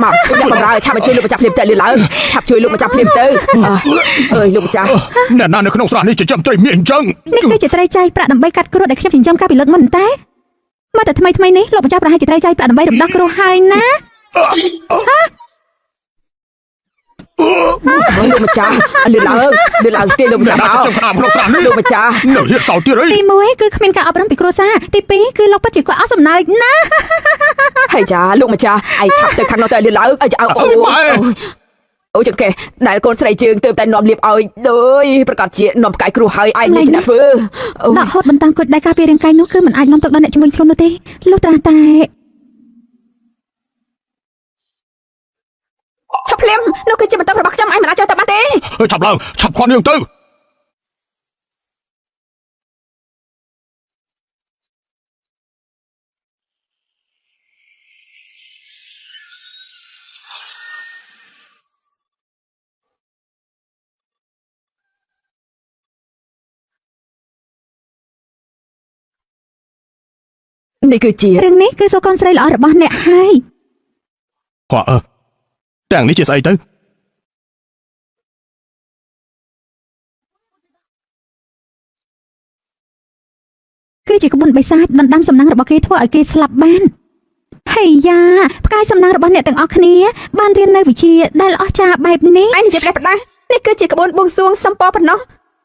មកអ្នកបម្រើឆាប់មកជួយលោកម្ចាស់ភ្លាមទៅលឺឡើងឆាប់ជួយលោកម្ចាស់ភ្លាមទៅអើយលោកម្ចាស់អ្នកណានៅក្នុងស្រះនេះចិញ្ចឹមត្រីមានអញ្ចឹងនេះគឺជាត្រីចៃប្រាក់ដើម្បីកាត់គ្រោះដែលខ្ញុំចិញ្ចឹមកាលពីលើកមុនតែមកតែថ្មីនេះលោកម្ចាស់ប្រហែលជាត្រីចៃប្រាក់ដើម្បីរំដោះគ្រោះហើយណាលោកម្ចាស់លឺឡើងទេលោកម្ចាស់មកចំក្តាមក្នុងស្រះនេះលោកម្ចាស់នៅរៀបសោទៀតអីទី1គឺគ្មានការអប់រំពីគ្រួសារទី2គឺលោកពិតជាគាត់អស់សំណើចណាហើយចាលោកម្ចាស់ឯងឆាប់ទៅខាងនោះទៅលឺឡើងអូចង្កេះដែលកូនស្រីជើងទៅតែនាំលៀបឲ្យដូចប្រកាសជានាំផ្កាយគ្រោះហើយឯងនេះជាអ្នកធ្វើដកហូតបន្តគុជដែលការពាររាងកាយនោះគឺមិនអាចនាំទៅដល់អ្នកជំងឺខ្លួននោះទេលុះត្រាតែឆាប់ភ្លាមនោះគឺជាបន្ទុករបស់ខ្ញុំឯងមិនអាចចូលទៅបានទេឆាប់ឡើងឆាប់ខន់នាងទៅនេះគឺជារឿងនេះគឺសូកូនស្រីល្អរបស់អ្នកហើយហ៎ទាំងនេះជាស្អីទៅគឺជាក្បួនបិសាចដណ្ដើមសំណាងរបស់គេធ្វើឲ្យគេស្លាប់បានហើយយ៉ាផ្កាយសំណាងរបស់អ្នកទាំងអស់គ្នាបានរៀននៅវិជ្ជាដែលអស្ចារ្យបែបនេះឯងនិយាយផ្ដេសផ្ដាស់នេះគឺជាក្បួនបួងសួងសម្ពរប៉ុណ្ណោះ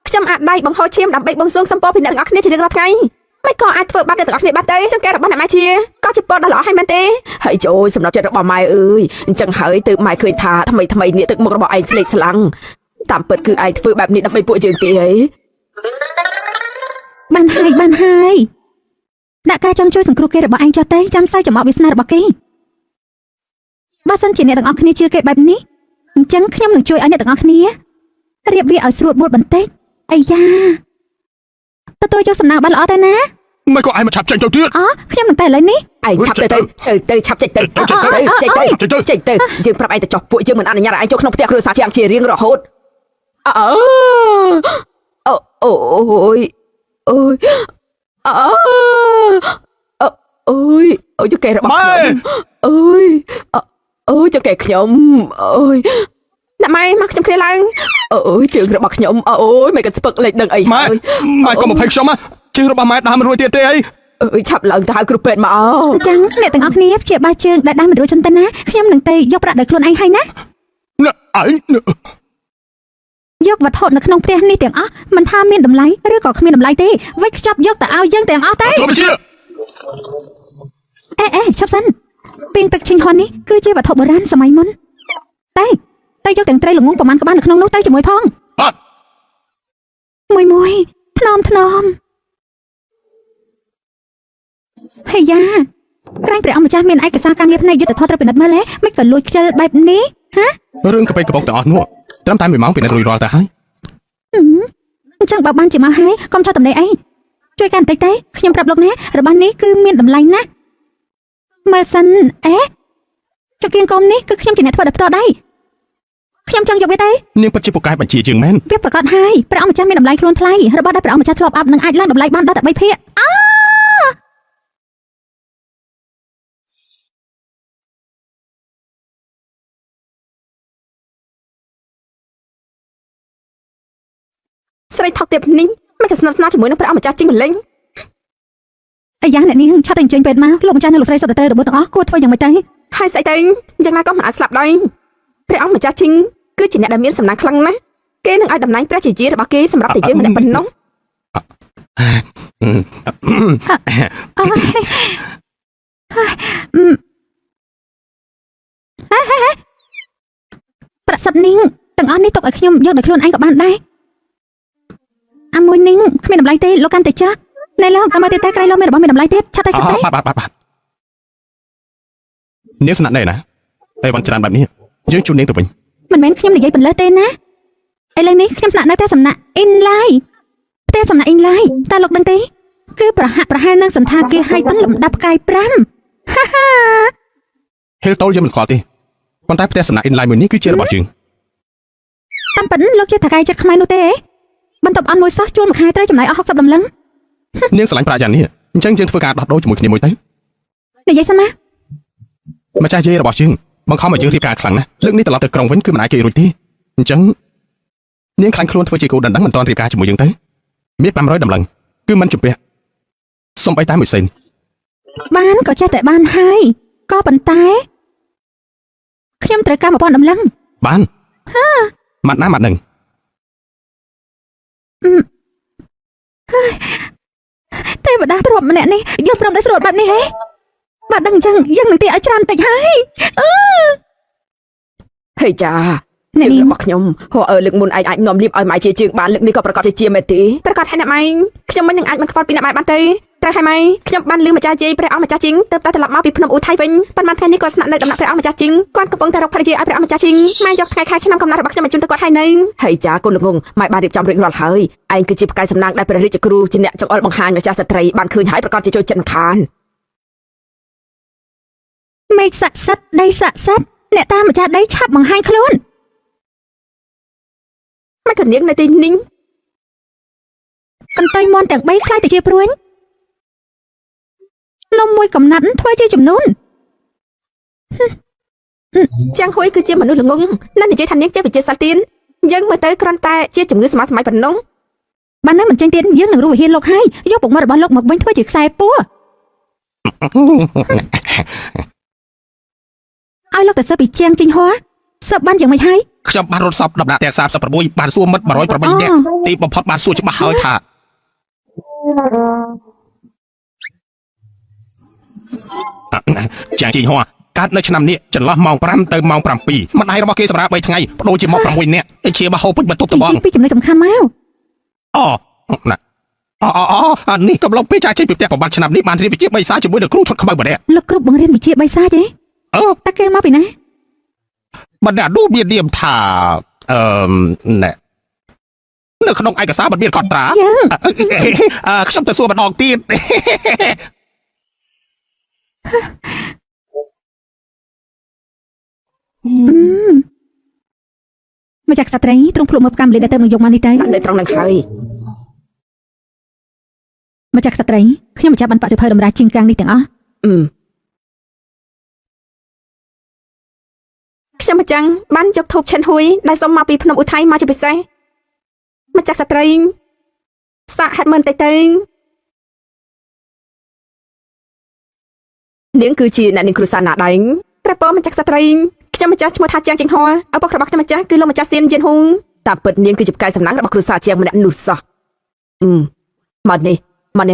ខ្ញុំអាចដៃបង្ហូរឈាមដើម្បីបួងសួងសម្ពរពីអ្នកទាំងអស់គ្នាជារៀងរាល់ថ្ងៃមិនក៏អាចធ្វើបាបអ្នកទាំងអស់គ្នាបានទេចង្កេះរបស់អ្នកម៉ែជាក៏ជាពតដ៏ល្អហើយមែនទេហើយចូលសម្រាប់ចិត្តរបស់ម៉ែអើយអញ្ចឹងហើយទើបម៉ែឃើញថាថ្មីនេះទឹកមុខរបស់ឯងស្លេកស្លាំងតាមពិតគឺឯងធ្វើបែបនេះដើម្បីពួកយើងទេហីបានហើយដាក់ការចង់ជួយសង្គ្រោះគេរបស់ឯងចុះទេចាំសើចំអកវាសនារបស់គេបើសិនជាអ្នកទាំងអស់គ្នាជឿគេបែបនេះអញ្ចឹងខ្ញុំនឹងជួយឲ្យអ្នកទាំងអស់គ្នារៀបវាឲ្យស្រួលបួលបន្តិចអាយ៉ាទទួលយកសំណាងបានល្អតែណាមិនក៏ឯងមកឆាប់ចេញទៅទៀតខ្ញុំនឹងតែឥឡូវនេះឯងឆាប់ទៅឆាប់ចេញទៅយើងប្រាប់ឯងទៅចុះពួកយើងមិនអនុញ្ញាតឲ្យឯងចូលក្នុងផ្ទះគ្រួសារជារៀងរហូតអូយចង្កេះរបស់ខ្ញុំអូយចង្កេះខ្ញុំអូយអ្នកម៉ែមកខ្ញុំគ្នាឡើងអូយជើងរបស់ខ្ញុំអូយមិនក៏ស្ពឹកលេខដឹងអីហើយម៉ែក៏20ខ្ញុំជើងរបស់ម៉ែដើមមិនរួចទៀតទេអីឆាប់ឡើងទៅហៅគ្រូពេទ្យមកអញ្ចឹងអ្នកទាំងអស់គ្នាព្យាបាលជើងដែលដើមមិនរួចចឹងទៅណាខ្ញុំនឹងទៅយកប្រាក់ដោយខ្លួនឯងហើយណាយកវត្ថុនៅក្នុងផ្ទះនេះទាំងអស់មិនថាមានតម្លៃឬក៏គ្មានតម្លៃទេវិចខ្ចប់យកទៅឲ្យយើងទាំងអស់ទេឈប់សិនពីងទឹកឈិញហន់នេះគឺជាវត្ថុបុរាណសម័យមុនតែយកទាំងត្រីល្ងងប្រមាណក្បាលនៅក្នុងនោះទៅជាមួយផងមួយថ្នមហើយយ៉ាក្រែងព្រះអង្គម្ចាស់មានឯកសារការងារផ្នែកយុទ្ធធម៌ត្រូវពិនិត្យមើលមិនក៏លួចខ្ជិលបែបនេះរឿងកបិកបោកទាំងអស់នោះត្រឹមតែ1ម៉ោងពិនិត្យរួចរាល់ទៅហើយអញ្ចឹងបើបានជាមកហើយកុំឆាប់តំណែងអីជួយកាន់បន្តិចទេខ្ញុំប្រាប់លោកណារបស់នេះគឺមានតម្លៃណាស់មើលសិនចុកគៀងកុំនេះគឺខ្ញុំជាអ្នកធ្វើដោយផ្ទាល់ដៃខ្ញុំចង់យកវាទេនាងពិតជាពូកែបញ្ជាជាងមែនវាប្រកាសហើយព្រះអង្គម្ចាស់មានតម្លៃខ្លួនថ្លៃរបស់ដែលព្រះអង្គម្ចាស់ធ្លាប់អាប់នឹងអាចឡើងតម្លៃបានដល់តែ3ភាគស្រីថោកទៀតនេះមិនក៏ស្និទ្ធស្នាលជាមួយនឹងព្រះអង្គម្ចាស់ជីងម្លេងអាយ៉ាអ្នកនាងឆាប់ទៅអញ្ជើញពេទ្យមកលោកម្ចាស់នៅលោកស្រីសុទ្ធតែត្រូវរបួសទាំងអស់គួរធ្វើយ៉ាងម៉េចទៅហើយស្អីទៅយ៉ាងណាក៏មិនអាចស្លាប់ដែរព្រះអង្គម្ចាស់ជីងគឺជាអ្នកដែលមានសំណាងខ្លាំងណាស់គេនឹងឲ្យតំណែងព្រះជាជារបស់គេសម្រាប់តែយើងម្នាក់ប៉ុណ្ណោះប្រាក់សិតនាងទាំងអស់នេះទុកឲ្យខ្ញុំយកដោយខ្លួនឯងក៏បានដែរមួយនាងគ្មានតម្លៃទេលោកកាន់តែចាស់ណែលោកតាមមកទៀតតែក្រៃលោកមានរបស់មានតម្លៃទៀតឆាប់ទៅបាទនាងស្នាក់ណែណាតែបានច្រើនបែបនេះយើងជួននាងទៅវិញមិនមែនខ្ញុំនិយាយបន្លឺទេណាឥឡូវនេះខ្ញុំស្នាក់នៅតែសំណាក់អ៊ីនឡាយផ្ទះសំណាក់អ៊ីនឡាយតែលោកដឹងទេគឺប្រហាក់ប្រហែលនឹងសន្តាគារឲ្យតាំងលំដាប់ផ្កាយ5ហេលតូលយើងមិនស្គាល់ទេប៉ុន្តែផ្ទះសំណាក់អ៊ីនឡាយមួយនេះគឺជារបស់យើងតាមពិតលោកជាថកែចិត្តខ្មែរនោះទេបន្ទប់អន់មួយសោះជួលមួយខែត្រូវចំណាយអស់60ដំឡឹងនាងស្រឡាញ់ប្រាក់យ៉ាងនេះអញ្ចឹងយើងធ្វើការដោះដូរជាមួយគ្នាមួយទៅនិយាយសិនណាម្ចាស់យាយរបស់យើង បង្ខំឲ្យយើងរៀបការខ្លាំងណាស់លើកនេះត្រឡប់ទៅក្រុងវិញគឺមិនអាចគេរួចទេអញ្ចឹងនាងខ្លាញ់ខ្លួនធ្វើជាគូដណ្ដឹងមិនទាន់រៀបការជាមួយយើងទៅមាន500តម្លឹងគឺមិនជំពាក់សំបីតែមួយសេន បានក៏ចេះតែបានហើយក៏ប៉ុន្តែខ្ញុំត្រូវការ1000តម្លឹង បានម៉ាត់ណាម៉ាត់នឹង ទេវតាទ្របម្នាក់នេះយល់ព្រមដោយស្រួលបែបនេះហេបាទដឹងអញ្ចឹងយើងនឹងទីឲ្យច្រើនតិចហើយអឺ ហេចាអ្នករបស់ខ្ញុំហៅលើកមុនឯងអាចនាំលៀបឲ្យម៉ែជាជើងបានលើកនេះក៏ប្រកាសជាមែនទេប្រកាសហើយអ្នកម៉ែខ្ញុំមិននឹងអាចមិនខ្វល់ពីអ្នកម៉ែបានទេត្រូវហើយម៉ែខ្ញុំបានលឺម្ចាស់ជ័យព្រះអង្គម្ចាស់ជីងទៅតែត្រឡប់មកពីភ្នំអ៊ូថៃវិញប៉ុន្មានថ្ងៃនេះក៏ស្នាក់នៅដំណាក់ព្រះអង្គម្ចាស់ជីងគាត់កំពុងតែរកភរិយាឲ្យព្រះអង្គម្ចាស់ជីងម៉ែយកថ្ងៃខែឆ្នាំកំណត់របស់ខ្ញុំមកជូនទៅគាត់ហើយនៅហើយចាកូនល្ងងម៉ែបានរៀបចំរួចរាល់ហើយឯងគឺជាផ្កាយសំណាងដែលព្រះរាជគ្រូជាអ្នកចង្អុលបង្ហាញម្ចាស់ស្ត្រីបានឃើញហើយប្រកាសជាចូលចិត្តខាន មេឃស័ក្តិសិទ្ធិដីស័ក្តិសិទ្ធិអ្នកតាមម្ចាស់ដីឆាប់បង្ហាញខ្លួន ម៉ែកនាងនៅទីនេះ កន្ទុយមន់ទាំង3ខ្លាយទៅជាព្រួញនំមួយកំណាត់ធ្វើជាចំនួន ចាំងហួយគឺជាមនុស្សល្ងងនៅនិយាយថានាងជាវិជាសាស្ត្រទៀនយើងមើលទៅគ្រាន់តែជាជំងឺសម័យប៉ុណ្ណឹង បានណាមិនចេញទៀតយើងនឹងរੂវិហារលោកហើយយកពុកមាត់របស់លោកមកវិញធ្វើជាខ្សែពួរឲ្យលោកទៅសើពីជាងជីងហួរសើបានយ៉ាងម៉េចហើយ ខ្ញុំបានរត់សពដំណាក់តែ36បានសួរមិត្ត108នាក់ទីបំផុតបានសួរច្បាស់ហើយថាចាជីងហួរកើតនៅឆ្នាំនេះចន្លោះម៉ោង5ទៅម៉ោង7ម្ដាយរបស់គេសម្រាប់3ថ្ងៃបដូរជាមក6នាក់ជាបហូពេជ្របន្ទប់តបង ពីចំណុចសំខាន់មក អូណាអូនេះកំឡុងពេលចាចេញពីផ្ទះប្រហែលឆ្នាំនេះបានរៀនវិជ្ជាបៃសាជាមួយនឹងគ្រូឈុតខ្មៅម្នាក់ លោកគ្រូបង្រៀនវិជ្ជាបៃសាចទេ តែគេមកពីណា បណ្ដានោះមាននាមថាណែនៅក្នុងឯកសារមិនមានកត់ត្រាខ្ញុំទៅសួរម្ដងទៀត មកจากស្ត្រីទ្រង់ភ្លុកមើលផ្កាម្លិះដែលទៅនឹងយកមកនេះទៅ នៅត្រង់នឹងហើយ មកจากស្ត្រីខ្ញុំម្ចាស់បានបាក់សិភៅតម្រាជាងកាំងនេះទាំងអស់ ខ្ញុំម្ចាំងបានយកធូបឆិនហួយដែលសុំមកពីភ្នំអ៊ូថៃមកជាពិសេសម្ចាស់ស្ត្រីសាក់ហេតុមិនទៅនាងគឺជាអ្នកនាងគ្រូសាណាដែងព្រះពរម្ចាស់ស្ត្រីខ្ញុំម្ចាស់ឈ្មោះថាជាងជីងហួរឪពុករបស់ខ្ញុំម្ចាស់គឺលោកម្ចាស់សៀនយៀនហ៊ូតាមពិតនាងគឺជាផ្កាយសំណាងរបស់គ្រូសាជាងម្នាក់នោះសោះមកនេះមក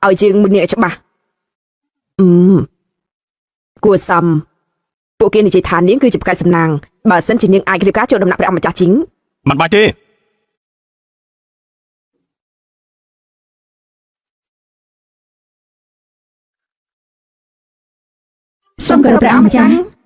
ឲ្យជាងមួយនាងឲ្យច្បាស់គួរសមពួកគេនិយាយថានាងគឺជាផ្កាយសំណាងបើសិនជានាងអាចរៀបការចូលដំណាក់ព្រះអង្គម្ចាស់ជីង មិនបាច់ទេ សូមគោរពព្រះអង្គម្ចាស់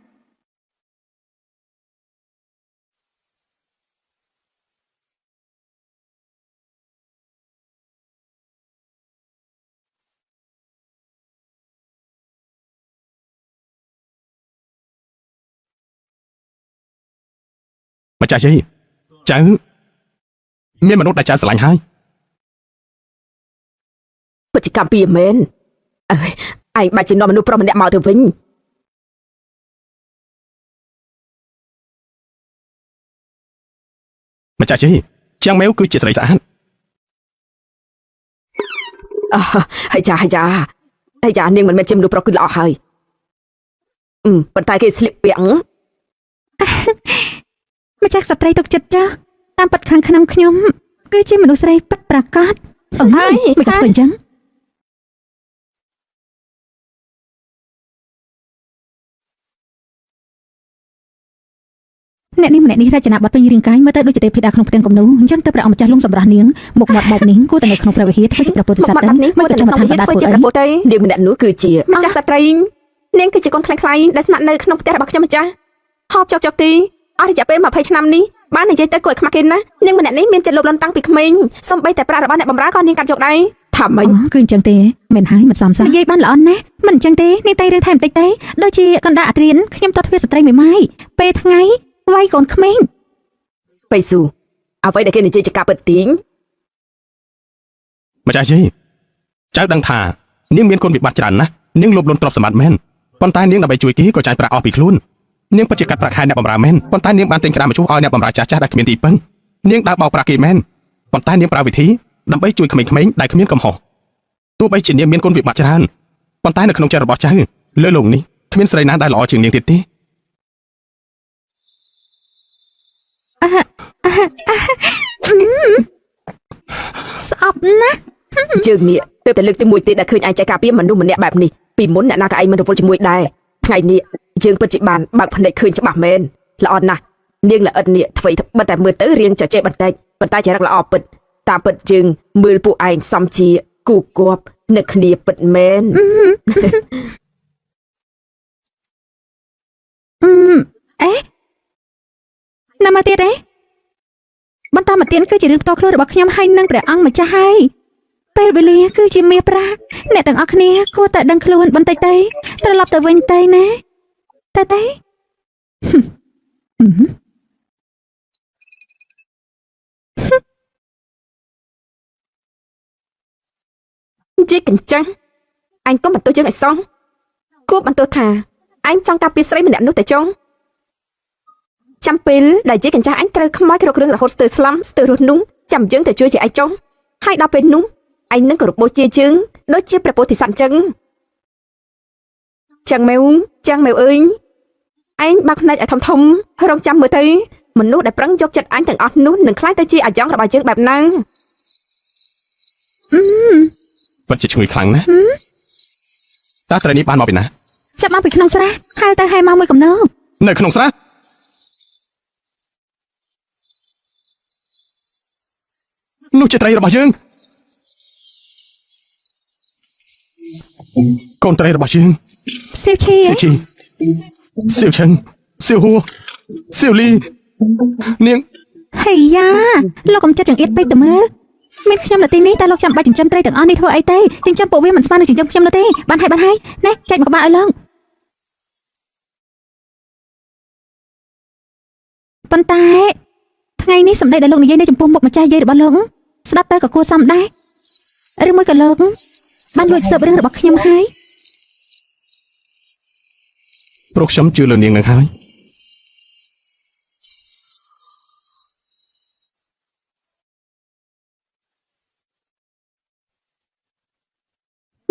ម្ចាស់យាយចៅមានមនុស្សដែលចៅស្រឡាញ់ហើយ ពិតជាកម្មពីមែនឯងបាច់ជានាំមនុស្សប្រុសម្នាក់មកទៅវិញ ម្ចាស់យាយជាងម៉ែវគឺជាស្រីស្អាត ហើយចានាងមិនមែនជាមនុស្សប្រុសគឺល្អហើយប៉ុន្តែគេស្លៀកពាក់ មកจากស្ត្រីទុកចិត្តចាស់តាមពិតខាងក្នុងខ្ញុំគឺជាមនុស្សស្រីពិតប្រាកដហើយមិនធ្វើអញ្ចឹងអ្នកនេះម្នាក់នេះរចនាប័ទ្មពេញរាងកាយមើលទៅដូចជាទេពធីតាក្នុងផ្ទាំងគំនូរអញ្ចឹងទៅព្រះអង្គម្ចាស់លងសម្រាប់នាងមុខមាត់បោកនាងគួរតែនៅក្នុងព្រះវិហារធ្វើជាព្រះពុទ្ធសាសនាមកទៅក្នុងវិហារធ្វើជាព្រះពុទ្ធទេ នាងម្នាក់នោះគឺជាម្ចាស់ស្ត្រីនាងគឺជាកូនខ្លាំងៗដែលស្នាក់នៅក្នុងផ្ទះរបស់ខ្ញុំម្ចាស់ហូបចុកទីអស់រយៈពេល20ឆ្នាំនេះបាននិយាយទៅគាត់ខ្មាស់គេណានាងម្នាក់នេះមានចិត្តលោភលន់តាំងពីក្មេងសំបីតែប្រាក់របស់អ្នកបម្រើក៏នាងកាត់យកដែរថាម៉េច គឺអញ្ចឹងទេមិនហើយមិនសមសោះនិយាយបានល្អណាស់មិនអញ្ចឹងទេនាងតែរើថែមបន្តិចទេដូចជាកណ្ដាលអត្រៀនខ្ញុំតោះទ្វាស្ត្រីមួយម៉ាយពេលថ្ងៃវាយកូនក្មេង បៃស៊ូអ្វីដែលគេនិយាយជាការពិតទីង ម្ចាស់យាយចៅដឹងថានាងមានគុណវិបត្តិច្រើនណាស់នាងលោភលន់ទ្រព្យសម្បត្តិមែនប៉ុន្តែនាងដើម្បីជួយគេក៏ចាយប្រាក់អស់ពីខ្លួន នាងពិតជាកាត់ប្រាក់ខែអ្នកបម្រើមែនប៉ុន្តែនាងបានទិញក្តារមឈូសឲ្យអ្នកបម្រើចាស់ៗដែលគ្មានទីពឹងនាងដើរបោកប្រាស់គេមែនប៉ុន្តែនាងប្រើវិធីដើម្បីជួយក្មេងៗដែលគ្មានកំហុសទោះបីជានាងមានគុណវិបត្តិច្រើនប៉ុន្តែនៅក្នុងចិត្តរបស់ចៅលើលោកនេះគ្មានស្រីណាដែលល្អជាងនាងទៀតទេ ស្អប់ណាស់ យើងនេះទើបតែលើកទី1ទេដែលឃើញឯងចែកការពារមនុស្សម្នាក់បែបនេះពីមុនអ្នកណាក៏ឯងមិនរវល់ជាមួយដែរថ្ងៃនេះយើងពិតជាបានបើកភ្នែកឃើញច្បាស់មែនល្អណាស់នាងល្អិតនេះអ្វីបិទតែមើលទៅរៀងចែកបន្តិចប៉ុន្តែចរិតល្អពិតតាមពិតយើងមើលពួកឯងសំជាគូគប់នឹកគ្នាពិតមែន អេណាមកទៀតទេបន្តមកទៀតគឺជារឿងផ្ទាល់ខ្លួនរបស់ខ្ញុំហើយនឹងព្រះអង្គម្ចាស់ហើយពេលវេលាគឺជាមាសប្រាក់អ្នកទាំងអស់គ្នាគួរតែដឹងខ្លួនបន្តិចទៅត្រឡប់ទៅវិញទៅណាតែ ជីកញ្ចាំងអញក៏បន្ទោសយើងឲ្យសងគួរបន្ទោសថាអញចង់ការពារស្រីម្នាក់នោះតែចុងចាំពេលដែលជីកញ្ចាំងអញត្រូវខ្មោចរករឿងរហូតស្ទើរស្លាំស្ទើររស់នោះចាំយើងទៅជួយជាឯងចុងហើយដល់ពេលនោះអញនឹងគោរពបូជាយើងដូចជាព្រះពោធិសត្វចឹងម៉ែវអើយឯងបើកភ្នែកឲ្យធំរងចាំមើលទៅមនុស្សដែលប្រឹងយកចិត្តអញទាំងអស់នោះនឹងខ្លាចទៅជាអាយ៉ងរបស់យើងបែបហ្នឹង ពិតជាឈ្ងុយខ្លាំងណាស់តើត្រីនេះបានមកពីណា ចាប់មកពីក្នុងស្រះហើយទៅហើយមកមួយកំណោ នៅក្នុងស្រះនោះជាត្រីរបស់យើងកូនត្រីរបស់យើង សៀវឈី សៀវឈីសៀវឈឹងសៀវហួរសៀវលីនាង ហេយ៉ាលោកកំចិត្តចង្អៀតពេកទៅមើលមានខ្ញុំនៅទីនេះតែលោកចាំបាច់ចិញ្ចឹមត្រីទាំងអស់នេះធ្វើអីទេចិញ្ចឹមពួកវាមិនស្មើនឹងចិញ្ចឹមខ្ញុំនោះទេបានហើយណែចែកមកក្បាលឲ្យលោកប៉ុន្តែថ្ងៃនេះសម្ដីដែលលោកនិយាយនៅចំពោះមុខម្ចាស់យាយរបស់លោកស្ដាប់ទៅក៏គួរសមដែរឬមួយក៏លោកបានលួចស៊ើបរឿងរបស់ខ្ញុំហើយ ព្រោះខ្ញុំជឿលើនាងនឹងហើយ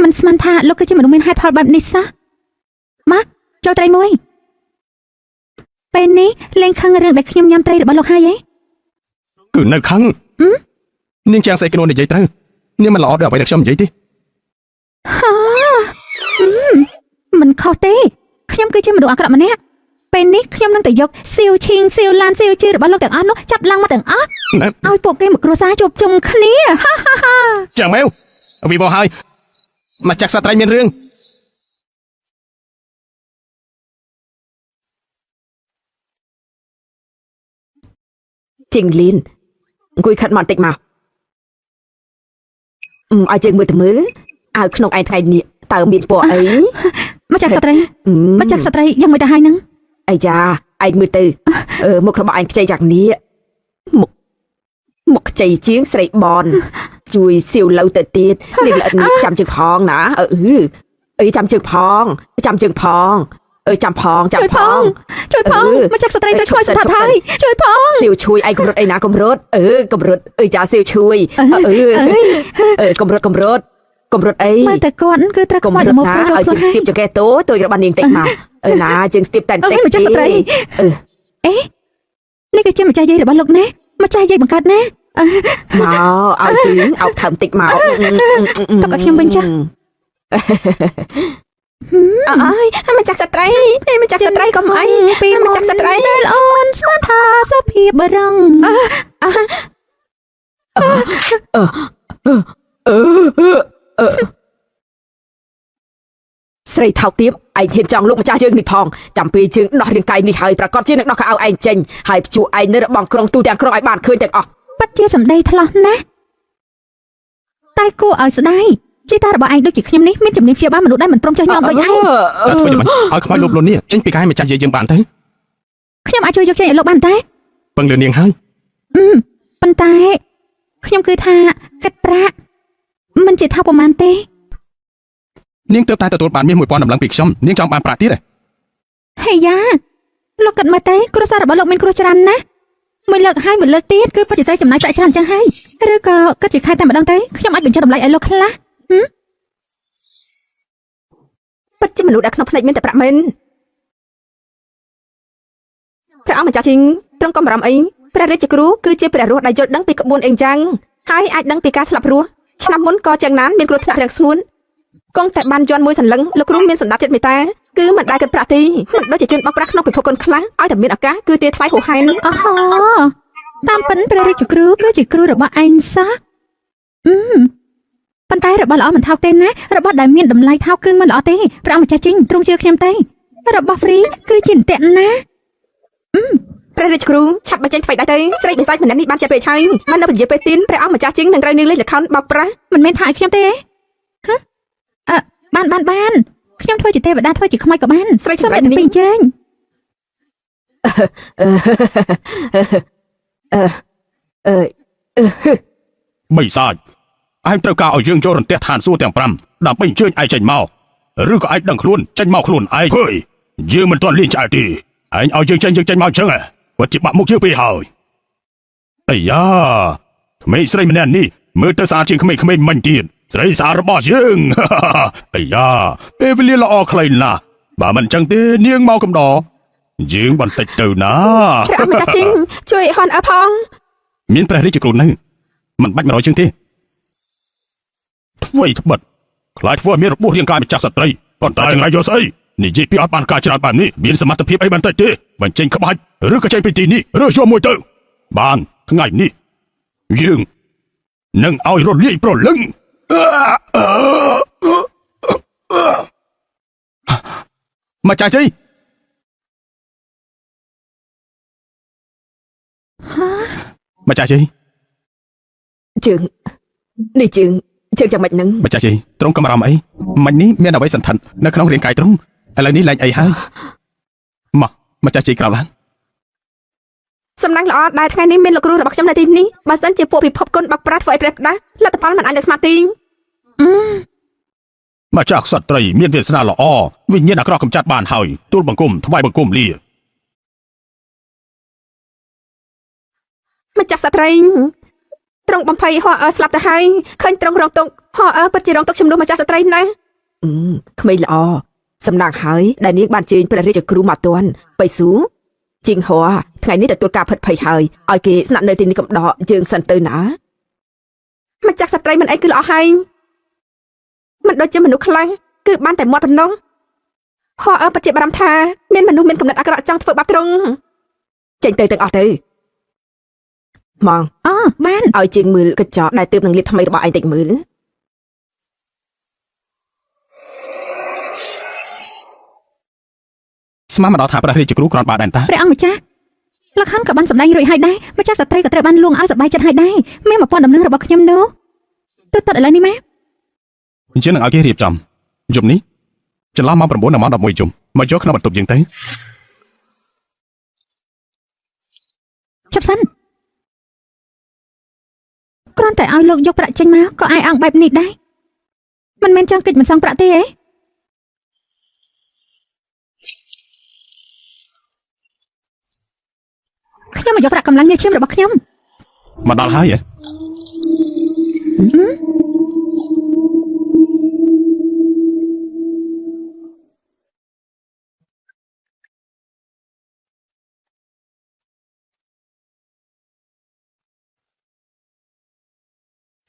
មិនស្មានថាលោកគឺជាមនុស្សមានហេតុផលបែបនេះសោះមកចូលត្រីមួយពេលនេះលេងខឹងរឿងដែលខ្ញុំញ៉ាំត្រីរបស់លោកហើយឯង គឺនៅខឹងនាងចាំងស្អីខ្លួននិយាយត្រូវនាងមិនល្អដូចអ្វីដែលខ្ញុំនិយាយទេ ហាមិនខុសទេខ្ញុំគឺជាមនុស្សអាក្រក់ម្នាក់ពេលនេះខ្ញុំនឹងទៅយកសៀវឈីងសៀវឡានសៀវជឿរបស់លោកទាំងអស់នោះចាប់ឡើងមកទាំងអស់ឲ្យពួកគេមកគ្រួសារជួបជុំគ្នាហា ចាំម៉ែវវិបោហើយមកចាក់សត្វត្រីមានរឿង ជីងលីនអង្គុយខិតមកបន្តិចមកឲ្យយើងមើលទៅមើលឲ្យក្នុងឯថ្ងៃនេះតើមានពណ៌អី មកចាក់សត្រីយ៉ាងមិនទៅហើយនឹង អាយ៉ាឯងមើលទៅមុខរបស់ឯងខ្ចីយ៉ាងនេះមុខខ្ចីជាងស្រីបនជួយសៀវឡូវទៅទៀតនេះល្អិតនេះចាំជើងផងណាអីចាំជើងផងចាំផងជួយផងមកចាក់សត្រីទៅឆ្លើយសត្វហើយជួយផងសៀវជួយឯងកម្រិតអីណាកម្រិតកម្រិតចាសៀវជួយកម្រិតអី មើលតែគាត់គឺត្រូវខ្មោចមកចូល ឲ្យជើងស្ទាបចង្កេះតូចរបស់នាងតិចមកណាជើងស្ទាបតែតិច មកចាក់សត្រីនេះគឺជាម្ចាស់យាយរបស់លោកណាម្ចាស់យាយបង្កើតណា មកឲ្យជើងអោបថើមតិចមក ទុកឲ្យខ្ញុំវិញចា អើយមកចាក់សត្រីកុំអី ពីមកចាក់សត្រីដែលអូនស្មានថាសុភាពបរង ស្រីថោកទាបឯងហ៊ានចង់លុកម្ចាស់យើងនេះផងចាំពេលជើងដោះរាងកាយនេះហើយប្រកាសជានឹងដោះកៅអៅឯងចេញហើយព្យួរឯងនៅរបងក្រុងទូទាំងក្រុងឲ្យបានឃើញទាំងអស់ ពិតជាសម្ដីថ្លោះណាស់តែគួរឲ្យស្ដាយជាតារបស់ឯងដូចជាខ្ញុំនេះមានជំនាញព្យាបាលមនុស្សដែលមិនព្រមចោះញោមដូចឯង ធ្វើយ៉ាងម៉េចឲ្យខ្មោចលួបលួននេះចេញពីកាយម្ចាស់យាយយើងបានទៅ ខ្ញុំអាចជួយយកចេញឲ្យលោកបានតែ ពឹងលើនាងហើយ ប៉ុន្តែខ្ញុំគឺថាកាត់ប្រាក់មិនជាថាប្រមាណទេ នាងទើបតែទទួលបានមាស 1000 តម្លឹងពីខ្ញុំនាងចង់បានប្រាក់ទៀតទេ ហេយ៉ា លោកគិតមើលទេគ្រួសាររបស់លោកមានគ្រោះច្រើនណាស់មួយលើកហើយមួយលើកទៀតគឺពិតជាត្រូវចំណាយប្រាក់ច្រើនចឹងហើយឬក៏គិតជាខែតែម្ដងទេខ្ញុំអាចបញ្ចុះតម្លៃឲ្យលោកខ្លះ ពិតជាមនុស្សដែលក្នុងភ្នែកមានតែប្រាក់មែនព្រះអង្គម្ចាស់ជីងទ្រង់កុំបារម្ភអីព្រះរាជគ្រូគឺជាព្រះរស់ដែលយល់ដឹងពីក្បួនអីចឹងហើយអាចដឹងពីការស្លាប់រស់ឆ្នាំមុនក៏យ៉ាងណានមានគ្រោះថ្នាក់រាំងស្ងួនគង់តែបានយន់មួយសន្លឹងលោកគ្រូមានសន្តាប់ចិត្តមេត្តាគឺមិនដែលគិតប្រាក់ទីមិនដូចជាជនបោកប្រាស់ក្នុងពិភពកូនខ្លាំងឲ្យតែមានឱកាសគឺទាថ្លៃហួសហេតុ អូហូតាមពិនព្រះរាជគ្រូគឺជាគ្រូរបស់ឯងសោះប៉ុន្តែរបស់ល្អមិនថោកទេណារបស់ដែលមានតម្លៃថោកគឺមិនល្អទេព្រះអង្គម្ចាស់ជីងទ្រង់ជឿខ្ញុំទេរបស់ហ្វ្រីគឺជាអន្ទាក់ណា ព្រះរាជគ្រូឆាប់បញ្ចេញថ្មីដែរទេស្រីបិសាចម្នាក់នេះបានចិត្តពេកហើយមិននៅពជាពេលទីនព្រះអង្គម្ចាស់ជីងនឹងត្រូវនាងលេខលខោនបោកប្រាស់ មិនមែនថាឲ្យខ្ញុំទេហ៎បានខ្ញុំធ្វើជាទេវតាធ្វើជាខ្មោចក៏បាន ស្រី ខ្ញុំ សម្រាប់ តែ នេះ ពីជើង បិសាចឯងត្រូវការឲ្យយើងចូលរន្ទះឋានសួគ៌ទាំង5ដើម្បីអញ្ជើញឯងចេញមកឬក៏ឯងដឹងខ្លួនចេញមកខ្លួនឯងហើយយើងមិនទាន់លៀងឆ្អែតទេឯងឲ្យយើងចេញមកអញ្ចឹងពិតជាបាក់មុខយើងពេកហើយអាយ៉ាក្មេងស្រីម្នាក់នេះមើលទៅស្អាតជាងក្មេងៗមិញទៀតស្រីស្អាតរបស់យើង អាយ៉ាពេលវេលាល្អខ្លីណាស់បើមិនអញ្ចឹងទេនាងមកកំដរយើងបន្តិចទៅណា ព្រះអង្គម្ចាស់ជីងជួយហនអើផង មានព្រះរាជគ្រូនៅមិនបាច់100ជើងទេធ្វើត្បិតខ្លាចធ្វើឲ្យមានរបួសរាងកាយម្ចាស់ស្ត្រីប៉ុន្តែចង្រៃយកស្អីនិយាយពីអត់បានការច្រើនបែបនេះមានសមត្ថភាពអីបន្តិចទេបញ្ចេញក្បាច់ឬក៏ចេញពីទីនេះរើសយកមួយទៅបានថ្ងៃនេះយើងនឹងឲ្យរលាយប្រលឹងម្ចាស់ជីម្ចាស់ជី ជើងនេះជើងយ៉ាងម៉េចនឹង ម្ចាស់ជីទ្រង់កំរំអីមិញនេះមានអ្វីសន្ធិដ្ឋនៅក្នុងរាងកាយទ្រង់ឥឡូវនេះលែងអីហើយមកម្ចាស់ជីក្រោកឡើង សំណាងល្អដែលថ្ងៃនេះមានលោកគ្រូរបស់ខ្ញុំនៅទីនេះបើសិនជាពួកពិភពគុណបោកប្រាស់ធ្វើឲ្យព្រះផ្ដាស់លទ្ធផលមិនអាចនឹងស្មារតី ម្ចាស់ក្សត្រីមានវាសនាល្អវិញ្ញាណអាក្រក់កំចាត់បានហើយទូលបង្គំថ្វាយបង្គំលា ម្ចាស់ស្ត្រីទ្រង់បំភ័យហោអើស្លាប់ទៅហើយឃើញទ្រង់រងទុកហោអើពិតជារងទុកជំនួសម្ចាស់ស្ត្រីណាស់ក្មេងល្អសំណាងហើយដែលនាងបានជើញព្រះរាជគ្រូមកទាន់បៃស៊ូជីងហោថ្ងៃនេះទទួលការផិតភ័យហើយឲ្យគេស្នាក់នៅទីនេះកំដកយើងសិនទៅណាម្ចាស់ស្ត្រីមិនអីគឺល្អហើយមិនដូចជាមនុស្សខ្លាំងគឺបានតែមាត់ប៉ុណ្ណោះហោអើពិតជាបារម្ភថាមានមនុស្សមានគំនិតអាក្រក់ចង់ធ្វើបាបទ្រង់ចេញទៅទាំងអស់ទៅម៉ង អូបាន ឲ្យជាងមើលកញ្ចក់ដែលទើបនឹងលាបថ្មីរបស់ឯងតិចមើល ស្មានមកដល់ថាព្រះរាជគ្រូគ្រាន់បើដែនតា ព្រះអង្គម្ចាស់លក្ខខណ្ឌក៏បានសម្ដែងរួចហើយដែរម្ចាស់ស្ត្រីក៏ត្រូវបានលួងឲ្យសប្បាយចិត្តហើយដែរមាន1000ដំណឹងរបស់ខ្ញុំនោះទៅតើឥឡូវនេះម៉ែ អញ្ចឹងនឹងឲ្យគេរៀបចំយប់នេះចន្លោះម៉ោង9ដល់ម៉ោង11យប់មកយកក្នុងបន្ទប់យើងទៅ ជប់សិនគ្រាន់តែឲ្យលោកយកប្រាក់ចេញមកក៏អាយអង្គបែបនេះដែរមិនមែនចង់កិច្ចមិនសងប្រាក់ទេហ៎ខ្ញុំមកយកប្រាក់កម្លាំងញើសឈាមរបស់ខ្ញុំ មកដល់ហើយហ៎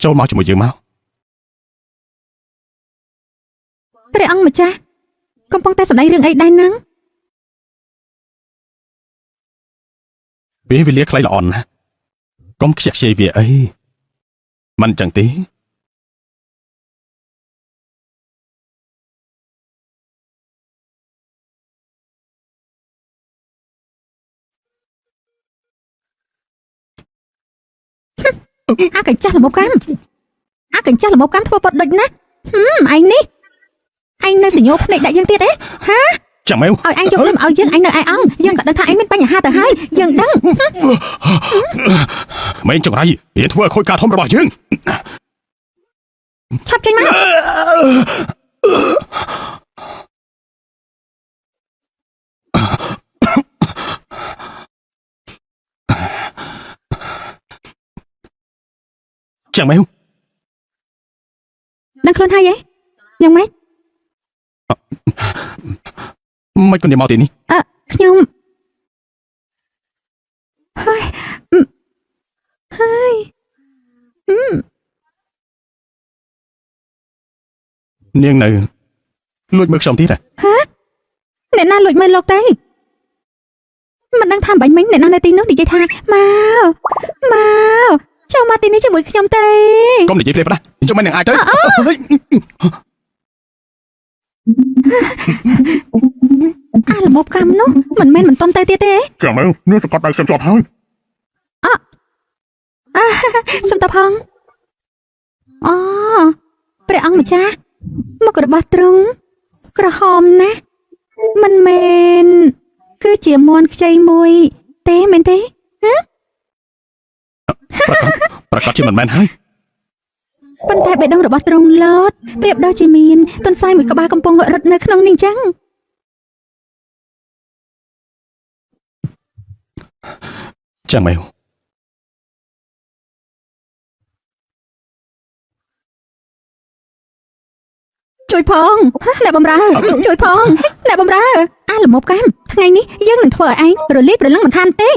ចូលមកជាមួយយើងមក ព្រះអង្គម្ចាស់កំពុងតែសម្ដែងរឿងអីដែរហ្នឹង ពេលវេលាខ្លីល្អណាស់កុំខ្ជះខ្ជាយវាអីមិនអញ្ចឹងទេអាកញ្ចាស់ល្មមកម្មធ្វើពត់ដូចណាស់ឯងនេះឯងនៅសញ្ញោភ្នែកដាក់យើងទៀតទេហា ចាំមែវ ឲ្យឯងយកខ្ញុំឲ្យយើងឯងនៅឯអង្គយើងក៏ដឹងថាឯងមានបញ្ហាទៅហើយយើងដឹង ក្មេងចង្រៃវាធ្វើឲ្យខូចការធំរបស់យើង ឆាប់ចេញមក ចាំមែវ ដឹងខ្លួនហើយហ៎យ៉ាងម៉េច មិនក៏នាងមកទីនេះ ខ្ញុំហើយហើយ នាងនៅលួចមើលខ្ញុំទៀតហ៎ អ្នកណាលួចមើលលោកទៅមិនដឹងថាបាញ់មិញអ្នកណានៅទីនោះនិយាយថាមកចូលមកទីនេះជាមួយខ្ញុំទេ កុំនិយាយព្រេបណាខ្ញុំមិននឹងអាចទៅ អារបបកម្មនោះមិនមែនមិនតន់ទៅទៀតទេ ចាំមែវនាងសង្កត់ដៃខ្ញុំជាប់ហើយ សុំតផងអូព្រះអង្គម្ចាស់មុខរបស់ទ្រង់ក្រហមណាស់មិនមែនគឺជាមន់ខ្ចីមួយទេមែនទេ ប្រកាសជាមិនមែនហើយ ប៉ុន្តែបេះដូងរបស់ទ្រង់ឡតប្រៀបដូចជាមានទន្សាយមួយក្បាលកំពុងរត់នៅក្នុងនេះអញ្ចឹង ចាំមែវ ជួយផងអ្នកបំរើជួយផងអ្នកបំរើអាលមប់កម្មថ្ងៃនេះយើងនឹងធ្វើឲ្យឯងរលាយប្រលឹងមិនខានទេ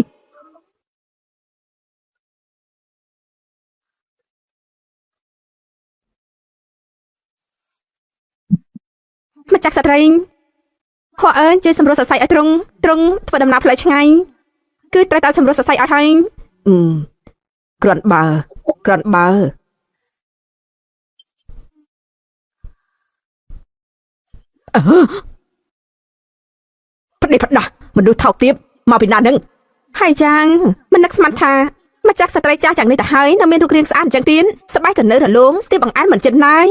ម្ចាស់ស្ត្រីហួរអើយជួយសម្រួលសរសៃឲ្យទ្រង់ធ្វើដំណើរផ្លូវឆ្ងាយគឺត្រូវតែសម្រួលសរសៃឲ្យហើយគ្រាន់បើផ្ដេសផ្ដាស់មនុស្សថោកទាបមកពីណានឹងហើយចាងមិននឹកស្មានថាម្ចាស់ស្ត្រីចាស់យ៉ាងនេះទៅហើយនៅមានរូបរាងស្អាតអញ្ចឹងទៀតស្បែកក៏នៅរលោងស្ទាបបង្អែលមិនចិត្តណាយ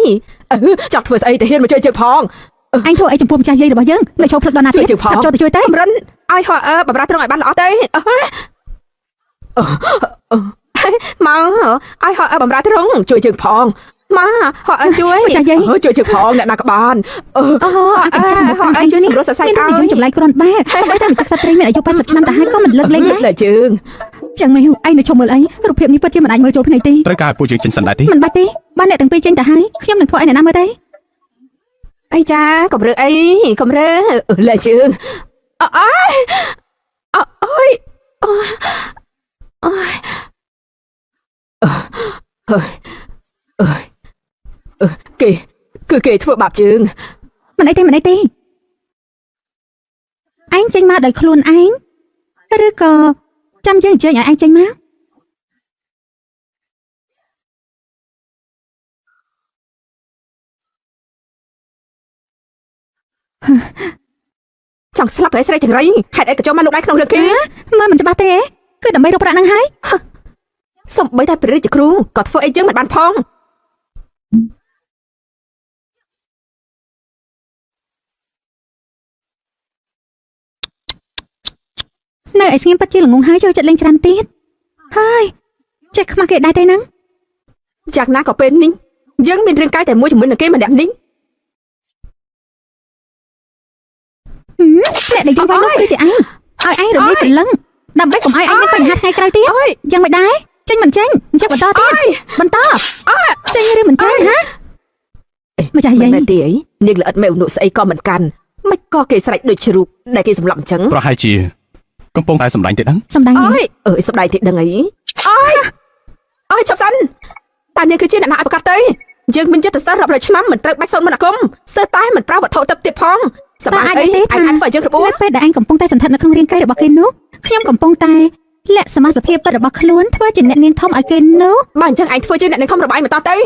ចង់ធ្វើស្អីទៅហ៊ានមកជួយជើងផង អញធ្វើអីចំពោះម្ចាស់យាយរបស់យើងមិនចូលផ្លឹកដល់ណាទេចូលទៅជួយទេ កម្រិនឲ្យហួរអើបំរើទ្រង់ឲ្យបានល្អទេមកឲ្យហួរអើបំរើទ្រង់ជួយជើងផងមកហួរអើជួយជួយជើងផងអ្នកណាក៏បានអាចជួយសម្រួលសរសៃឲ្យ យើងចម្លែកគ្រាន់បែបសូម្បីតែម្ចាស់ស្ត្រីមានអាយុ80ឆ្នាំទៅហើយក៏មិនលើកលែងដែរ លើជើង ចឹងមែនឯងនៅឈប់មើលអីរូបភាពនេះពិតជាមិនអាចមើលចូលភ្នែកទេ ត្រូវការឲ្យពួកយើងចេញសិនដែរទេ មិនបាច់ទេបានអ្នកទាំងពីរចេញទៅហើយខ្ញុំនឹងធ្វើឲ្យអ្នកណាមើលទេ អីចាកម្រើអីកម្រើលើជើងអើយគេធ្វើបាបជើង មិនអីទេឯងចេញមកដោយខ្លួនឯងឬក៏ចាំយើងអញ្ជើញឲ្យឯងចេញមក ចង់ស្លាប់ហើយស្រីចង្រៃហេតុអីក៏ចូលមកលោកដៃក្នុងរឿងគេ មើលមិនច្បាស់ទេគឺដើម្បីរកប្រាក់ហ្នឹងហើយ សំបីតែព្រះរាជគ្រូក៏ធ្វើអីយើងមិនបានផងនៅឯស្ងៀមពិតជាល្ងងហើយចូលចិត្តលេងច្រើនទៀតហើយចេះខ្មាស់គេដែរទេហ្នឹង យ៉ាងណាក៏ពេលនេះយើងមានរឿងកាយតែមួយជាមួយនឹងគេម្នាក់នេះ អ្នកដែលយើងវាយនោះគឺជាឯងឲ្យឯងរលាយព្រលឹងដើម្បីកុំឲ្យឯងមានបញ្ហាថ្ងៃក្រោយទៀតយ៉ាងមិនដែរចេញមិនចេញអញ្ចឹងបន្តទៀតបន្តចេញឬមិនចេញហ៎ម្ចាស់យាយ មែនទេអីនាងល្អិតមេវនុស្អីក៏មិនកាន់មិនក៏គេស្រែកដូចជ្រូកដែលគេសម្លាប់អញ្ចឹង ប្រហែលជាកំពុងតែសម្ដែងទេដឹង សំដែង សម្ដែងទេដឹងអីអើយឈប់សិនតើនាងគឺជាអ្នកណាឲ្យប្រកាសទៅយើងមានចិត្តសិស្សរាប់រយឆ្នាំមិនត្រូវបាច់សូនមន្តអាគមស្ទើរតែមិនប្រើវត្ថុទឹកទៀតផងសម្រាប់អីឯងអាចធ្វើយើងរបួស ពេលដែលឯងកំពុងតែសន្តិដ្ឋនៅក្នុងរាងកាយរបស់គេនោះខ្ញុំកំពុងតែលាក់សមាសភាពពិតរបស់ខ្លួនធ្វើជាអ្នកនាងធំឲ្យគេនោះ បើអញ្ចឹងឯងធ្វើជាអ្នកនាងធំរបស់ឯងបន្តទៅ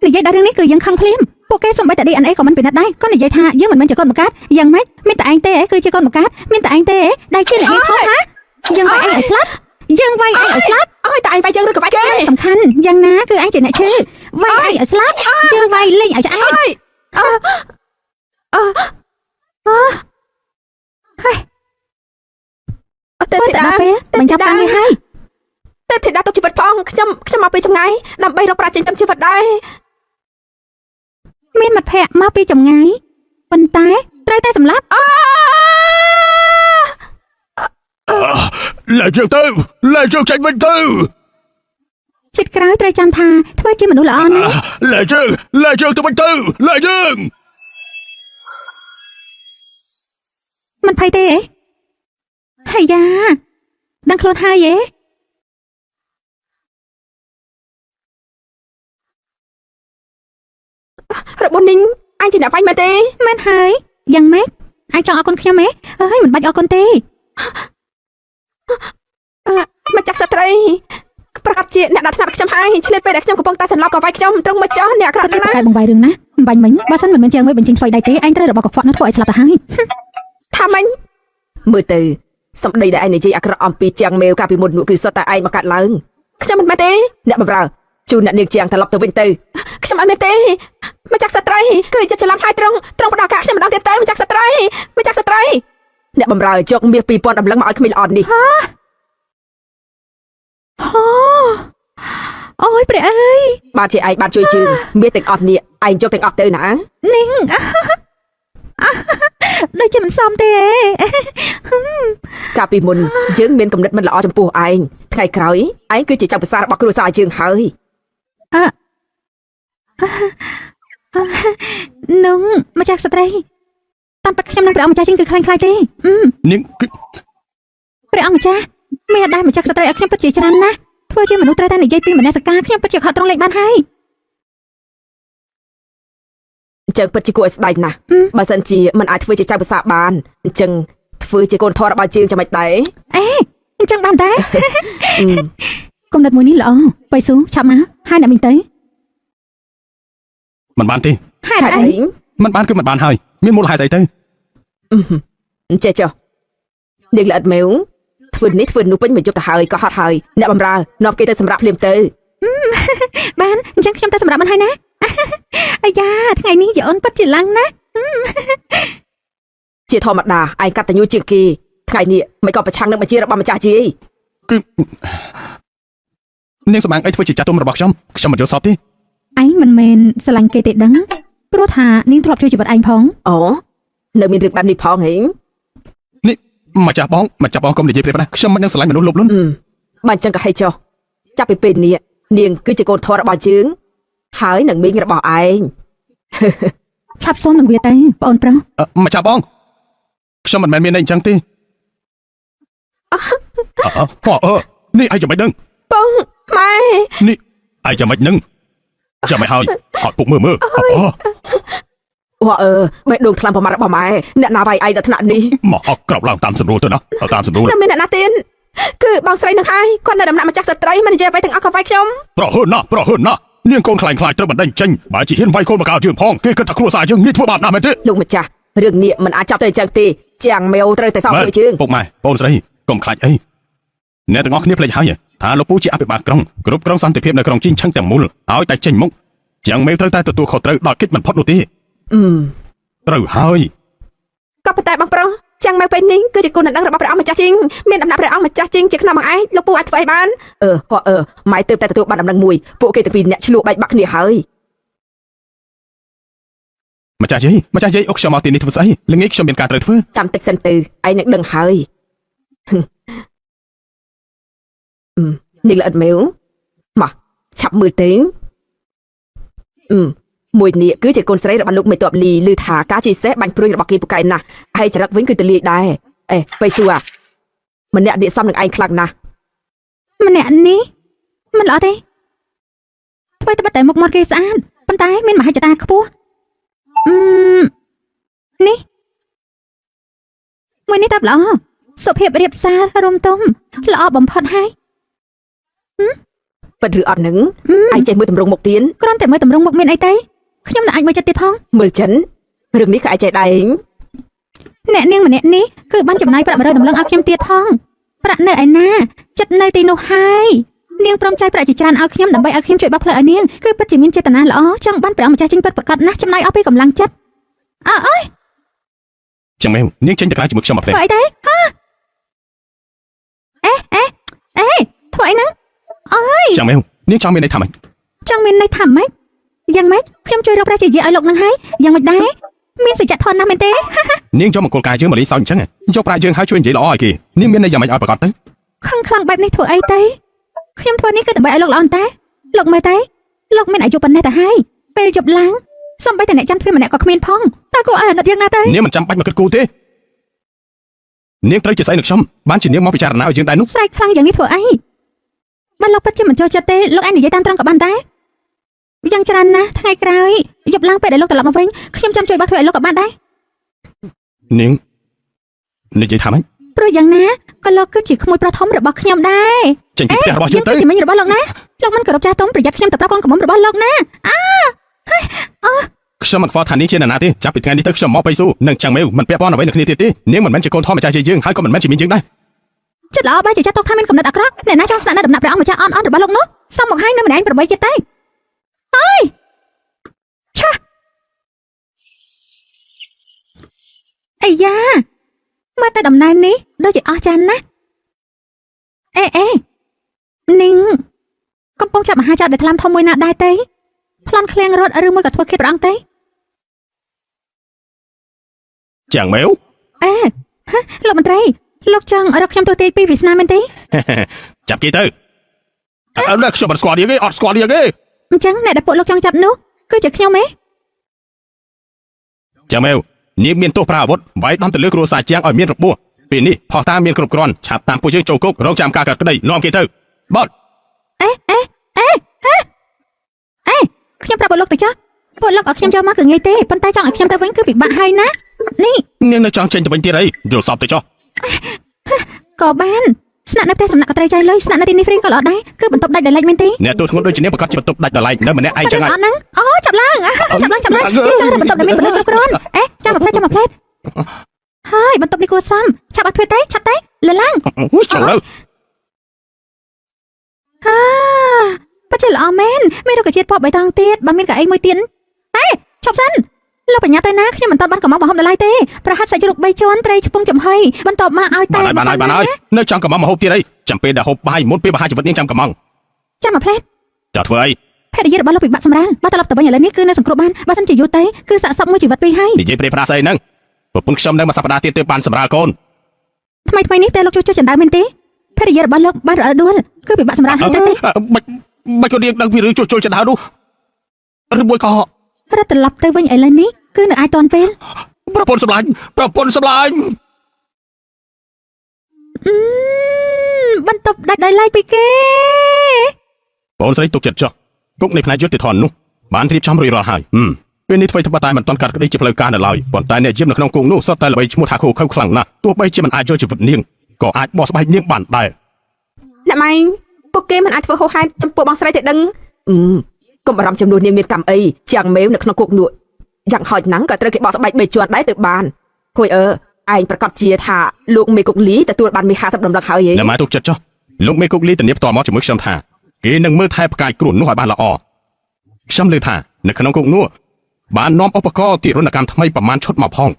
និយាយដល់រឿងនេះគឺយើងខឹងភ្លាមពួកគេសំបីតែ DNA ក៏មិនពិនិត្យដែរក៏និយាយថាយើងមិនមែនជាកូនបង្កើតយ៉ាងម៉េចមានតែឯងទេគឺជាកូនបង្កើតមានតែឯងទេដែលជាអ្នកនាងធំហ៎យើងវាយឯងឲ្យស្លាប់យើងវាយឯងឲ្យស្លាប់ អើយតែឯងវាយយើងឬក៏វាយគេ សំខាន់យ៉ាងណាគឺឯងជាអ្នកឈឺវាយឯងឲ្យស្លាប់យើងវាយលេងឲ្យឆ្អែតហើយ ទេធីតា ពេលបញ្ចប់ការងារហើយ ទេធីតាទុកជីវិតផងខ្ញុំមកពីចម្ងាយដើម្បីរកប្រាក់ចិញ្ចឹមជីវិតដែរ មានមិត្តភ័ក្តិមកពីចម្ងាយប៉ុន្តែត្រូវតែសម្លាប់ លែងយើងទៅលែងយើងចេញវិញទៅ ចិត្តក្រោយត្រូវចាំថាធ្វើជាមនុស្សល្អណាស់ លែជើងទៅវិញទៅលែជើង មិនភ័យទេហើយយ៉ាដឹងខ្លួនហើយរបស់នីងអញជាអ្នកវាយមែនទេ មែនហើយយ៉ាងម៉េចអញចង់អរគុណខ្ញុំអើយមិនបាច់អរគុណទេ ម្ចាស់ស្ត្រីប្រកាសជាអ្នកដាក់ថ្នាក់ខ្ញុំហើយឆ្លៀតពេលដែលខ្ញុំកំពុងតែសន្លប់ក៏វាយខ្ញុំត្រង់មកចោះអ្នកអាក្រក់ទាំងឡាយ តែបង្វែររឿងណាមិនបាញ់មិញបើសិនមិនមែនជាងមួយបញ្ចេញថ្លៃដៃទេអញត្រូវរបស់កខ្វក់នោះធ្វើឲ្យស្លាប់ទៅហើយ ថាម៉េចមើលទៅសម្ដីដែលឯងនិយាយអាក្រក់អំពីជាងមេវកាលពីមុននោះគឺសុទ្ធតែឯងមកកាត់ឡើងខ្ញុំមិនមែនទេអ្នកបម្រើជូនអ្នកនាងជាងត្រឡប់ទៅវិញទៅខ្ញុំអត់មែនទេម្ចាស់ស្ត្រីគឺចិត្តច្រឡំហើយត្រង់ផ្ដោតការខ្ញុំម្ដងទៀតទៅម្ចាស់ស្ត្រីអ្នកបម្រើយកមាស 2000 ដំឡឹងមកឲ្យក្មេងល្អនេះ អូយព្រះអើយ បាទជាឯងបានជួយជើងមាសទាំងអស់នេះឯងយកទាំងអស់ទៅណា នាងដូចជាមិនសមទេ កាលពីមុនយើងមានគំនិតមិនល្អចំពោះឯងថ្ងៃក្រោយឯងគឺជាចៅប្រសាររបស់គ្រួសារយើងហើយ នឹងម្ចាស់ស្ត្រីតាមពិតខ្ញុំនឹងព្រះអង្គម្ចាស់ជាងគឺខ្លាំងខ្លាយទេ នាងគឺ ព្រះអង្គម្ចាស់មានដែរម្ចាស់ស្ត្រីឲ្យខ្ញុំពិតជាច្រើនណាស់ធ្វើជាមនុស្សត្រូវតែនិយាយពីមនសិការខ្ញុំពិតជាខកត្រង់លេខបានហើយ អញ្ចឹងពិតជាគួរឲ្យស្ដាយណាស់បើសិនជាមិនអាចធ្វើជាចៅប្រសារបានអញ្ចឹងធ្វើជាកូនធររបស់យើងចាំមិនដែរ អញ្ចឹងបានតែគំនិតមួយនេះល្អបៃស៊ូឆាប់មកហើយអ្នកមិញទៅ មិនបានទេ ហេតុអី មិនបានគឺមិនបានហើយមានមូលហេតុស្អីទៅ អញ្ចេះចុះនាងល្អិតមេវធ្វើនេះធ្វើនោះពេញមកយប់ទៅហើយក៏ហត់ហើយអ្នកបម្រើនាំគេទៅសម្រាប់ភ្លាមទៅ បានអញ្ចឹងខ្ញុំទៅសម្រាប់មិនហើយណា អាយ៉ាថ្ងៃនេះយអូនពិតជាឡើងណាស់ ជាធម្មតាឯងកតញ្ញូជាងគេថ្ងៃនេះមិនក៏ប្រឆាំងនឹងបញ្ជារបស់ម្ចាស់ជីអី គឺនាងសម្បាំងអីធ្វើជាចាស់ទុំរបស់ខ្ញុំមិនយល់សពទេ ឯងមិនមែនស្រឡាញ់គេទេដឹងព្រោះថានាងធ្លាប់ជួយជីវិតឯងផង អូនៅមានរឿងបែបនេះផងហី នេះម្ចាស់បងកុំនិយាយព្រាបណាខ្ញុំមិននឹងស្រឡាញ់មនុស្សលោភលន់ បើអញ្ចឹងក៏ហីចុះចាប់ពីពេលនេះនាងគឺជាកូនធររបស់យើងហើយនឹងមីងរបស់ឯង ឆាប់សុំនឹងវាទៅបងអូនប្រុសម្ ចាស់បងខ្ញុំមិនមែនមានន័យអញ្ចឹងទេនេះឯងចាំមិនដឹង បងម៉ែ នេះឯងចាំមិននឹងចាំមិនហើយអត់ពុកមើលអូបេះដូងខ្លាំងប្រមាណរបស់ម៉ែអ្នកណាវាយឯងដល់ថ្នាក់នេះ មកអត់ក្រោបឡើងតាមសម្រួលទៅណាតាមសម្រួល នៅមានអ្នកណាទៀតគឺបងស្រីនឹងហើយគាត់នៅដំណាក់ម្ចាស់ស្ត្រីមិននិយាយអ្វីទាំងអស់ក៏វាយខ្ញុំ ប្រហឺនណានាងកូនខ្លាញ់ត្រូវបណ្ដេញចេញបើជាហ៊ានវាយកូនមកកៅជើងផងគេគិតថាគ្រួសារយើងងាយធ្វើបាបណាស់មែនទេ លោកម្ចាស់រឿងនេះមិនអាចចាប់ទៅអញ្ចឹងទេជាងមេវត្រូវតែសោកមួយជើង ពុកម៉ែបងស្រីកុំខ្លាចអីអ្នកទាំងអស់គ្នាភ្លេចហើយថាលោកពូជាអភិបាលក្រុងគ្រប់គ្រងសន្តិភាពនៅក្រុងជីងឆឹងទាំងមូលឲ្យតែចេញមុខជាងមេត្រូវតែទទួលខុសត្រូវដល់កិច្ចមិនផុតនោះទេត្រូវហើយ ក៏ប៉ុន្តែបងប្រុសចាំងមេពេលនេះគឺជាគុណដំណឹងរបស់ព្រះអង្គម្ចាស់ជីងមានដំណាក់ព្រះអង្គម្ចាស់ជីងជាខ្នងមកឯងលោកពូអាចធ្វើអីបានម៉ែទើបតែទទួលបានដំណឹងមួយពួកគេទាំងពីរអ្នកឆ្លោះបែកបាក់គ្នាហើយ ម្ចាស់យាយអុកខ្ញុំមកទីនេះធ្វើស្អីល្ងាចខ្ញុំមានការត្រូវធ្វើ ចាំតិចសិនទៅឯងនឹងដឹងហើយនេះល្អិតមេវមកឆាប់មើលទេមួយនេះគឺជាកូនស្រីរបស់លោកមេតបលីឮថាការជិះសេះបាញ់ព្រួយរបស់គេពូកែណាស់ហើយចរិតវិញគឺទលាយដែរបៃស៊ូម្នាក់នេះសំនឹងឯងខ្លាំងណាស់ ម្នាក់នេះមិនល្អទេធ្វើតែមុខមាត់គេស្អាតប៉ុន្តែមានមហិច្ឆតាខ្ពស់នេះមួយនេះតាប់ល្អសុភាពរៀបសាររំទុំល្អបំផុតហើយ ពិតឬអត់នឹងឯងចេះមើលតម្រង់មុខទៀន គ្រាន់តែមើលតម្រង់មុខមានអីទេខ្ញុំនឹងអាចមើលចិត្តទៀតផង មើលចិនរឿងនេះក៏ឯងចេះដែរ អ្នកនាងម្នាក់នេះគឺបានចំណាយប្រាក់100តម្លឹងឲ្យខ្ញុំទៀតផងប្រាក់នៅឯណាចិត្តនៅទីនោះហើយនាងព្រមចាយប្រាក់ជាច្រើនឲ្យខ្ញុំដើម្បីឲ្យខ្ញុំជួយបោះផ្លូវឲ្យនាងគឺពិតជាមានចេតនាល្អចង់បានព្រះម្ចាស់ចេញពិតប្រកបណាស់ចំណាយអស់ពីកម្លាំងចិត្តអើយ ចឹងមែននាងចេញទៅក្រៅជាមួយខ្ញុំមកផ្លែ ធ្វើអីទេធ្វើអីហ្នឹងអើយ ចឹងមែននាងចង់មានន័យថាម៉េច ចង់មានន័យថាម៉េចយ៉ាងម៉េចខ្ញុំជួយរកប្រាក់ជាយាឲ្យលោកនឹងហើយយ៉ាងម៉េចដែរមានសច្ចធម៌ណាស់មែនទេ នាងយកមង្គលការយើងមកលេងសើចអញ្ចឹងយកប្រាក់យើងហើយជួយនិយាយល្អឲ្យគេនាងមានន័យយ៉ាងម៉េចឲ្យប្រកបទៅ ខឹងខ្លាំងបែបនេះធ្វើអីទេខ្ញុំធ្វើនេះគឺដើម្បីឲ្យលោកល្អអន្តតែ លោកមើលទៅលោកមានអាយុប៉ុណ្ណេះទៅហើយពេលយប់ឡើងសំបីតែអ្នកចាំទ្វារម្នាក់ក៏គ្មានផងតើគួរឲ្យអាណិតយ៉ាងណាទៅ នាងមិនចាំបាច់មកគិតគូរទេនាងត្រូវជាស្អីនឹងខ្ញុំបានជានាងមកពិចារណាឲ្យយើងដែរនោះ ស្រែកខ្លាំងយ៉ាងនេះធ្វើអីបើលោកពិតជាមិនចូលចិត្តទេលោកឯងនិយាយតាមត្រង់ក៏បានដែរយ៉ាងច្រើនណាស់ថ្ងៃក្រោយយប់ឡើងពេលដែលលោកត្រឡប់មកវិញខ្ញុំចាំជួយបោះធ្វើឲ្យលោកក៏បានដែរ នាងនិយាយថាម៉េច ព្រោះយ៉ាងណាក៏លោកគឺជាក្មួយប្រុសធំរបស់ខ្ញុំដែរ ចេញពីផ្ទះរបស់យើងទៅ ជំនាញរបស់លោកណាលោកមិនគោរពចាស់ទុំប្រយ័ត្នខ្ញុំទៅប្រាប់កូនកំមុំរបស់លោកណា ខ្ញុំមិនខ្វល់ថានាងជាអ្នកណាទេចាប់ពីថ្ងៃនេះទៅខ្ញុំមកបៃស៊ូនឹងចាំងមេវមិនពាក់ព័ន្ធអ្វីនឹងគ្នាទៀតទេនាងមិនមែនជាកូនធម្មតាជាយើងហើយក៏មិនមែនជាមីងយើងដែរ ចិត្តល្អបែរជាចាស់ទុកថាមានកំណត់អាក្រក់អ្នកណាចង់ស្នាក់នៅដំណាក់ព្រះអង្គម្ចាស់អន់របស់លោកនោះសមមកហើយនៅម្នាក់8ចិត្តទេអើយឆាអាយ៉ាមើលតែដំណើរនេះដូចជាអស្ចារ្យណាស់អេនីងកំពុងចាប់មហាចៅដែលថ្លាមធំមួយណាដែរទេប្លន់ឃ្លៀងរត់ឬមួយក៏ធ្វើគិតព្រះអង្គទេ ចាំងមេវ លោកមន្ត្រីលោកចង់រកខ្ញុំទូទាយពីវាសនាមែនទេ ចាប់គេទៅអត់ខ្ញុំមិនស្គាល់នាងទេអត់ស្គាល់នាងទេ អញ្ចឹងអ្នកដែលពួកលោកចង់ចាប់នោះគឺជាខ្ញុំទេ ចាំងមេវនាងមានទោសប្រើអាវុធវាយដំទៅលើគ្រួសារជាងឲ្យមានរបួសពេលនេះផោះតាមានគ្រប់គ្រាន់ឆាប់តាមពួកយើងចូលគុករងចាំការកាត់ក្តីនាំគេទៅបត់ ខ្ញុំប្រាប់ពួកលោកទៅចុះពួកលោកឲ្យខ្ញុំចូលមកគឺងាយទេប៉ុន្តែចង់ឲ្យខ្ញុំទៅវិញគឺពិបាកហើយណានេះ នាងនៅចង់ចេញទៅវិញទៀតអីយល់សពទៅចុះ ក៏បានស្នាក់នៅផ្ទះសំណាក់កត្រីចៃលុយស្នាក់នៅទីនេះហ្វ្រីក៏ល្អដែរគឺបន្ទប់ដាច់ដោយឡែកមែនទេ អ្នកទូធ្ងន់ដូចជានាងប្រកាសជាបន្ទប់ដាច់ដល់ឡែកនៅម្នាក់ឯងចឹង អ ហើយ ត់ហ្នឹងអូចាប់ឡើងខ្ញុំចង់ទៅបន្ទប់ដែលមានពលិគ្រប់គ្រាន់ចាំមកផ្លែហើយបន្ទប់នេះគួរសមឆាប់ឲ្យធ្វើទេឆាប់ទេលឡើង ចូលទៅ ប៉ាចេះល្អមែនមានរុក្ខជាតិពណ៌បៃតងទៀតបើមានកៅអីមួយទៀតឈប់សិនលោកបញ្ញាទៅណាខ្ញុំមិនតបបានកំងបង្ហូបដល់ឡើយទេប្រហិតសាច់ជ្រូក3ជាន់ត្រីឆ្ពងចំហុយបន្ទាប់មកឲ្យតែ បានហើយនៅចង់កំងមកហូបទៀតអីចាំពេលដែលហូបបាយមុនពេលបហាជីវិតនាងចាំកំង ចាំមកផ្លែត ចោះធ្វើអី ភរិយារបស់លោកពិបាកសម្រាលបើត្រឡប់ទៅវិញឥឡូវនេះគឺនៅសង្គ្រោះបានបើសិនជាយូរទៅគឺសាកសពមួយជីវិតពីរហើយ និយាយព្រេប្រាស្អីហ្នឹងប្រពន្ធខ្ញុំនៅមួយសប្តាហ៍ទៀតទើបបានសម្រាលកូន ថ្មីនេះតែលោកជួសជុលចណ្ដើមមែនទេភរិយារបស់លោកបានរអិលដួលគឺពិបាកសម្រាលហើយទេ មិនក៏នាងដឹងពីរឿងជួសជុលចណ្ដើមនោះឬមួយក៏ រត់ត្រឡប់ទៅវិញឥឡូវនេះគឺនៅអាចតាន់ពេល ប្រពន្ធសម្លាញ់ បន្ទប់ដាច់ដោយឡែកពីគេ បងស្រីទុកចិត្តចុះគុកនៃផ្នែកយុតិធម៌នោះបានរៀបចំរួចរាល់ហើយពេលនេះធ្វើតែមិនទាន់កាត់ក្តីជាផ្លូវការនៅឡើយប៉ុន្តែអ្នកយាមនៅក្នុងគុកនោះសុទ្ធតែល្បីឈ្មោះថាខូខើខ្លាំងណាស់ទោះបីជាមិនអាចយកជីវិតនាងក៏អាចបោះស្បែកនាងបានដែរ អ្នកម៉ែពួកគេមិនអាចធ្វើហោហែតចំពោះបងស្រីទេដឹងកុំបារម្ភចំនួននាងមានកម្មអីចាំងមេវនៅក្នុងគុកនោះយ៉ាងហោចណាស់ក៏ត្រូវគេបោះស្បែក3ជាន់ដែរទៅបានហួយឯងប្រកាសជាថាលោកមេគុកលីទទួលបានមេ50ដំណឹកហើយហ៎ អ្នកម៉ែទុកចិត្តចុះលោកមេគុកលីធានាផ្ទាល់មកជាមួយខ្ញុំថាគេនឹងមើលថែផ្កាយគ្រួនោះឲ្យបានល្អខ្ញុំលើថានៅក្នុងគុកនោះបាននាំឧបករណ៍ទារុណកម្មថ្មីប្រមាណឈុតមកផង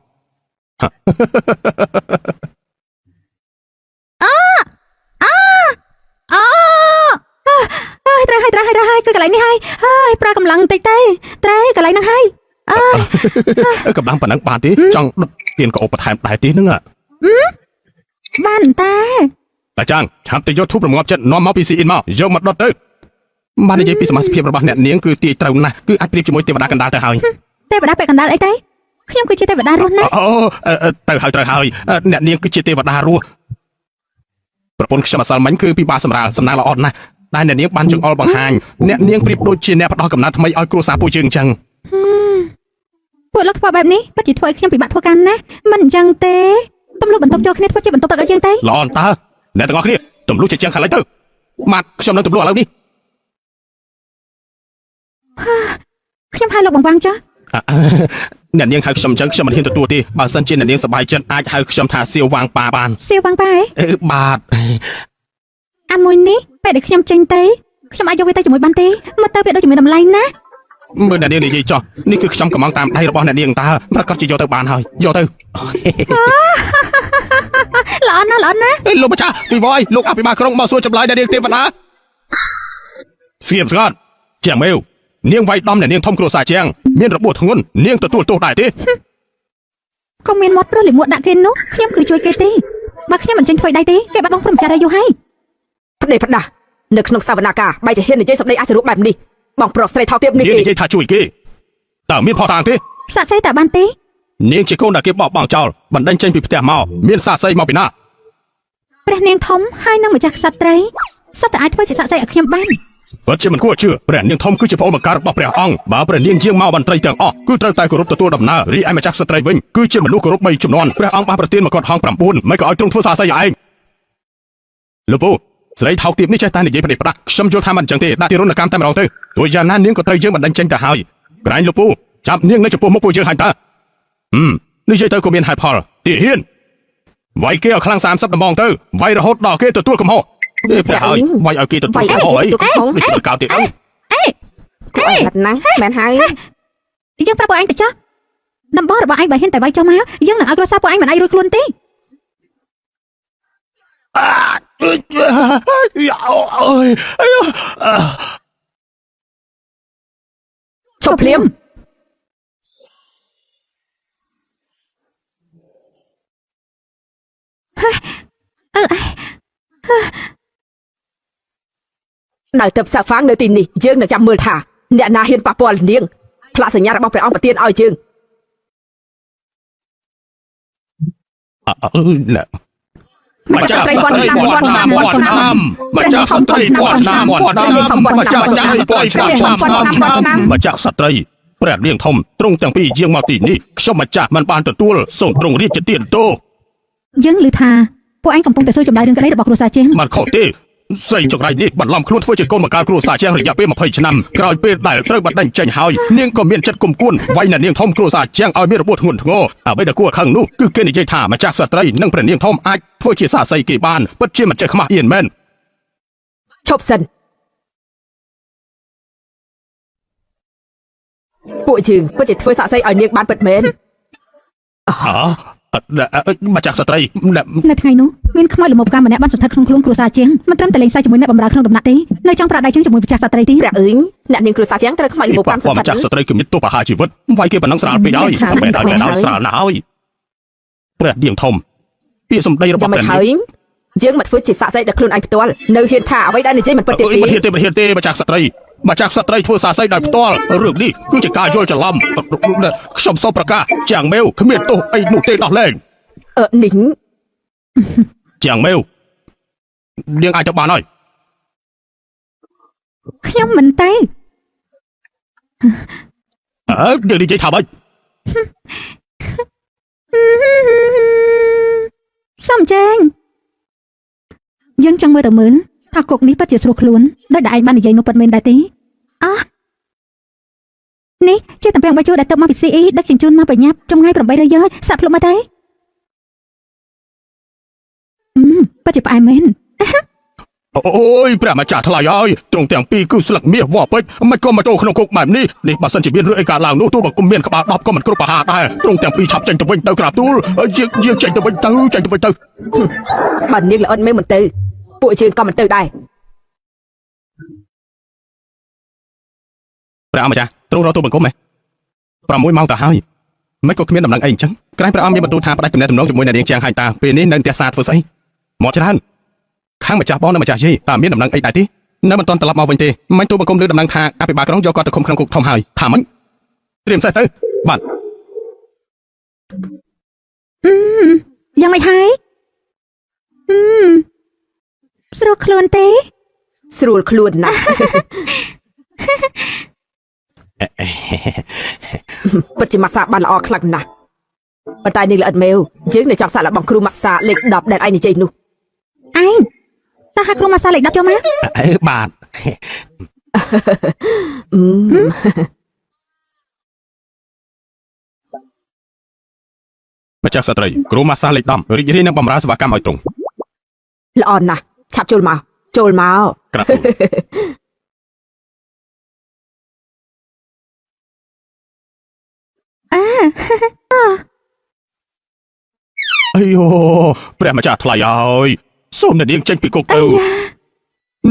ត្រូវហើយកន្លែងនេះហើយប្រើកម្លាំងតិចទេត្រូវកន្លែងហ្នឹងហើយ កម្លាំងប៉ុណ្ណឹងបានទេចង់ដុតទៀនកោបបន្ថែមដែរទេហ្នឹង បានតែ តាចាំងឆាប់ទៅយកធូបរងាប់ចិត្តនាំមកពីស៊ីអ៊ីនមកយកមកដុតទៅបាននិយាយពីសមាជិកភាពរបស់អ្នកនាងគឺទាយត្រូវណាស់គឺអាចប្រៀបជាមួយទេវតាកណ្ដាលទៅហើយ ទេវតាពាក់កណ្ដាលអីទេខ្ញុំគឺជាទេវតារស់ណាស់ ត្រូវហើយអ្នកនាងគឺជាទេវតារស់ប្រពន្ធខ្ញុំអសលមិញគឺពិបាកសម្រាលសំណាងល្អណាស់តែអ្នកនាងបានចង្អុលបង្ហាញអ្នកនាងប្រៀបដូចជាអ្នកផ្ដោះកំណត់ថ្មីឲ្យគ្រួសារពួកយើងអញ្ចឹង ពួកលោកធ្វើបែបនេះពិតជាធ្វើឲ្យខ្ញុំពិបាកធ្វើការណាស់មិនអញ្ចឹងទេទំលុះបន្ទប់ចូលគ្នាធ្វើជាបន្ទប់ទឹកឲ្យយើងទេ ល្អអន្តើអ្នកទាំងអស់គ្នាទម្លុះជាជាងខាងលើទៅបាទខ្ញុំនឹងទម្លុះឥឡូវនេះ ខ្ញុំហៅលោកបងវាងចា អ្នកនាងហៅខ្ញុំអញ្ចឹងខ្ញុំមិនហ៊ានទទួលទេបើសិនជាអ្នកនាងសប្បាយចិត្តអាចហៅខ្ញុំថាសៀវវាងប៉ាបាន សៀវវាងប៉ាហ៎ បាទ អាមួយនេះពេលដែលខ្ញុំចេញទៅខ្ញុំអាចយកវាទៅជាមួយបានទេមកទៅវាដូចជាមានតម្លៃណាស់ មើលអ្នកនាងនិយាយចោះនេះគឺខ្ញុំកំងតាមដៃរបស់អ្នកនាងតើប្រកាសជាយកទៅបានហើយយកទៅ ល្អណាស់ លោកម្ចាស់ពីវយលោកអភិបាលក្រុងមកសួរចម្លើយអ្នកនាងទេវតាស្ងៀមស្ងាត់ជាងមេវនាងវាយដំអ្នកនាងធំគ្រួសារជាងមានរបួសធ្ងន់នាងទទួលទោសដែរទេ ក៏មានមាត់ព្រោះលិមួតដាក់គេនោះខ្ញុំគឺជួយគេទេបើខ្ញុំមិនចេញធ្វើដៃទេគេបាត់បង់ព្រមចារយូរហើយ ផ្ដេសផ្ដាស់ នៅក្នុងសវនាការបែរជាហ៊ាននិយាយសម្ដីអសរុបបែបនេះបងប្រុសស្រីថោកទាបនេះ នាង គេ និយាយថាជួយគេតើមានផុសតាងទេ សាក់សីតាបានទេ នាងជាកូនដែលគេបោកបង់ចោលបណ្ដេញចេញពីផ្ទះមកមានសាស័យមកពីណា ព្រះនាងធំហើយនឹងម្ចាស់ក្សត្រីសុទ្ធតែអាចធ្វើជាសាក់សីឲ្យខ្ញុំបាន ពិតជាមិនគួរជឿព្រះនាងធំគឺជាប្អូនបង្ការរបស់ព្រះអង្គបើព្រះនាងយាងមកបន្ត្រីទាំងអស់គឺត្រូវតែគោរពទទួលដំណើររីឯម្ចាស់ស្ត្រីវិញគឺជាមនុស្សគោរព3ជំនាន់ព្រះអង្គបានប្រទានមកគាត់ហង9មិនក៏ឲ្យទ្រង់ធ្វើសាស័យឯងលោកពូស្រីថោកទាបនេះចេះតែនិយាយប្រទេសប្រាក់ខ្ញុំយល់ថាមិនអញ្ចឹងទេដាក់ទារុណកម្មតែម្ដងទៅទោះយ៉ាងណានាងក៏ត្រូវយើងបណ្ដេញចេញទៅហើយក្រែងលោកពូចាប់នាងនៅចំពោះមុខពួកយើងហើយតើនិយាយទៅក៏មានហេតុផលទាហ៊ានវាយគេឲ្យខ្លាំង30ដំបងទៅវាយរហូតដល់គេទទួលកំហុសព្រះហើយវាយឲ្យគេទទួលកំហុសអីមិនជួយកោតទៀត គួរឲ្យហិតណាស់មែនហើយ យើងប្រាប់ពួកឯងទៅចុះដំបងរបស់ឯងបើហ៊ានតែវាយចុះមកយើងនឹងឲ្យគ្រួសារពួកឯងមិនអាចរួចខ្លួនទេ ឈប់ភ្លាមដោយទៅផ្សាក់ហ្វាងនៅទីនេះយើងនឹងចាំមើលថាអ្នកណាហ៊ានប៉ះពាល់នាងផ្លាកសញ្ញារបស់ព្រះអង្គប្រទានឲ្យយើង ម្ចាស់ស្ត្រីពាន់ឆ្នាំម្ចាស់ស្ត្រីពាន់ឆ្នាំម្ចាស់ស្ត្រីព្រះនាងធំទ្រង់ទាំងពីរយាងមកទីនេះខ្ញុំម្ចាស់មិនបានទទួលសូមទ្រង់រាជទានទោស យើងឮថាពួកឯងកំពុងតែសួរចម្លើយរឿងក្តីរបស់គ្រួសារជាង មិនខុសទេស្រីចង្រៃនេះបន្លំខ្លួនធ្វើជាកូនបង្ការគ្រួសារជាងរយៈពេល20ឆ្នាំក្រោយពេលដែលត្រូវបណ្ដេញចេញហើយនាងក៏មានចិត្តគុំគួនវាយអ្នកនាងធំគ្រួសារជាងឲ្យមានរបួសធ្ងន់ធ្ងរអ្វីដែលគួរខឹងនោះគឺគេនិយាយថាម្ចាស់ស្ត្រីនិងព្រះនាងធំអាចធ្វើជាសាស័យគេបានពិតជាមិនចេះខ្មាស់អៀនមែន ឈប់សិនពួកយើងពិតជាធ្វើសាក់សីឲ្យនាងបានពិតមែន ម្ចាស់ស្ត្រី នៅថ្ងៃនោះមានខ្មោចល្មមកម្មម្នាក់បានសន្ធិដ្ឋក្នុងខ្លួនគ្រួសារជាងមិនត្រឹមតែលេងសើចជាមួយអ្នកបម្រើក្នុងដំណាក់ទេនៅចង់ប្រាដៃជាងជាមួយម្ចាស់ស្ត្រីទី ព្រះអើយអ្នកនាងគ្រួសារជាងត្រូវខ្មោចរបបកម្មស ម្ចាស់ស្ត្រីគឺមានទោសប្រហារជីវិតវាយគេប៉ុណ្ណឹងស្រាលពេកហើយបែរដល់ស្រាលណាស់ហើយព្រះនាងធំពាក្យសម្ដីរបស់ព្រះនាង យើងមកធ្វើជាសាក់សីដល់ខ្លួនឯងផ្ទាល់នៅហ៊ានថាអ្វីដែលនិយាយមិនពិតទេ មិនហ៊ានទេម្ចាស់ស្ត្រីធ្វើសាស័យដោយផ្ទាល់រឿងនេះគឺជាការយល់ច្រឡំខ្ញុំសូមប្រកាសជាងមេវគ្មានទោសអីនោះទេដោះលែង នេះ ជាងមេវនាងអាចទៅបានហើយ ខ្ញុំមិនទេ នាងនិយាយថាម៉េច សំចែងយើងចង់មើលទៅមើលថាគុកនេះពិតជាស្រួលខ្លួនដោយតែឯងបាននិយាយនោះពិតមែនដែរទេនេះជាតំពាំងបាយជូរដែលទៅមកពី CE ដឹកជញ្ជូនមកបញ្ញាប់ចម្ងាយ800យ៉ឺសាក់ភ្លុកមកទេពិតជាផ្អែមមែន អូយព្រះម្ចាស់ថ្លៃហើយទ្រង់ទាំងពីរគឺស្លឹកមាសវល្លិពេជ្រមិនក៏មកចូលក្នុងគុកបែបនេះបើសិនជាមានរឿងអីកើតឡើងនោះទោះបើគុំមានក្បាល10ក៏មិនគ្រប់ប្រហារដែរទ្រង់ទាំងពីរឆាប់ចេញទៅវិញទៅក្រាបទូលយើងចេញទៅវិញទៅបើនាងល្អិតមែនមិនទៅពួកយើងក៏មិនទៅដែរ ព្រះម្ចាស់ទ្រង់រកទូលបង្គំហ៎6ម៉ោងទៅហើយមិនក៏គ្មានដំណឹងអីអញ្ចឹងក្រែងព្រះអង្គមានបន្ទូលថាផ្ដាច់ទំនាក់ទំនងជាមួយអ្នកនាងជាងហើយតាពេលនេះនៅផ្ទះសាធ្វើស្អីមកច្រើនខាងម្ចាស់បងនិងម្ចាស់យាយតើមានដំណឹងអីដែរទេនៅមិនទាន់ត្រឡប់មកវិញទេមិនទូលបង្គំលើដំណឹងថាអភិបាលក្រុងយកគាត់ទៅឃុំក្នុងគុកធំហើយថាមិនត្រៀមសេះទៅបាទ យ៉ាងម៉េចហើយស្រួលខ្លួនទេ ស្រួលខ្លួនណាស់ពិតជាម៉ាសាបានល្អខ្លាំងណាស់ប៉ុន្តែនាងល្អិតមែវយើងនៅចង់សាកល្បងគ្រូម៉ាសាលេខ10ដែលឯងនិយាយនោះ ឯងតើហាក់គ្រូម៉ាសាលេខ10យកមក បាទ ម្ចាស់ស្ត្រីគ្រូម៉ាសាលេខ10រីករាយនឹងបម្រើសេវាកម្មឲ្យទ្រង់ ល្អណាស់ឆាប់ចូលមកក្រាបទូល អាយយោព្រះម្ចាស់ថ្លៃហើយសូមអ្នកនាងចេញពីគុកទៅ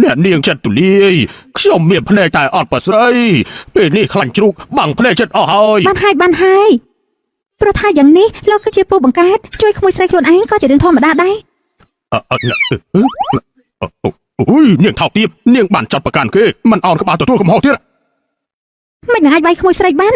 អ្នកនាងចិត្តទូលាយខ្ញុំមានភ្នែកតែអត់ប្រស្រីពេលនេះខ្លាញ់ជ្រូកបាំងភ្នែកចិត្តអស់ហើយ បានហើយព្រោះថាយ៉ាងនេះលោកគឺជាពូបង្កើតជួយក្មួយស្រីខ្លួនឯងក៏ជារឿងធម្មតាដែរ អូយនាងថោកទាបនាងបានចាត់ប្រកាន់គេមិនអោនក្បាលទទួលកំហុសទៀត មិននឹងអាចវាយក្មួយស្រីបាន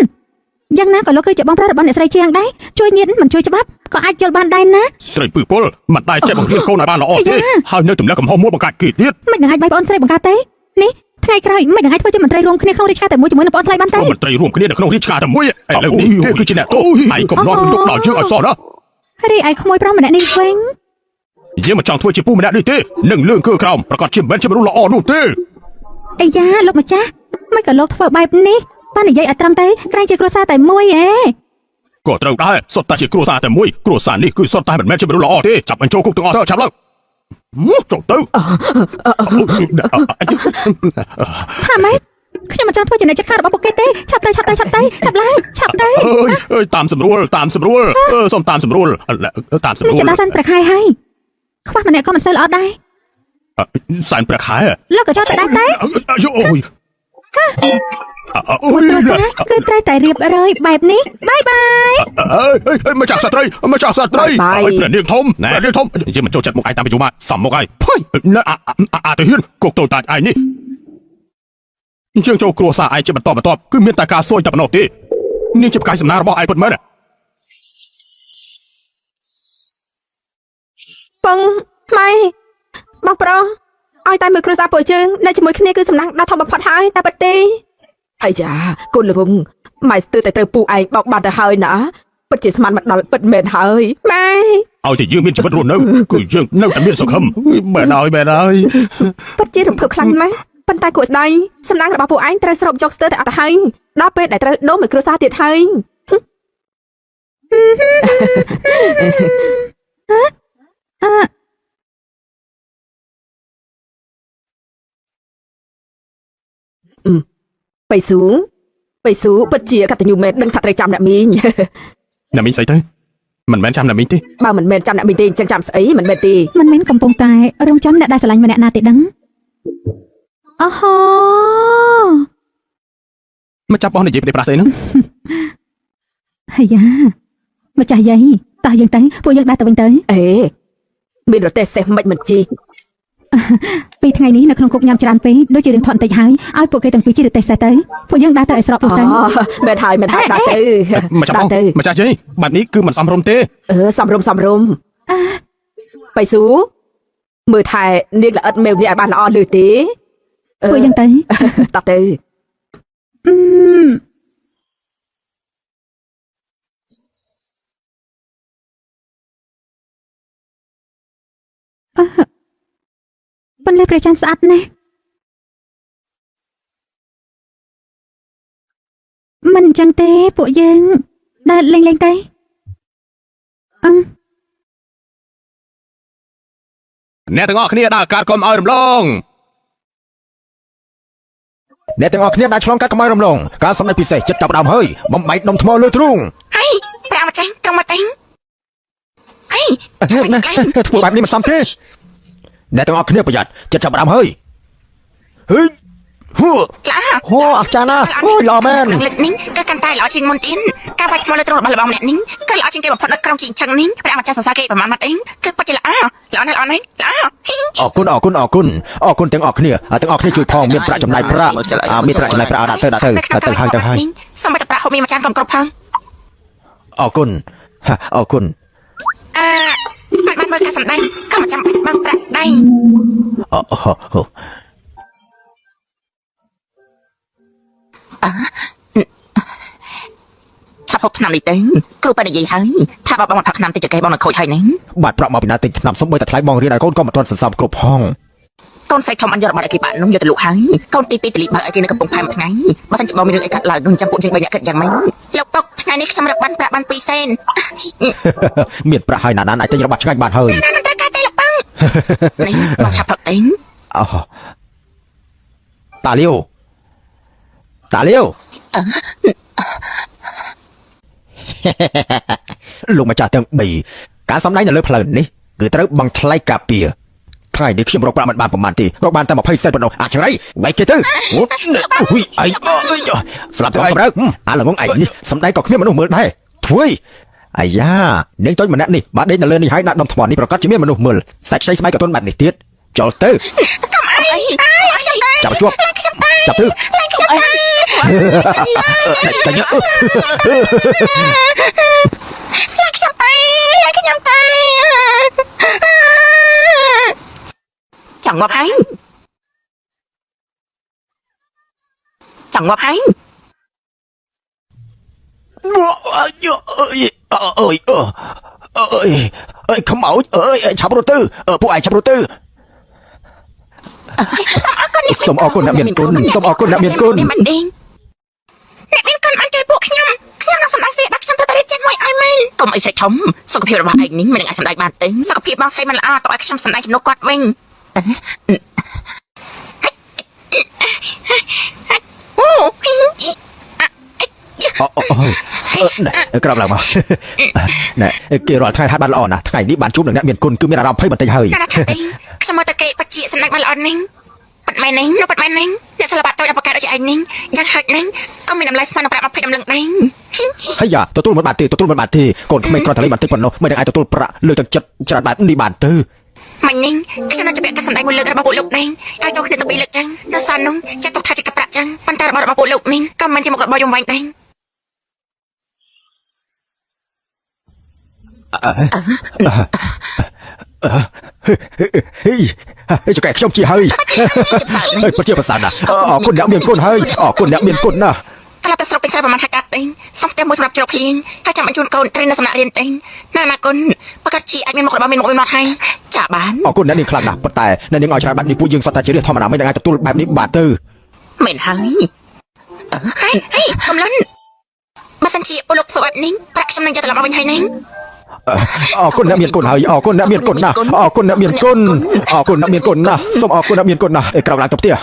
យ៉ាងណាក៏លោកគឺជាបងប្រុសរបស់អ្នកស្រីជាងដែរជួយញាតិមិនជួយច្បាប់ក៏អាចយល់បានដែរណា ស្រីពឺពលមិនដែរចេះបង្រៀនកូនឲ្យបានល្អទេហើយនៅទម្លាក់កំហុសមួយបង្កាច់គេទៀត មិននឹងអាចវាយបងស្រីបង្កើតទេនេះថ្ងៃក្រោយមិននឹងអាចធ្វើជាមន្ត្រីរួមគ្នាក្នុងរាជការតែមួយជាមួយនឹងបងថ្លៃបានទេ មន្ត្រីរួមគ្នានៅក្នុងរាជការតែមួយឥឡូវនេះគេគឺជាអ្នកទោសឯងកុំនាំទុកដល់យើងឲ្យសោះណា រីឯក្មួយប្រុសម្នាក់នេះវិញ យើងមិនចង់ធ្វើជាពូម្នាក់នេះទេនឹងលឿងគឺក្រោមប្រកាសជាមិនមែនជាមនុស្សល្អនោះទេ អាយ៉ាលោកម្ចាស់មិនក៏លោកធ្វើបែបនេះបាននិយាយឲ្យត្រឹមតែក្រែងជាគ្រួសារតែមួយឯង ក៏ត្រូវដែរសុទ្ធតែជាគ្រួសារតែមួយគ្រួសារនេះគឺសុទ្ធតែមិនមែនជាមនុស្សល្អទេចាប់បញ្ចូលគុកទាំងអស់ទៅចាប់ឡើងចូលទៅ ថាម៉េចខ្ញុំមិនចង់ធ្វើជាអ្នកចាត់ការរបស់ពួកគេទេឆាប់ទៅឆាប់ឡើងឆាប់ទៅ អើយតាមស្រួលសូមតាមស្រួល នេះជាដល់សិនប្រខែហើយខ្វះម្នាក់ក៏មិនសូវល្អដែរ សែនព្រះខែ លោកក៏ចង់ទៅដែរទេ អូយ មួយគ្រួសារគឺត្រូវតែរៀបរយបែបនេះបាយបាយ ម្ចាស់ស្ត្រីឲ្យព្រះនាងធំយើងមិនចូលចិត្តមុខឯងតាមពីយូរមកសំមុខឯងភ័យអាទៅហ៊ានគុកតូចតាចឯងនេះយើងចូលគ្រួសារឯងជាបន្តគឺមានតែការសួយតែប៉ុណ្ណោះទេនាងជាផ្កាយសំណាងរបស់ឯងពិតមែន ពងម៉ៃបងប្រុសឲ្យតែមួយគ្រួសារពួកយើងនៅជាមួយគ្នាគឺសំណាងដ៏ធំបំផុតហើយតែពិតទេអាយ៉ាកូនលងម៉ៃស្ទើរតែត្រូវពូឯងបោកបាត់ទៅហើយណាពិតជាស្មានមកដល់ពិតមែនហើយម៉ែ ឲ្យតែយើងមានជីវិតរស់នៅគឺយើងនៅតែមានសុខបែរហើយ ពិតជារំភើបខ្លាំងណាស់ប៉ុន្តែគួរស្ដាយសំណាងរបស់ពួកឯងត្រូវស្រូបយកស្ទើរតែអត់ទៅហើយដល់ពេលដែលត្រូវដូរមួយគ្រួសារទៀតហើយបៃស៊ូពិតជាកតញ្ញូមែនដឹងថាត្រូវចាំអ្នកមីង អ្នកមីងស្អីទៅមិនមែនចាំអ្នកមីងទេ បើមិនមែនចាំអ្នកមីងទេអញ្ចឹងចាំស្អីមិនមែនទេ មិនមែនកំពុងតែរងចាំអ្នកដែលស្រឡាញ់ម្នាក់ណាទេដឹងអូហូ មកចាប់បោះនិយាយពីប្រាស្អីហ្នឹង អាយ៉ាម្ចាស់យាយតោះយើងទៅពួកយើងដើរទៅវិញទៅ អេមានរទេះសេះមិនមិនជី ពីថ្ងៃនេះនៅក្នុងគុកញ៉ាំច្រើនពេកដូចជារឿងថត់បន្តិចហើយឲ្យពួកគេទាំងពីរជិះរទេះសេះទៅពួកយើងដើរទៅឲ្យស្របទៅ មែនហើយដើរទៅ មកចាប់បោះម្ចាស់យាយបាត់នេះគឺមិនសមរម្យទេ សំរុំបៃស៊ូមើលថែនាងល្អិតមេវនេះឲ្យបានល្អលឺទេ ពួកយើងទៅ តោះទៅ បន្លែព្រះច័ន្ទស្អាតណាស់មិនអញ្ចឹងទេពួកយើងដើរលេងទៅ អ្នកទាំងអស់គ្នាដើរកាត់កុំឲ្យរំលង អ្នកទាំងអស់គ្នាដែលឆ្លងកាត់កម្ពុជារំលងការសម្ដែងពិសេសចិត្តចាប់ដើមហើយបំបែកដុំថ្មលើទ្រូង អីប្រាម្ចាស់ត្រង់មកទេអី ធ្វើបែបនេះមិនសមទេអ្នកទាំងអស់គ្នាប្រយ័ត្នចិត្តចាប់ដើមហើយហឺហូ ឡា ហូអស្ចារ្យណាស់អូយល្អមែន លិចនេះគឺកាន់តែល្អជាងមុនទៀតការបាច់ថ្មលើទ្រូងរបស់ម្នាក់នេះគឺល្អជាងគេបំផុតនៅក្រុមជីឆឹងនេះប្រាម្ចាស់សរសើរគេប្រមាណម៉ាត់អីគឺពិតជាល្អណាស់ល្អណាស់អរគុណទាំងអស់គ្នាជួយផងមានប្រាក់ចំណាយប្រាក់មានប្រាក់ចំណាយប្រាក់ដាក់ទៅហើយ សូមតែប្រាក់ហូបមានមួយចានកុំគ្រប់ផង អរគុណបានមើលការសម្ដែងក៏មិនចាំបាច់បើកប្រាក់ដៃឆាប់ហូបថ្នាំនេះទៅគ្រូប៉ែនិយាយហើយថាបើបងមកផឹកថ្នាំតិចគេបងនឹងខូចហើយនេះ បាត់ប្រាក់មកពីណាទិញថ្នាំសុំបីតែថ្លៃបងរៀនឲ្យកូនក៏មិនទាន់សន្សំគ្រប់ផង កូនស្រីធំអញយករបស់ឯគេបាក់នោះយកទៅលក់ហើយកូនទី2តលីបើឯគេនៅកំពង់ផែមួយថ្ងៃបើសិនជាបងមានរឿងអីកាត់ឡើងនឹងចាំពួកយើង3នាក់គិតយ៉ាងម៉េចលោកតុកថ្ងៃនេះខ្ញុំរកបានប្រាក់បាន2សេន មានប្រាក់ហើយណានអាចទិញរបស់ឆ្ងាញ់បានហើយ តែកាទេលោកបងនេះមកឆាប់ផឹកទិញ អូតាលាវលោកម្ចាស់ទាំង3ការសម្ដែងនៅលើផ្លូវនេះគឺត្រូវបង់ថ្លៃការពារថ្ងៃនេះខ្ញុំរកប្រាក់មិនបានប្រហែលទេរកបានតែ20សេនប៉ុណ្ណោះអាចរៃបែកគេទៅអូយអីស្លាប់ទៅហើយអាល្ងងឯងនេះសម្ដែងក៏គ្មានមនុស្សមើលដែរធ្វើអាយ៉ានាងតូចម្នាក់នេះបាទដេកនៅលើនេះហើយដាក់ដុំថ្មនេះប្រកាសជាមានមនុស្សមើលសាច់ខ្ចីស្បែកក៏ទន់បាត់នេះទៀតចូលទៅ កុំអើ អីខ្ញុំទៅ ចាប់ជាប់ចាប់ទៅ ខ្ញុំអី ចាញ់ ខ្ញុំទៅខ្ញុំទៅចង់ងាប់ហើយចង់ងាប់ហើយ អើយខ្មោចអើយឆាប់រត់ទៅពួកឯងឆាប់រត់ទៅសូមអរគុណអ្នកមានគុណសូមអរគុណអ្នកមានគុណ អ្នកមានគុណបានជួយពួកខ្ញុំនឹងសម្ដែងស្រីដាក់ខ្ញុំទៅរៀបចេញមួយឲ្យមែនកុំអីស្រេចធំសុខភាពរបស់ឯងនេះមិននឹងអាចសម្ដែងបានទេសុខភាពបងស្រីមិនល្អតើឲ្យខ្ញុំសម្ដែងជំនួសគាត់វិញអូ ក្រោបឡើងមកណែគេរាល់ថ្ងៃហាត់បានល្អណាស់ថ្ងៃនេះបានជួបនឹងអ្នកមានគុណគឺមានអារម្មណ៍ភ័យបន្តិចហើយ ណាស់ទេខ្ញុំមកតែគេបជាសម្ដែងបានល្អនេះប៉ាត់ម៉ែនេះប៉ាត់ម៉ែនេះអ្នកសិល្បៈតូចអបកាដូចជាឯងនេះយ៉ាងហិចនេះក៏មានតម្លៃស្មើនឹងប្រាក់20ដំណឹងដែរ ហើយយ៉ាទទួលមិនបានទេទទួលមិនបានទេកូនក្មេងគ្រាន់តែលេងបន្តិចប៉ុណ្ណោះមិននឹងអាចទទួលប្រាក់លើកទឹកចិត្តច្រើនបែបនេះបានទៅ ម៉ាញ់នេះខ្ញុំនឹងជម្រាបការសម្ដែងមួយលើករបស់ពួកលោកនេះឲ្យចូលគ្នាទៅពីរលើកចឹងដល់សាននោះចាត់ទុកថាជាកាប្រាក់ចឹងប៉ុន្តែរបស់ពួកលោកនេះក៏មិនជាមុខរបរយំវាញ់ដែរ ចកខ្ញុំជាហើយពិតជាប្រសើរណាស់អរគុណអ្នកមានគុណហើយអរគុណអ្នកមានគុណណាស់ត្រឡប់ទៅស្រុកពេញស្រែប្រហែលហាកាត់ទេសុំផ្ទះមួយសម្រាប់ជ្រកភ្លៀងហើយចាំបញ្ជូនកូនត្រីនៅសំណាក់រៀនទេណាណាគុណប្រកាសជាអាចមានមុខរបរមានមុខមានមាត់ហើយចាបានអរគុណអ្នកនាងខ្លាំងណាស់ប៉ុន្តែអ្នកនាងឲ្យច្រើនបែបនេះពួកយើងសត្វតែជារឿងធម្មតាមិនអាចទទួលបែបនេះបានទៅមែនហើយកំឡុងបើសិនជាពលលោកធ្វើបែបនេះប្រាក់ខ្ញុំនឹងយកត្រឡប់មកវិញហើយណា អរគុណអ្នកមានគុណហើយអរគុណអ្នកមានគុណណាស់អរគុណអ្នកមានគុណអរគុណអ្នកមានគុណណាស់សូមអរគុណអ្នកមានគុណណាស់ក្រោកឡើងទៅផ្ទះ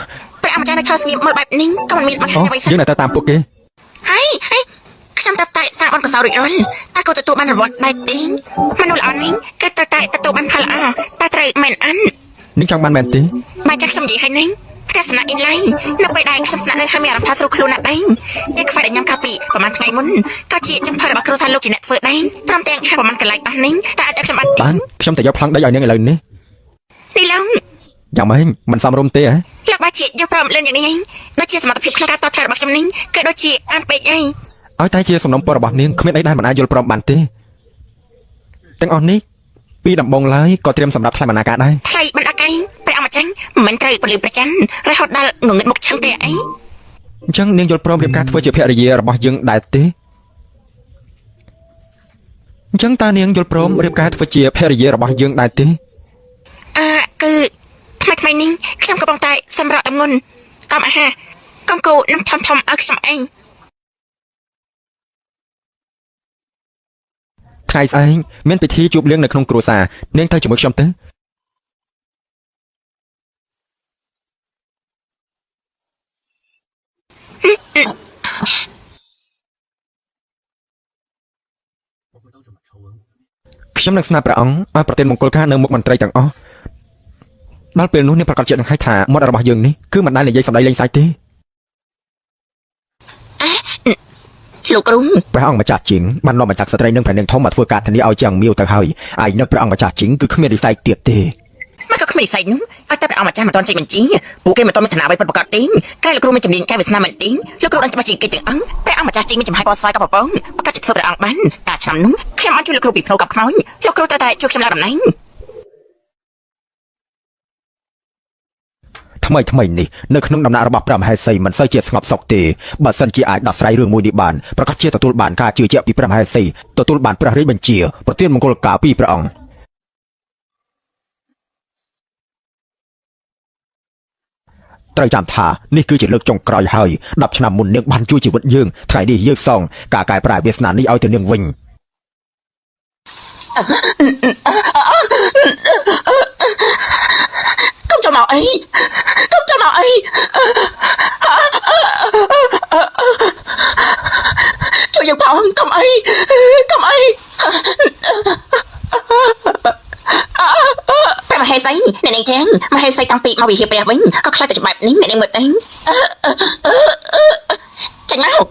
ព្រះអម្ចាស់នៅឈរស្ងៀមមើលបែបនេះក៏មិនមានបញ្ហាអ្វីសោះយើងនៅតែតាមពួកគេហើយខ្ញុំតែសាកបនកសោរួចរាល់តែក៏ទទួលបានរង្វាន់ដែរទេមនុស្សល្អនេះគឺត្រូវតែទទួលបានផលល្អតែត្រូវមែនអាននឹងចង់បានមែនទេបើចាស់ខ្ញុំនិយាយហើយនេះផ្ទះសំណាក់អ៊ីនឡៃនៅពេលដែលខ្ញុំស្នាក់នៅហើយមានអារម្មណ៍ថាស្រួលខ្លួនណាស់ដែរតែខ្វះតែញ៉ាំកាពីប្រហែលថ្ងៃមុនក៏ជាចំផរបស់គ្រូសាលោកជាអ្នកធ្វើដែរព្រមទាំងហើយប្រហែលកន្លែងបាននេះតែអាចខ្ញុំបានខ្ញុំតែយកប្លង់ដីឲ្យនាងឥឡូវនេះទីឡងយ៉ាងម៉េចមិនសមរម្យទេហ៎លោកបាជាយកប្រមលឿនយ៉ាងនេះដូចជាសមត្ថភាពក្នុងការតថ្លៃរបស់ខ្ញុំនេះគឺដូចជាអានពេកហើយឲ្យតែជាសំណុំពររបស់នាងគ្មានអីដែលមិនអាចយល់ព្រមបានទេទាំងអស់នេះពីដំបងឡើយក៏ត្រៀមសម្រាប់ថ្លៃបណ្ណាការដែរថ្លៃបណ្ណាការព្រះអម្ចាស់មិនត្រូវពលិប្រច័នរហូតដល់ងងឹតមុខឆឹងទេអីអញ្ចឹងនាងយល់ព្រមរៀបការធ្វើជាភរិយារបស់យើងដែរទេអញ្ចឹងតើនាងយល់ព្រមរៀបការធ្វើជាភរិយារបស់យើងដែរទេគឺថ្មីនេះខ្ញុំកំពុងតែសម្រាប់អង្គុនតាមអាហារកំគោនឹងធំឲ្យខ្ញុំអីថ្ងៃស្អែកមានពិធីជួបលៀងនៅក្នុងគ្រួសារនាងទៅជាមួយខ្ញុំទៅខ្ញុំនឹងស្នើព្រះអង្គឲ្យប្រទានមង្គលការនៅមុខមន្ត្រីទាំងអស់ដល់ពេលនោះនាងប្រកាសជានឹងឲ្យថាមាត់របស់យើងនេះគឺមិនដែលនិយាយសម្ដីលេងសើចទេលោកគ្រូព្រះអង្គម្ចាស់ជីងបាននាំម្ចាស់ស្ត្រីនិងព្រះនាងធំមកធ្វើការធានាឲ្យយ៉ាងមាវទៅហើយឯនៅព្រះអង្គម្ចាស់ជីងគឺគ្មាននិស័យទៀតទេមកក៏គ្មាននិស័យនោះឲ្យតែព្រះអង្គម្ចាស់មិនទាន់ចេញបញ្ជីពួកគេមិនទាន់មានឋានៈអ្វីពិតប្រាកដទេក្រែលោកគ្រូមានជំនាញកែវាសនាមែនទេលោកគ្រូដឹងច្បាស់ជាងគេទាំងអង្គព្រះអង្គម្ចាស់ជីងមានចំហាយពណ៌ស្វាយกับប្រពងប្រកាសជាធ្វើព្រះអង្គបានការឆ្នាំនោះខ្ញុំអត់ជួយលោកគ្រូពីផ្លូវกับខ្មោចលោកគ្រូតែជួយខ្ញុំឡើងតំណែងថ្មីនេះនៅក្នុងដំណាក់របស់ព្រះមហេសីមិនសូវជាស្ងប់សុខទេបើសិនជាអាចដោះស្រាយរឿងមួយនេះបានប្រកាសជាទទួលបានការជឿជាក់ពីព្រះមហេសីទទួលបានព្រះរាជបញ្ជាប្រទានមង្គលការពីព្រះអង្គត្រូវចាំថានេះគឺជាលើកចុងក្រោយហើយ10ឆ្នាំមុននាងបានជួយជីវិតយើងថ្ងៃនេះយើងសងការកែប្រែវាសនានេះឲ្យទៅនាងវិញកុំចាំមកអីជួយយើងផងកុំអីព្រះមហេសីអ្នកនាងចឹងមហេសីតាំងពីមកវិហារព្រះវិញក៏ខ្លាចតែច្បាប់នេះអ្នកនាងមើលទៅចាញ់មក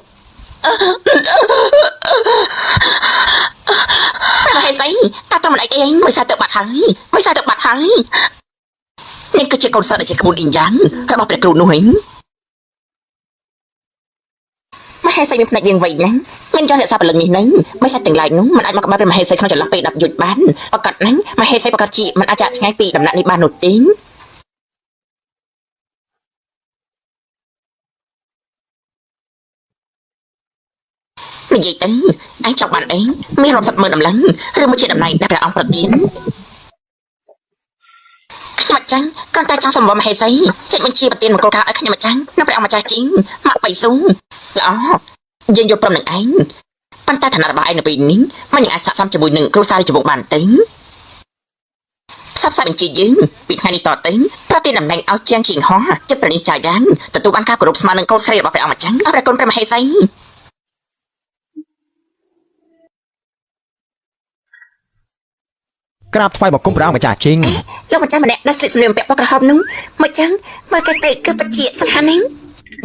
ព្រះមហេសីតាត្រឹមមិនអីមួយសាទៅបាត់ហើយ នាងគឺជាកូនសិស្សដែលជាក្បួនអ៊ីយ៉ាងរបស់ព្រះគ្រូនោះឯងមហេសីមានផ្នែកយើងវៃណាស់មានយន្តរក្សាពលឹងនេះនឹងមិនសាច់ទាំងឡាយនោះมันអាចមកក្បែរព្រះមហេសីក្នុងចន្លោះពេល10យុទ្ធបានប្រកាសណាស់មហេសីប្រកាសជាมันអាចចាក់ឆ្ងាយពីដំណាក់នេះបាននោះទេនិយាយទៅអញចង់បានអីមានរាប់សិបម៉ឺនដំឡើងឬមួយជាតំណែងដែលព្រះអង្គប្រទានខ្ញុំអញ្ចឹងគ្រាន់តែចង់សម្បមហេសីចេញបញ្ជាប្រទានមង្គលការឲ្យខ្ញុំអញ្ចឹងនៅព្រះអង្គម្ចាស់ជីងមកបៃស៊ូល្អយើងយកព្រមនឹងឯងប៉ុន្តែឋានៈរបស់ឯងនៅពេលនេះមិននឹងអាចស័ក្តិសមជាមួយនឹងគ្រូសារីជវងបានទេផ្សព្វផ្សាយបញ្ជាយើងពីថ្ងៃនេះតទៅប្រទានតំណែងឲ្យជាងជីងហោះចិត្តប្រណីចាយ៉ាងទទួលបានការគោរពស្មើនឹងកូនស្រីរបស់ព្រះអង្គអញ្ចឹងអរគុណព្រះមហេសីក្រាបថ្វាយបង្គំព្រះអង្គម្ចាស់ជីង លោកម្ចាស់ម្នាក់ដែលស្លៀកសម្លៀកបំពាក់ពណ៌ក្រហមនោះមកចឹងមើលគេទៅគឺពិតជាសំខាន់ណាស់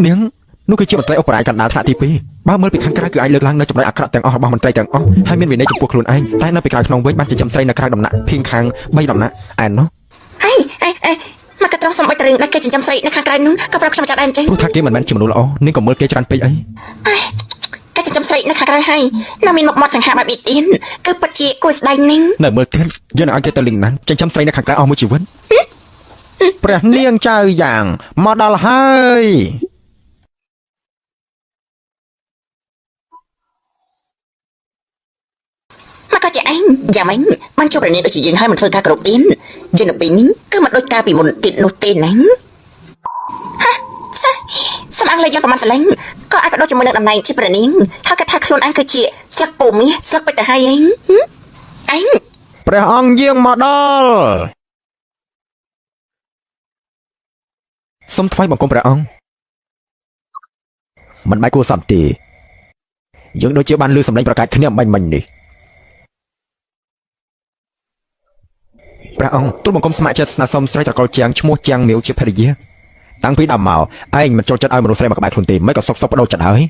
នាងនោះគឺជាមន្ត្រីអបរាយកណ្ដាលថ្នាក់ទី2បើមើលពីខាងក្រៅគឺអាចលើកឡើងនៅចំណុចអាក្រក់ទាំងអស់របស់មន្ត្រីទាំងអស់ហើយមានវិន័យចំពោះខ្លួនឯងតែនៅពីក្រៅក្នុងវិញបានចិញ្ចឹមស្រីនៅក្រៅដំណាក់ភៀងខាង3ដំណាក់ឯណោះអីមកក៏ត្រង់សម្បត្តិរឿងដែលគេចិញ្ចឹមស្រីនៅខាងក្រៅនោះក៏ប្រាប់ខ្ញុំចាត់ដែរអញ្ចឹងព្រោះថាគេមិនមែនជាមនុស្សល្អនាងក៏មើលគេច្រើនពេកអីគេចិញ្ចឹមស្រីនៅខាងក្រៅហើយនៅមានមុខមាត់សង្ហាបែបនេះទៀតគឺពិតជាគួរស្ដាយណាស់នៅមើលទៀតយើងនឹងឲ្យគេទៅលីងណានចិញ្ចឹមស្រីនៅខាងក្រៅអស់មួយជីវិតព្រះនាងចៅយ៉ាងមកដល់ហើយមកក៏ជាឯងយ៉ាងម៉េចបានជួបព្រះនាងដូចជាយើងហើយមិនធ្វើការគ្រប់ទៀតយើងនៅពេលនេះគឺមិនដូចការពីមុនទៀតនោះទេណាហាសំអាងលេខយ៉ាងប្រមាណសលេងក៏អាចបដូរជាមួយនឹងតំណែងជាព្រះនាងថាគាត់ថាខ្លួនឯងគឺជាស្លឹកពូមាសស្លឹកពេជ្រទៅហើយឯងព្រះអង្គយាងមកដល់សូមថ្វាយបង្គំព្រះអង្គមិនបាយគួរសមទេយើងដូចជាបានលឺសម្លេងប្រកាសគ្នាមិញនេះព្រះអង្គទូលបង្គំស្ម័គ្រចិត្តស្នើសុំស្រីត្រកូលជាងឈ្មោះជាងមាវជាភរិយាតាំងពីដើមមកឯងមិនចូលចិត្តឲ្យមនុស្សស្រីមកក្បែរខ្លួនទេមិនក៏សុកបដូរចិត្តហើយ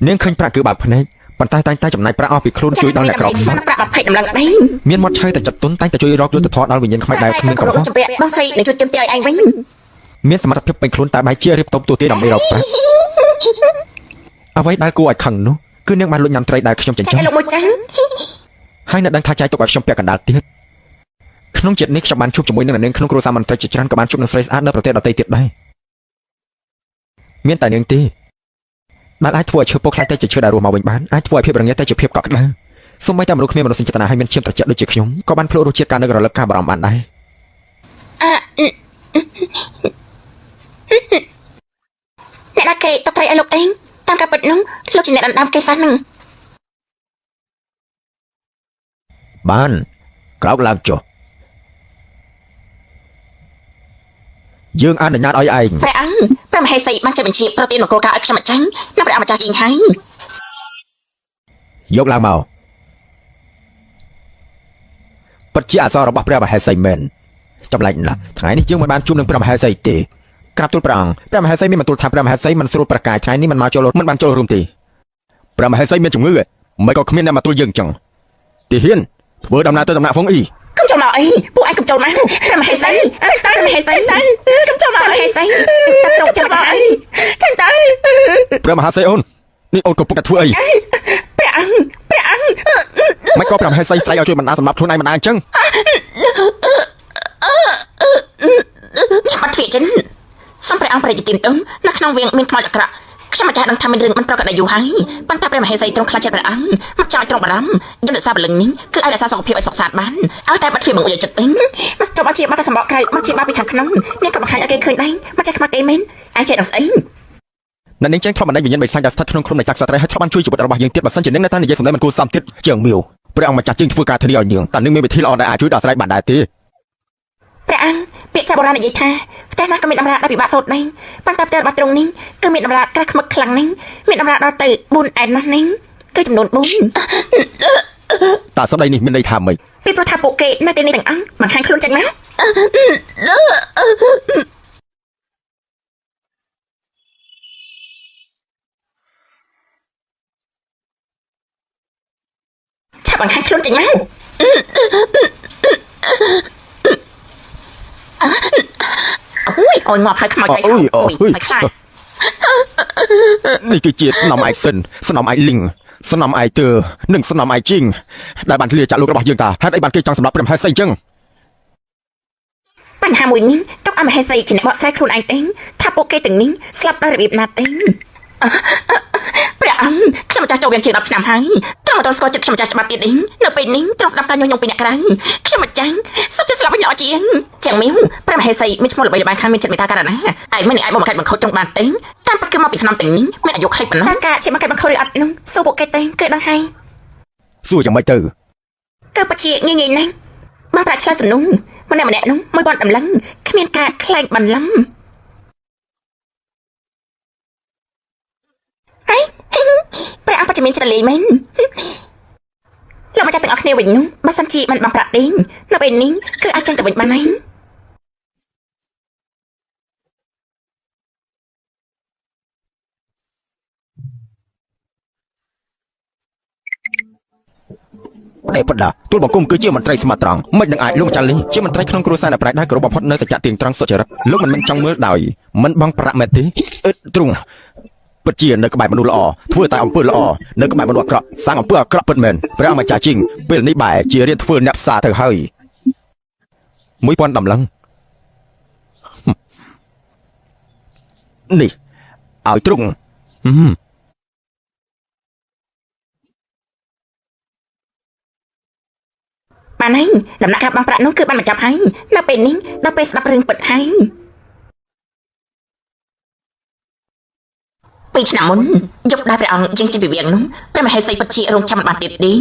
នាងឃើញប្រាក់គឺបើកភ្នែកប៉ុន្តែតែងតែចំណាយប្រាក់អស់ពីខ្លួនជួយដល់អ្នកក្រខ្សត់ប្រាក់20ដំឡើងដែរមានមាត់ឆើតែចិត្តទុនតែងតែជួយរកយុទ្ធធម៌ដល់វិញ្ញាណខ្មៅដែលគ្មានកំហុសចម្ពាក់បងស្រីនឹងជួយជំទាវឲ្យឯងវិញមានសមត្ថភាពពេញខ្លួនតែបែរជារៀបតបទូទាដើម្បីរកប្រាក់អ្វីដែលគួរឲ្យខឹងនោះគឺនាងបានលួចញ៉ាំត្រីដែលខ្ញុំចិញ្ចឹមលោកមួយចាស់ហើយនៅដឹងថាចាយទុកឲ្យខ្ញុំពាក់កណ្ដាលទៀតក្នុងចិត្តនេះខ្ញុំបានជួបជាមួយនឹងនាងក្នុងគ្រួសារមន្ត្រីជាច្រើនក៏បានជួបនឹងស្រីស្អាតនៅប្រទេសដទៃទៀតដែរមានតែនាងទេដែលអាចធ្វើឲ្យឈើពុកខ្លាចតែជាឈើដែលរស់មកវិញបានអាចធ្វើឲ្យភាពរងាតែជាភាពកក់ក្ដៅសូម្បីតែមនុស្សគ្មានមនោសញ្ចេតនាហើយមានឈាមត្រជាក់ដូចជាខ្ញុំក៏បានភ្លក់រសជាតិការនឹករលឹកការបារម្ភបានដែរអ្នកណាគេតត្រីឲ្យលោកឯងតាមការពិតនោះលោកជាអ្នកដណ្ដើមគេសាស់នឹងបានក្រោកឡើងចុះយើងអនុញ្ញាតឲ្យឯងព្រះអង្គព្រះមហេសីបានចេញបញ្ជាប្រទានមង្គលការឲ្យខ្ញុំអញ្ចឹងនៅព្រះអង្គម្ចាស់ជីងហើយយកឡើងមកពិតជាអសររបស់ព្រះមហេសីមែនចម្លែកណាស់ថ្ងៃនេះយើងមិនបានជួបនឹងព្រះមហេសីទេក្រាបទូលព្រះអង្គព្រះមហេសីមានបន្ទូលថាព្រះមហេសីមិនស្រួលប្រកាយថ្ងៃនេះមិនមកចូលមិនបានចូលរួមទេព្រះមហេសីមានជំងឺមិនក៏គ្មានអ្នកមកទូលយើងចឹងទីហ៊ានធ្វើដំណើរទៅដំណាក់ហ្វុងអ៊ីកុំចូលមកអីពួកឯងកុំចូលមកព្រះមហេសីចេញទៅព្រះមហេសីកុំចូលមកព្រះមហេសីតែត្រង់ចូលមកអីចេញទៅព្រះមហាសីអូននេះអូនកំពុងតែធ្វើអីព្រះអង្គមិនក៏ព្រះមហេសីស្រីឲ្យជួយបណ្ដាសម្រាប់ខ្លួនឯងបណ្ដាអញ្ចឹងចាំបាត់ទ្វាចិនសំព្រះអង្គប្រតិទិននៅក្នុងវាងមានខ្មោចអាក្រក់ខ្ញុំមិនចាស់ដឹងថាមានរឿងមិនប្រកបដោយយូរហើយប៉ុន្តែព្រះមហេសីទ្រង់ខ្លាចចិត្តព្រះអង្គមកចង់ឲ្យទ្រង់បារម្ភយន្តសាបលឹងនេះគឺអាចរក្សាសុខភាពឲ្យសុខសាន្តបានឲ្យតែបាត់ទ្វាបង្អួចចិត្តទេមកចុះមកជាបាត់តែសម្បកក្រៅមកជាបាពីខាងក្នុងនេះក៏បង្ហាញឲ្យគេឃើញដែរមកចេះខ្មាស់ទេមែនអាចចេះដឹងស្អីអ្នកនាងចេញខ្លំបណ្ដេញវិញ្ញាណបិសាចដែលស្ថិតក្នុងខ្លួននៃចក្រសត្រីហើយធ្លាប់បានជួយជីវិតរបស់យើងទៀតបើសិនជានាងនៅតែនិយាយសម្ដីមិនគួរសមទៀតជាងមាវព្រះអង្គម្ចាស់ជាងធ្វើការធានាឲ្យនាងតើនាងមានវិធីល្អដែលអាចជួយដោះស្រាយបានដែរទេព្រះអង្គពាក្យចាស់បុរាណនិយាយថាផ្ទះណាក៏មានដំណាក់ដែលពិបាកសូត្រដែរប៉ុន្តែផ្ទះរបស់ទ្រង់នេះគឺមានដំណាក់ក្រាស់ខ្មឹកខ្លាំងណាស់មានដំណាក់ដល់ទៅ4អែននោះនេះគឺចំនួន4តើសម្ដីនេះមានន័យថាម៉េចពីព្រោះថាពួកគេនៅទីនេះទាំងអង្គបង្ហាញខ្លួនចេញមកឆាប់បង្ហាញខ្លួនចេញមក អូយអូយងាប់ហើយខ្មោចហើយហើយខ្លាច នេះគឺជាស្នំឯកសិនស្នំឯកលីងស្នំឯកទើនិងស្នំឯកជីងដែលបានធ្លាចាក់លោករបស់យើងតាហេតុអីបានគេចង់សម្លាប់ព្រះមហេសីអញ្ចឹង បញ្ហាមួយនេះទុកឲ្យមហេសីជាអ្នកបកស្រាយខ្លួនឯងទេថាពួកគេទាំងនេះស្លាប់ដោយរបៀបណាទេព្រះអង្គខ្ញុំម្ចាស់ចូលវាងជាង10ឆ្នាំហើយត្រឹមតែស្គាល់ចិត្តខ្ញុំម្ចាស់ច្បាប់ទៀតនេះនៅពេលនេះត្រង់ស្ដាប់ការញុះញង់ពីអ្នកក្រៅខ្ញុំម្ចាស់សុទ្ធតែស្លាប់វិញល្អជាងចាំមីវព្រះមហេសីមានឈ្មោះល្បីល្បាញខាងមានចិត្តមេត្តាករណាឯមិនអាចមកបង្កើតបង្ខូចត្រង់បានទេតាមពិតគឺមកពីស្នំទាំងនេះមានអាយុខ្លីប៉ុណ្ណោះតើការជាមកកើតបង្ខូចឬអត់នោះសួរពួកគេទេគឺដឹងហើយ សួរយ៉ាងម៉េចទៅ គឺពិតជាងាយៗណាស់បានប្រាក់ឆ្លើយសំណួរម្នាក់នោះមួយបានតម្លឹងគ្មានការខ្លែងបន្លំព្រះអង្គបច្ចុប្បន្នច្រឡីមែនលោកមកចាស់ទាំងអស់គ្នាវិញនោះបើសិនជាមិនបានប្រាក់ទេនៅពេលនេះគឺអាចចេញទៅវិញបានហើយ អេបដាទូលបង្គំគឺជាមន្ត្រីស្មោះត្រង់មិននឹងអាចលោកម្ចាស់លីជាមន្ត្រីក្នុងគ្រួសារអ្នកប្រាជ្ញដែលគោរពបំផុតនៅសច្ចៈទៀងត្រង់សុចរិតលោកមិនមែនចង់មើលដោយមិនបងប្រាក់មែនទេទ្រង់ពិតជានៅក្បែរមនុស្សល្អធ្វើតែអំពើល្អនៅក្បែរមនុស្សអាក្រក់សាងអំពើអាក្រក់ពិតមែនព្រះអម្ចាស់ជីងពេលនេះបែរជារៀនធ្វើអ្នកផ្សារទៅហើយ1000ដំឡឹងនេះឲ្យទ្រង់ បានហើយដំណាក់កាលបងប្រាក់នោះគឺបានបញ្ចប់ហើយនៅពេលនេះដល់ពេលស្ដាប់រឿងពិតហើយ2ឆ្នាំមុនយកដែរព្រះអង្គជាងវិវាងនោះព្រះមហេសីពិតជារងចាំបានទៀតទេ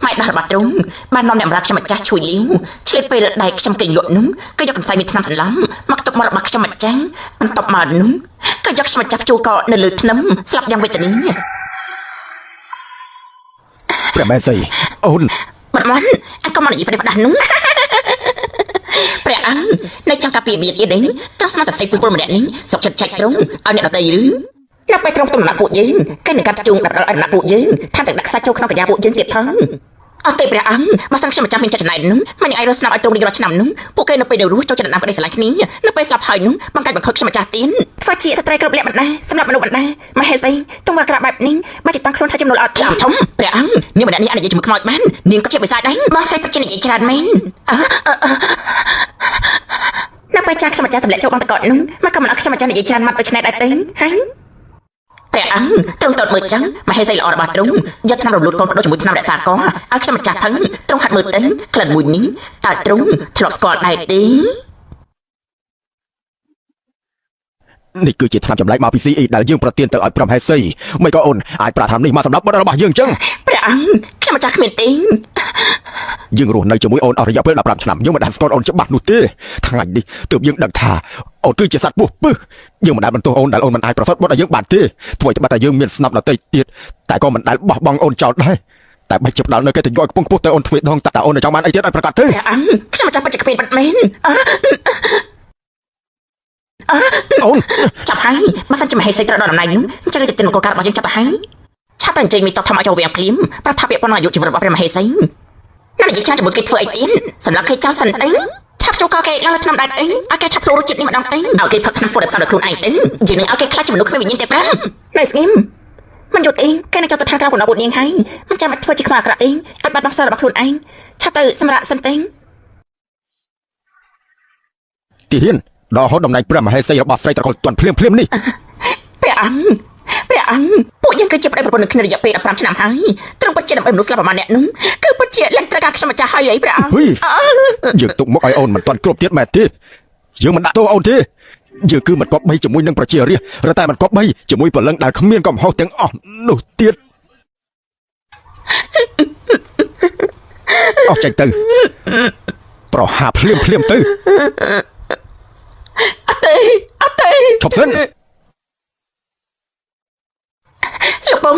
ម៉ែដោះរបស់ទ្រង់បាននាំអ្នកបម្រើខ្ញុំម្ចាស់ជួយលាវឆ្លៀតពេលដែលខ្ញុំគេងលក់នោះក៏យកកន្សែងមានថ្នាំសន្លំមកទុកមករបស់ខ្ញុំម្ចាស់បន្ទាប់មកនោះក៏យកខ្ញុំម្ចាស់ជួកនៅលើថ្នាំស្លាប់យ៉ាងវេទនាព្រះមហេសីអូន បាត់មកអញក៏មកនិយាយប្រទេសផ្ដាស់នោះព្រះអង្គនៅចង់ការពារវាទៀតទេចង់ស្មាតតែស្អីពលម្នាក់នេះសុកចិត្តចាច់ត្រង់ឲ្យអ្នកដតីឬនៅពេលត្រង់ទំនាក់ពួកយើងគេនឹងកាត់ជួងដល់ឲ្យដំណាក់ពួកយើងថាតែដាក់ខ្សាច់ចូលក្នុងកញ្ញាពួកយើងទៀតផងអត់ទេព្រះអង្គបើសិនខ្ញុំមិនចាំមានចិត្តចំណែកនោះមិនឲ្យរស់ស្នាប់ឲ្យត្រង់រៀងរាល់ឆ្នាំនោះពួកគេនៅពេលនៅរស់ចូលចិត្តដំណាក់ប្តីស្រឡាញ់គ្នានៅពេលស្លាប់ហើយនោះបង្កាច់បង្ខូចខ្ញុំម្ចាស់ទៀនធ្វើជាស្ត្រីគ្រប់លក្ខបណ្ដាសម្រាប់មនុស្សបណ្ដាមហេសីទង្វើអាក្រក់បែបនេះមកចិត្តតាំងខ្លួនថាចំនួនអត់ធំព្រះអង្គនាងម្នាក់នេះអាចនិយាយជាមួយខ្មោចបាននាងក៏ជាបិសាចដែរបងស្រីពិតជានិយាយច្រើនមែននៅពេលចាស់ខ្ញុំម្ចាស់ទម្លាក់ចូលបងតកតនោះមកក៏មិនអត់ខ្ញុំម្ចាស់និយាយច្រើនម៉ាត់ដូចនេះដែរទេហើយព្រះអង្គត្រង់តតមើលចឹងមហេសីល្អរបស់ទ្រង់យកថ្នាំរំលូតកូនបដូរជាមួយថ្នាំរក្សាកឲ្យខ្ញុំម្ចាស់ផឹងទ្រង់ហាត់មើលទៅក្លិនមួយនេះតើទ្រង់ធ្លាប់ស្គាល់ដែរទេនេះគឺជាថ្នាំចម្លែកមកពី CE ដែលយើងប្រទានទៅឲ្យព្រះមហេសីមិនក៏អូនអាចប្រាថ្នានេះមកសម្រាប់បុត្ររបស់យើងចឹងព្រះអង្គខ្ញុំម្ចាស់គ្មានទេយើងរស់នៅជាមួយអូនអស់រយៈពេល15ឆ្នាំយើងមិនដែលស្គាល់អូនច្បាស់នោះទេថ្ងៃនេះទើបយើងដឹងថាអូនគឺជាសត្វពស់ពឹសយើងមិនដែលបន្ទោសអូនដែលអូនមិនអាចប្រសូតបុត្រឲ្យយើងបានទេទោះតែយើងមានស្នាប់ដតីទៀតតែក៏មិនដែលបោះបង់អូនចោលដែរតែបែរជាផ្ដាល់នៅគេទៅយកកំពុងខ្ពស់ទៅអូនទ្វេដងតាអូននៅចង់បានអីទៀតឲ្យប្រកាសទៅព្រះអង្គខ្ញុំម្ចាស់ពិតជាគ្មានបាត់មែនអូនចាប់ហើយបើសិនជាមហេសីត្រូវដល់តំណែងនោះអញ្ចឹងទៅទិននគរការរបស់យើងចាប់ទៅហើយឆាប់តែអញ្ជើញមីតបធម្មឲ្យចូលវាងភ្លាមប្រថាពាក្យប៉ុណ្ណឹងអាយុជីវិតរបស់ព្រះមហេសីណានិយាយចាំជាមួយគេធ្វើអីទៀតសម្រាប់គេចោលសិនអីឆាប់ចូលកគេឡើងលើថ្នាំដែរអីឲ្យគេឆាប់ចូលរសជាតិនេះម្ដងទៅឲ្យគេផឹកថ្នាំពុតឲ្យផ្សំដល់ខ្លួនឯងទៅយើងនឹងឲ្យគេខ្លាចជាមនុស្សគ្មានវិញ្ញាណទេប្រាំនៅស្ងៀមមិនយល់ទេគេនឹងចូលទៅខាងក្រៅកណ្ដោពួកនាងហើយមិនចាំធ្វើជាខ្វះអាក្រក់ទេឲ្យបាត់បង់សិលរបស់ខ្លួនឯងឆាប់ទៅសម្រាប់សិនទេទីហ៊ានដល់ហូតតំណែងព្រះមហេសីរបស់ស្រីត្រកូលទាន់ភ្លាមនេះព្រះអង្គពួកយើងគឺជាប្តីប្រពន្ធនឹងគ្នារយៈពេល15ឆ្នាំហើយត្រង់ពិតជាដើម្បីមនុស្សស្លាប់ប្រមាណអ្នកនោះគឺពិតជាឡើងត្រូវការខ្ញុំម្ចាស់ហើយអីព្រះអង្គយើងទុកមកឲ្យអូនមិនទាន់គ្រប់ទៀតមែនទេយើងមិនដាក់ទោសអូនទេយើងគឺមិនគប្បីជាមួយនឹងប្រជារាស្ត្ររតែមិនគប្បីជាមួយពលឹងដែលគ្មានកំហុសទាំងអស់នោះទៀតអស់ចេញទៅប្រហាភ្លាមទៅអត់ទេឈប់សិនលោកបង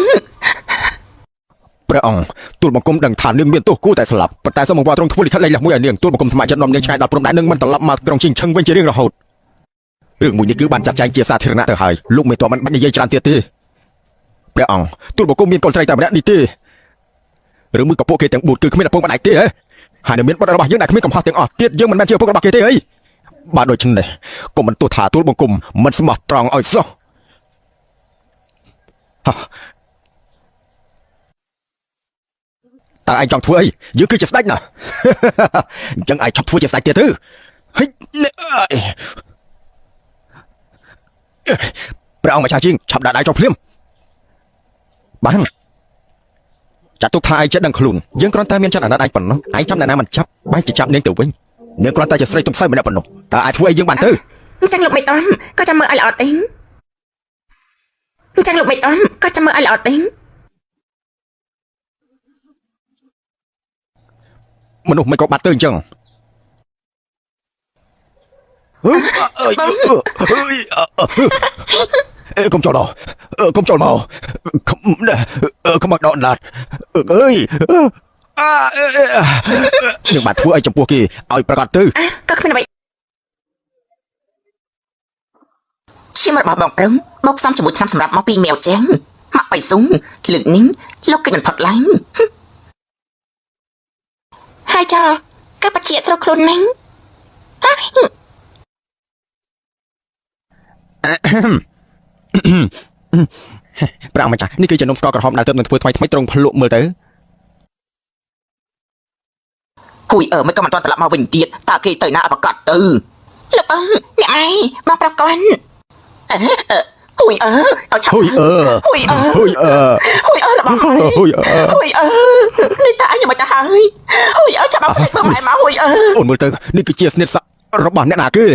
ព្រះអង្គទូលបង្គំដឹងថានាងមានទោសគួរតែស្លាប់ប៉ុន្តែសូមអង្វរទ្រង់ធ្វើលិខិតលេខមួយឲ្យនាងទូលបង្គំស្ម័គ្រចិត្តនាំនាងឆ្ងាយដល់ព្រំដែននឹងមិនត្រឡប់មកក្រុងជីងឆឹងវិញជារៀងរហូតរឿងមួយនេះគឺបានចាត់ចែងជាសាធារណៈទៅហើយលោកមិនទាន់មិនបាច់និយាយច្រើនទៀតទេព្រះអង្គទូលបង្គំមានកូនស្រីតែម្នាក់នេះទេឬមួយក៏ពួកគេទាំង4គឺគ្មានឪពុកម្ដាយទេហ៎ហើយនៅមានបុត្ររបស់យើងដែលគ្មានកំហុសទាំងអស់ទៀតយើងមិនមែនជាឪពុករបស់គេទេអី បាទដូចនេះកុំមិនទោះថាទួលបង្គំមិនស្មោះត្រង់ឲ្យសោះតើឯងចង់ធ្វើអីយើងគឺជាស្ដេចណាអញ្ចឹងឯងឈប់ធ្វើជាស្ដេចទៀតទៅហិចព្រះអង្គម្ចាស់ជាងឆាប់ដាក់ដៃចុះភ្លាមបានចាត់ទុកថាឯងចិត្តដឹងខ្លួនយើងគ្រាន់តែមានចិត្តអាណិតឯងប៉ុណ្ណោះឯងចាំអ្នកណាមិនចាប់បែរជាចាប់នាងទៅវិញនាងគ្រាន់តែជាស្រីទំសៅម្នាក់ប៉ុណ្ណោះតើអាចធ្វើអីយើងបានទៅ អញ្ចឹងលោកមេតំក៏ចាំមើលឲ្យល្អទេអញ្ចឹងលោកមេតំក៏ចាំមើលឲ្យល្អទេមនុស្សមិនក៏បាត់ទៅអញ្ចឹងកុំចូលមកកុំចូលមកកុំមកដកដាត់អើយនឹងបាត់ធ្វើអីចំពោះគេឲ្យប្រកាសទៅ ក៏គ្មានអ្វីឈាមរបស់បងប្រឹងបោកសំជាមួយឆ្នាំសម្រាប់មកពីមាវចាំងមកបៃស៊ុងលើកនេះលោកគេមិនផុតឡើយហើយចោក៏បជាស្រុកខ្លួនហ្នឹងប្រាក់ម្ចាស់នេះគឺជានំស្ករក្រហមដែលទើបនឹងធ្វើថ្មីត្រង់ភ្លក់មើលទៅ គួយមិនក៏មិនទាន់ត្រឡប់មកវិញទៀតតើគេទៅណាប្រកាសទៅលោកបងអ្នកឯងបងប្រាប់គាត់ហួយឲ្យឆាប់ហួយរបស់ហួយនេះតើអញមិនទៅហើយហួយចាប់មកមើលម៉ែមកហួយអូនមើលទៅនេះគឺជាស្និទ្ធស័ក្តិរបស់អ្នកណាគេ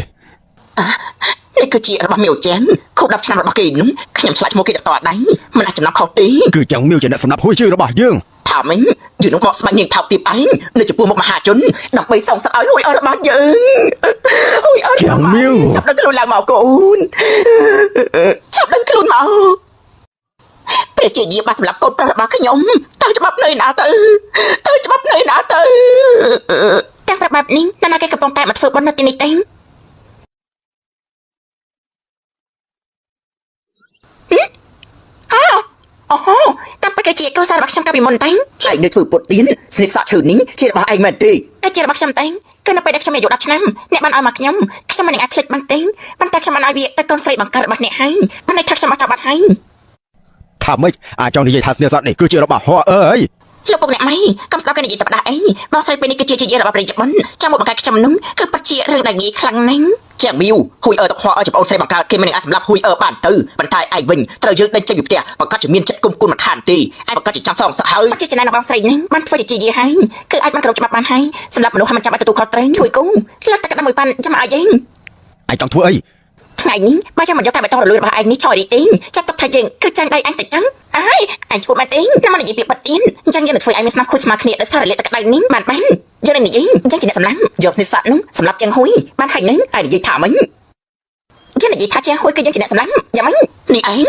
នេះគឺជារបស់មីវចាំងខូប10ឆ្នាំរបស់គេនោះខ្ញុំឆ្លាក់ឈ្មោះគេដល់តដៃមិនអាចចំណាំខុសទេ គឺចាំងមីវជាអ្នកសម្រាប់ហួយជឿរបស់យើង ថាមិញយូរនោះបកស្មាញនាងថោកទាបឯងនៅចំពោះមុខមហាជនដើម្បីសងសឹកឲ្យហួយរបស់យើងហួយចាំងមីវ ចាប់ដឹងខ្លួនឡើងមកកូនចាប់ដឹងខ្លួនមកព្រះជាយាបានសម្រាប់កូនប្រុសរបស់ខ្ញុំតើច្បាប់នៅណាទៅច្បាប់នៅណាទៅទាំងប្រាប់បែបនេះណាគេកំពុងតែមកធ្វើបន់នៅទីនេះទេអូតាមប្រកាសជាគ្រួសាររបស់ខ្ញុំកាលពីមុនតែហើយនៅធ្វើពុតទៀនស្និទ្ធស័ក្តិឈើនេះជារបស់ឯងមែនទេតែជារបស់ខ្ញុំតែគឺនៅពេលដែលខ្ញុំអាយុ10ឆ្នាំអ្នកបានឲ្យមកខ្ញុំមិនអាចភ្លេចបានទេប៉ុន្តែខ្ញុំបានឲ្យវាទៅកូនស្រីបង្កើតរបស់អ្នកហើយបានន័យថាខ្ញុំអត់ចាប់បាត់ហើយថាម៉េចអាចចង់និយាយថាស្និទ្ធស័ក្តិនេះគឺជារបស់ហោះអើយ លោកពុកអ្នកម៉ៃកុំស្ដាប់គេនិយាយតែផ្ដាស់អីបងស្រីពេលនេះគឺជាជារបស់ព្រះយបុនចាំមកបង្កើតខ្ញុំនោះគឺពិតជារឿងដែលងាយខ្លាំងណាស់ជាមីវហួយទៅខជាបងស្រីបង្កើតគេមិនអាចសម្លាប់ហួយបានទៅប៉ុន្តែឯងវិញត្រូវយើងដេញចេញពីផ្ទះបង្កើតជាមានចិត្តគុំគុណមិនខានទេឯងបង្កើតជាចង់សងសឹកហើយជាចំណែករបស់បងស្រីនេះបានធ្វើជាយាហើយគឺអាចបានគ្រប់ច្បាប់បានហើយសម្រាប់មនុស្សឲ្យមិនចាំបាច់ទទួលខុសត្រូវជួយគូលើកទឹកដាក់មួយប៉ាន់ចាំឲ្យយើងឯងចង់ធ្វើអីថ្ងៃនេះបើចាំមកយកតែបេតុងរលួយរបស់ឯងនេះឆយរីទីចាត់ទុកថាយើងគឺចាញ់ដៃឯងទៅចឹងអើយឯងឈួតមែនទេខ្ញុំមិននិយាយពីបិទទៀនអញ្ចឹងយើងនឹងធ្វើឲ្យមានស្នាមខូចស្មាគ្នាដោយសាររលាកទឹកដៃនេះបានយើងនឹងនិយាយអញ្ចឹងជាអ្នកសម្លាប់យកស្និទ្ធស័ក្តិនោះសម្រាប់ចឹងហួយបានហើយនឹងឯងនិយាយថាមិញយើងនិយាយថាចឹងហួយគឺយើងជាអ្នកសម្លាប់យ៉ាងម៉េចនេះឯង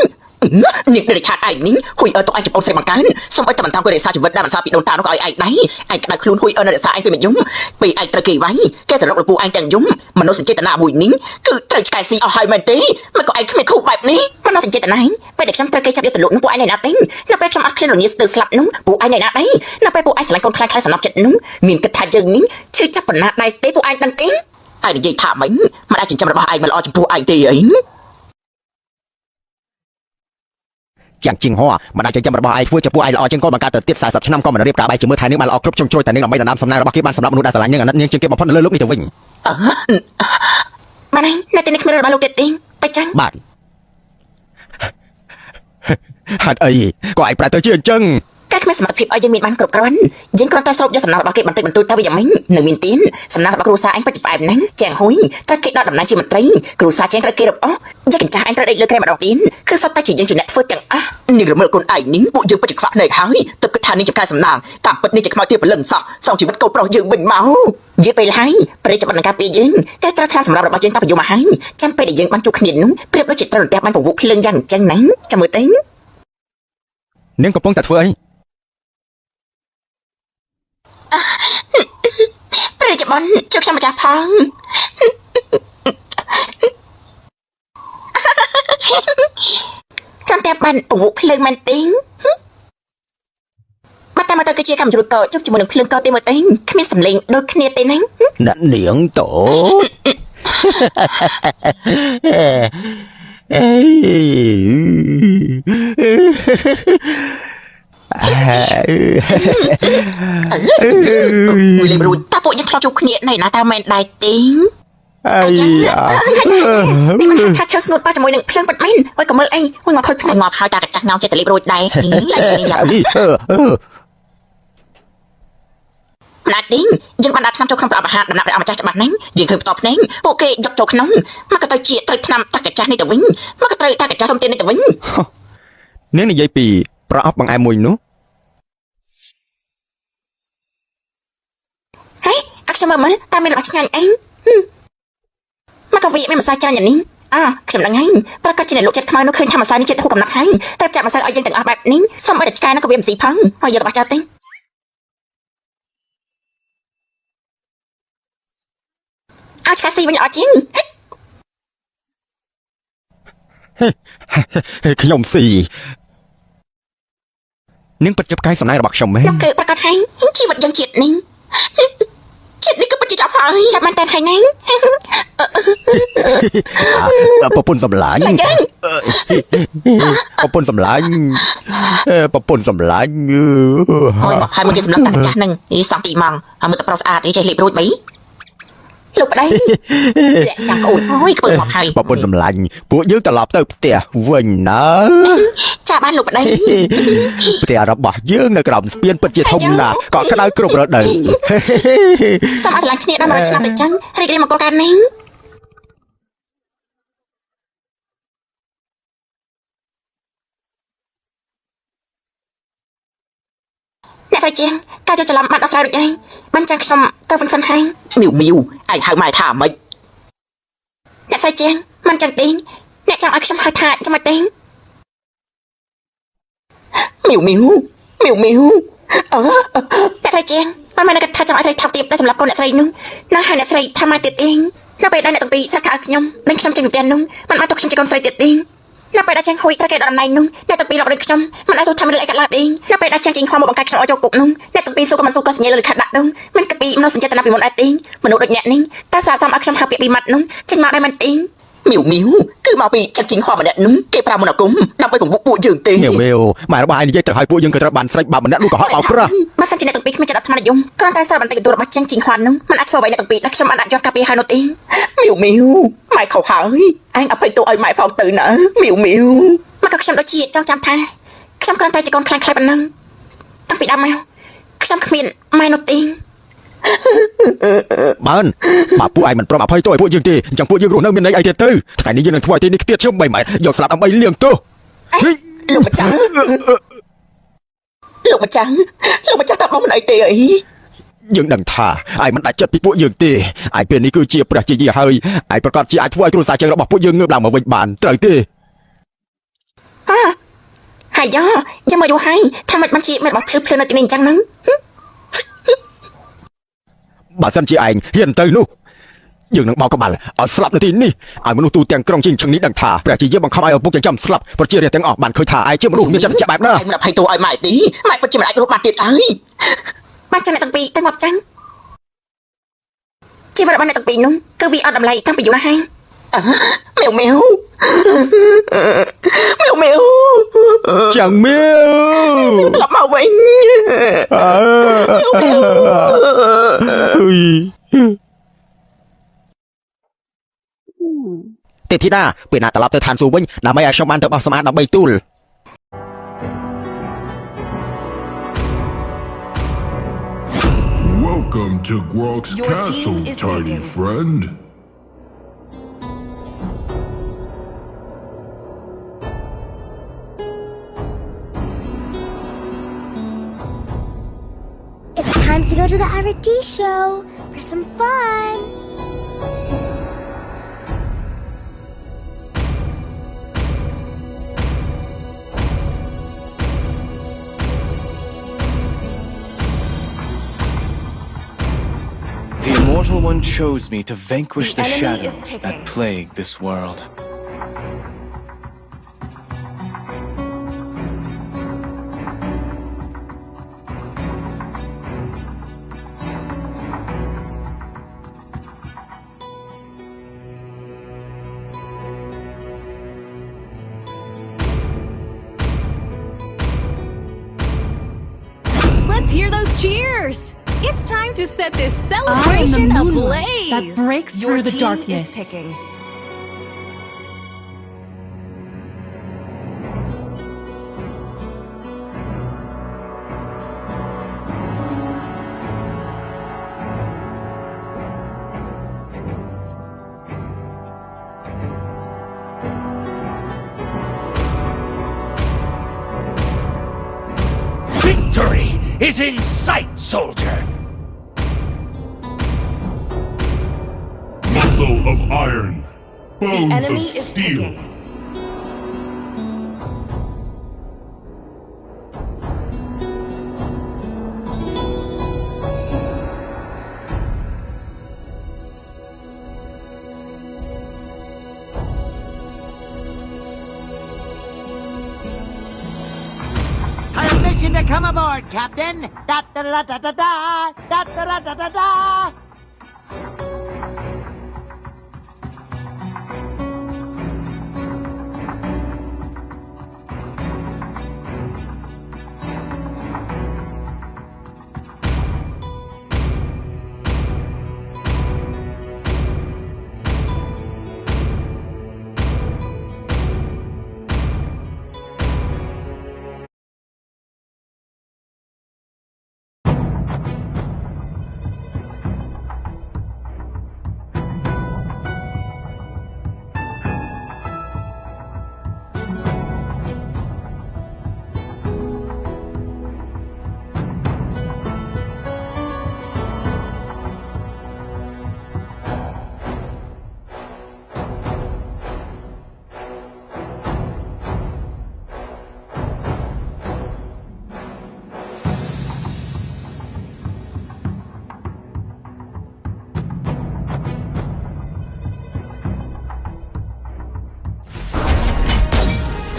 នេះដូចឆាតឯងនេះហួយទៅឯងជាបងស្រីបង្កើនសូមឲ្យតែបន្តគួររក្សាជីវិតដែលមិនសាពីដូនតានោះក៏ឲ្យឯងដែរឯងក្តៅខ្លួនហួយនៅរក្សាឯងពេលមិនយំពេលឯងត្រូវគេវាយគេទៅរកលពូឯងទាំងយំមនុស្សចេតនាមួយនេះគឺត្រូវឆ្កែស៊ីអស់ហើយមែនទេមិនក៏ឯងគ្មានខូបបែបនេះមនុស្សចេតនាពេលដែលខ្ញុំត្រូវគេចាប់យកទៅលក់នោះពួកឯងនៅណាទេនៅពេលខ្ញុំអត់ឃ្លានរងាស្ទើរស្លាប់នោះពួកឯងនៅណាដែរនៅពេលពួកឯងស្រឡាញ់កូនខ្លាយសំណប់ចិត្តនោះមានគិតថាយើងនេះឈឺចាប់ប៉ុណ្ណាដែរទេពួកឯងដឹងទេឯងនិយាយថាមិញមិនអាចចិញ្ចឹមរបស់ឯងមិនល្អចំពោះឯងទេអីចាំជាងហោះមិនអាចចាំរបស់ឯងធ្វើចំពោះឯងល្អជាងកូនបង្កើតទៅទៀត40ឆ្នាំក៏មិនរៀបការបែកជាមួយថៃនឹងបានល្អគ្រប់ជ្រុងជ្រោយតែនឹងដើម្បីដណ្ដើមសំណាងរបស់គេបានសម្រាប់មនុស្សដែលស្រឡាញ់នឹងអាណិតនាងជាងគេបំផុតនៅលើលោកនេះទៅវិញបានហើយនៅទីនេះគ្មានរបស់លោកទៀតទេតែចឹងបាទហេតុអីក៏ឯងប្រែទៅជាអញ្ចឹងតែគ្មានសមត្ថភាពឲ្យយើងមានបានគ្រប់គ្រាន់យើងគ្រាន់តែស្រូបយកសំណងរបស់គេបន្តិចបន្តួចទៅវិញយ៉ាងម៉េចនៅមានទៀនសំណងរបស់គ្រូសាឯងពិតជាផ្អែមណាស់ចាងហួយតែគេដកតំណែងជាមន្ត្រីគ្រូសាជាងត្រូវគេរំអស់យកកញ្ចាស់ឯងត្រូវដេកលើក្រែម្ដងទៀនគឺសុទ្ធតែជាយើងជាអ្នកធ្វើទាំងអស់នាងរមិលគុណឯងនេះពួកយើងពិតជាខ្វះភ្នែកហើយទឹកគិតថានាងជាកែសំណាងតាមពិតនេះជាខ្មោចទៀតព្រលឹងសោះសងជីវិតកូនប្រុសយើងវិញមកយឺតពេលហើយព្រះរាជបុត្រនឹងការពារយើងតែត្រូវឆ្នាំសម្រាប់របស់យើងតាំងពីយូរមកហើយចាំពេលដែលយើងបានជួបគ្នានោះប្រៀបដូចជាត្រូវរន្ទះបានពង្វក់ភ្លើងយ៉ាងអញ្ចឹងណាចាំមើលទៅនាងកំពុងតែធ្វើអីព្រះរាជបុត្រជួយខ្ញុំម្ចាស់ផងចាំតែបានពង្វក់ភ្លើងមែនទេបាត់តែមកទៅគឺជាកម្មជ្រួតកោជុំជាមួយនឹងភ្លើងកោទេមើលទេគ្មានសម្លេងដូចគ្នាទេណាអ្នកនាងតូ វិលរួចតាពួកយើងឆ្លោះជួបគ្នាណែណាតាមែនដែរទេ អាយ៉ា នេះមិនថាឈើស្ងួតប៉ះជាមួយនឹងភ្លើងបាត់មែនអើយកុំមើលអីអើយងាប់ខូចភ្នែកងាប់ហើយតាកញ្ចាស់ងោមចិត្តតែលីបរួចដែរឡើងនេះណាត់ឌីងយើងបានដាក់ថ្នាំចូលក្នុងប្រអប់អាហារដំណាក់ព្រះអម្ចាស់ច្បាស់ហ្នឹងយើងឃើញផ្ទាល់ភ្នែកពួកគេយកចូលក្នុងមកក៏ទៅជាត្រូវថ្នាំតាកញ្ចាស់នេះទៅវិញមកក៏ត្រូវតាកញ្ចាស់សុំទាននេះទៅវិញ នាងនិយាយពីប្រអប់បង្អែមមួយនោះ ហេអខ្ញុំមើលតាមានរបស់ឆ្ងាញ់អីមកក៏វាមានម្សៅច្រើនយ៉ាងនេះខ្ញុំដឹងហើយប្រកាសជាអ្នកលោកចិត្តខ្មៅនោះឃើញថាម្សៅនេះចិត្តហូរកំណត់ហើយតែចាប់ម្សៅឲ្យយើងទាំងអស់បែបនេះសូមឲ្យតែឆ្កែនោះក៏វាមិនស៊ីផងហើយយករបស់ចោលទេឆ្កែស៊ីវិញអត់ជាង ខ្ញុំស៊ីនាងពិតជាផ្កាយសំណាយរបស់ខ្ញុំមែន លោកគឺប្រកាសហើយជីវិតយើងជាតិនេះគឺពិតជាចាប់ហើយចាប់មែនតើហើយណា ប្រពន្ធសម្លាញ់ប្រពន្ធសម្លាញ់ប្រពន្ធសម្លាញ់ អូយមកហើយមកគេសម្លឹងតាចាស់នឹងសំពីម៉ងហើយមើលតែប្រុសស្អាតនេះចេះលេបរួចបីលោកប្តីចាំកូនអូយធ្វើមកហើយ ប្រពន្ធសម្លាញ់ពួកយើងត្រឡប់ទៅផ្ទះវិញណា ចាបានលោកប្តី ផ្ទះរបស់យើងនៅក្រោមស្ពានពិតជាធំណាស់ក៏ក្តៅគ្រប់រដូវ សូមឲ្យឆ្លាញ់គ្នាដល់100ឆ្នាំទៅចឹងរីករាយមកកលការនេះអ្នកស្រីជាងការចូលច្រឡំបាត់អត់ស្រាយដូចអីបានចាំខ្ញុំទៅវិញសិនហើយមីវឯងហៅម៉ែថាម៉េចអ្នកស្រីជាងមិនចឹងទេអ្នកចង់ឲ្យខ្ញុំហៅថាចាំមិនទេមីវអ្នកស្រីជាងមិនមែនគាត់ថាចង់ឲ្យស្រីថោកទាបតែសម្រាប់កូនអ្នកស្រីនោះនៅហើយអ្នកស្រីថាម៉ែទៀតទេនៅពេលដែលអ្នកទាំងពីរស្រាក់ឲ្យខ្ញុំនិងខ្ញុំចេញពីផ្ទះនោះមិនបានទុកខ្ញុំជាកូនស្រីទៀតទេនៅពេលដែលចាងហួយត្រូវគេដល់តំណែងនោះអ្នកទាំងពីរលោកដូចខ្ញុំមិនអាចសួរថាមានរឿងអីកើតឡើងទេនៅពេលដែលចាងចេញហោមកបង្កាច់ខ្ញុំឲ្យចូលគុកនោះអ្នកទាំងពីរសួរក៏មិនសួរក៏សញ្ញាលើលិខិតដាក់នោះមិនកាពីមនោសញ្ចេតនាពីមុនដែរទេមនុស្សដូចអ្នកនេះតែសារសំឲ្យខ្ញុំហៅពាក្យពីម៉ាត់នោះចេញមកដែរមែនទេមីវគឺមកពីចាក់ជីងហោម្នាក់នោះគេប្រើមន្តអាគមដើម្បីបង្វឹកពួកយើងទេមីវម៉ែរបស់ឯងនិយាយត្រូវឲ្យពួកយើងក៏ត្រូវបានស្រីបាបម្នាក់នោះក៏ហត់បោកប្រាស់ បើសិនជាអ្នកទាំងពីរគ្មានចិត្តអត់ថ្មនិយមគ្រាន់តែសារបន្តិចបន្តួចរបស់ចាងជីងហោនោះមិនអាចធ្វើអ្វីអ្នកទាំងពីរដែលខ្ញុំបានដាក់យន្តកាពីហើយនោះទេមីវម៉ែខុសហើយឯងអភ័យទោសឲ្យម៉ែផងទៅណាមីវមកក៏ខ្ញុំដូចជាចង់ចាំថាខ្ញុំគ្រាន់តែជាកូនខ្លាំងៗប៉ុណ្ណឹងតាំងពីដើមមកខ្ញុំគ្មានម៉ែនោះទេ បានបើពួកឯងមិនព្រមអភ័យទោសឲ្យពួកយើងទេអញ្ចឹងពួកយើងរស់នៅមានន័យអីទៀតទៅថ្ងៃនេះយើងនឹងធ្វើឲ្យទីនេះខ្ទាតខ្ញុំ3ម៉ែត្រយកស្លាប់ដើម្បីលាងទោស លោកម្ចាស់តើបងមិនអីទេអី យើងដឹងថាឯងមិនដាច់ចិត្តពីពួកយើងទេឯងពេលនេះគឺជាព្រះជាយាហើយឯងប្រកាសជាអាចធ្វើឲ្យគ្រួសារជើងរបស់ពួកយើងងើបឡើងមកវិញបានត្រូវទេ ហើយចាំមកយូរហើយថាមិនបានជាមានរបស់ភ្លឺនៅទីនេះអញ្ចឹងហ្នឹង បើសិនជាឯងហ៊ានទៅនោះយើងនឹងបោកក្បាលឲ្យស្លាប់នៅទីនេះឲ្យមនុស្សទូទាំងក្រុងជាងឈឹងនេះដឹងថាព្រះជាយាបង្ខំឲ្យឪពុកចិញ្ចឹមស្លាប់ប្រជារាស្ត្រទាំងអស់បានឃើញថាឯងជាមនុស្សមានចិត្តជាបែបណា មិនអភ័យទោសឲ្យម៉ែទេម៉ែពិតជាមិនអាចរស់បានទៀតហើយបានចឹងអ្នកទាំងពីរទៅមកចឹងជីវិតរបស់អ្នកទាំងពីរនោះគឺវាអត់តម្លៃតាំងពីយូរណាស់ហើយមីវចាំមីវ ត្រឡប់មកវិញ ទេធីតាពេលណាត្រឡប់ទៅឋានសួគ៌វិញដើម្បីឲ្យខ្ញុំបានទៅបោះសម្អាតដើម្បីទូល Welcome to Grog's Castle, tiny friend. It's time to go to the Ira-D show for some fun. The Immortal One chose me to vanquish the shadows that plague this world. hear those cheers? It's time to set this I am the celebration moonlight ablaze. that breaks through the darkness. Picking. Victory is in sight, soldier! Muscle of iron, bones enemy of is steel. picking. Permission to come aboard, Captain! Da da da da da da! Da da da da da da!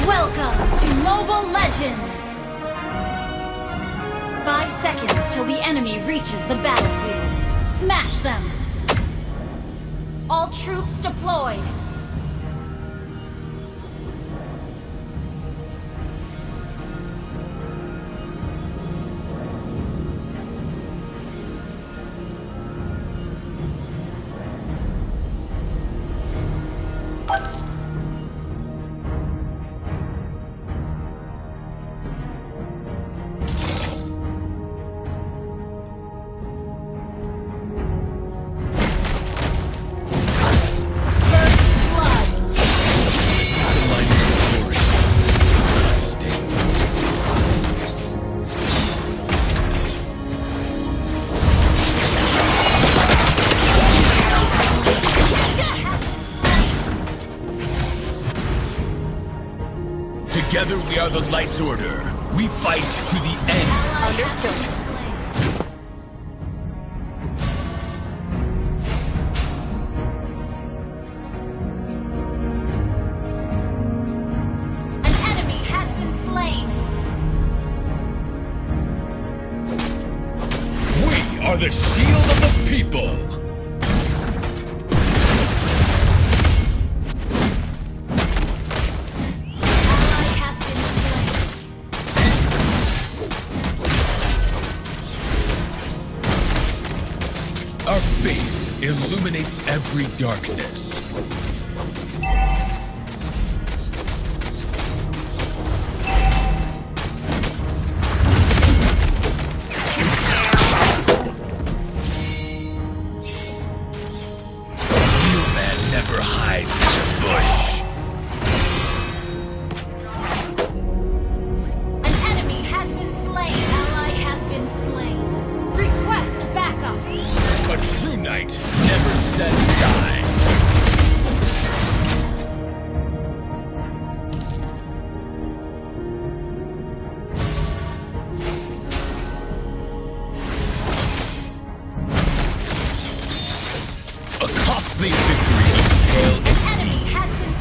Welcome to Mobile Legends! 5 seconds till the enemy reaches the battlefield. Smash them! All troops deployed! Together we are the Light's Order. We fight to the end. Understood. An enemy has been slain. We are the shield of the people. Ally has been slain. Our faith illuminates every darkness. Real man never hides in the bush. An enemy has been slain. Ally has been slain. Request backup. A true knight never says die. A costly victory is hailed. An enemy has been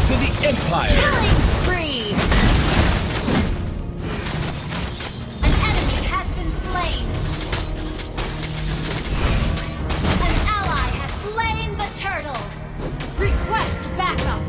to the Empire! Killing spree! An enemy has been slain! An ally has slain the turtle! Request backup!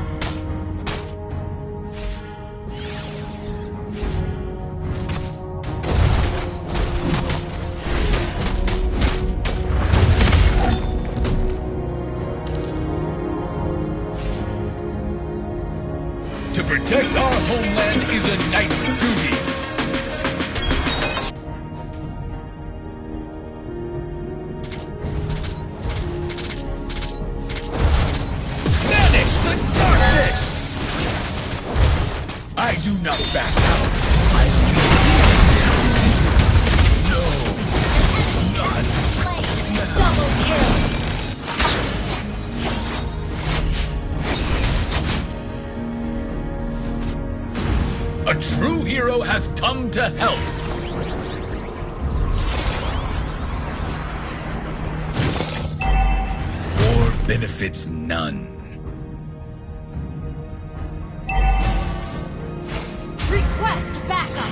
To protect our homeland is a knight's duty! Banish the darkness! I do not back out. No, none. Slain! Double kill! A true hero has come to help! War benefits none. Request backup!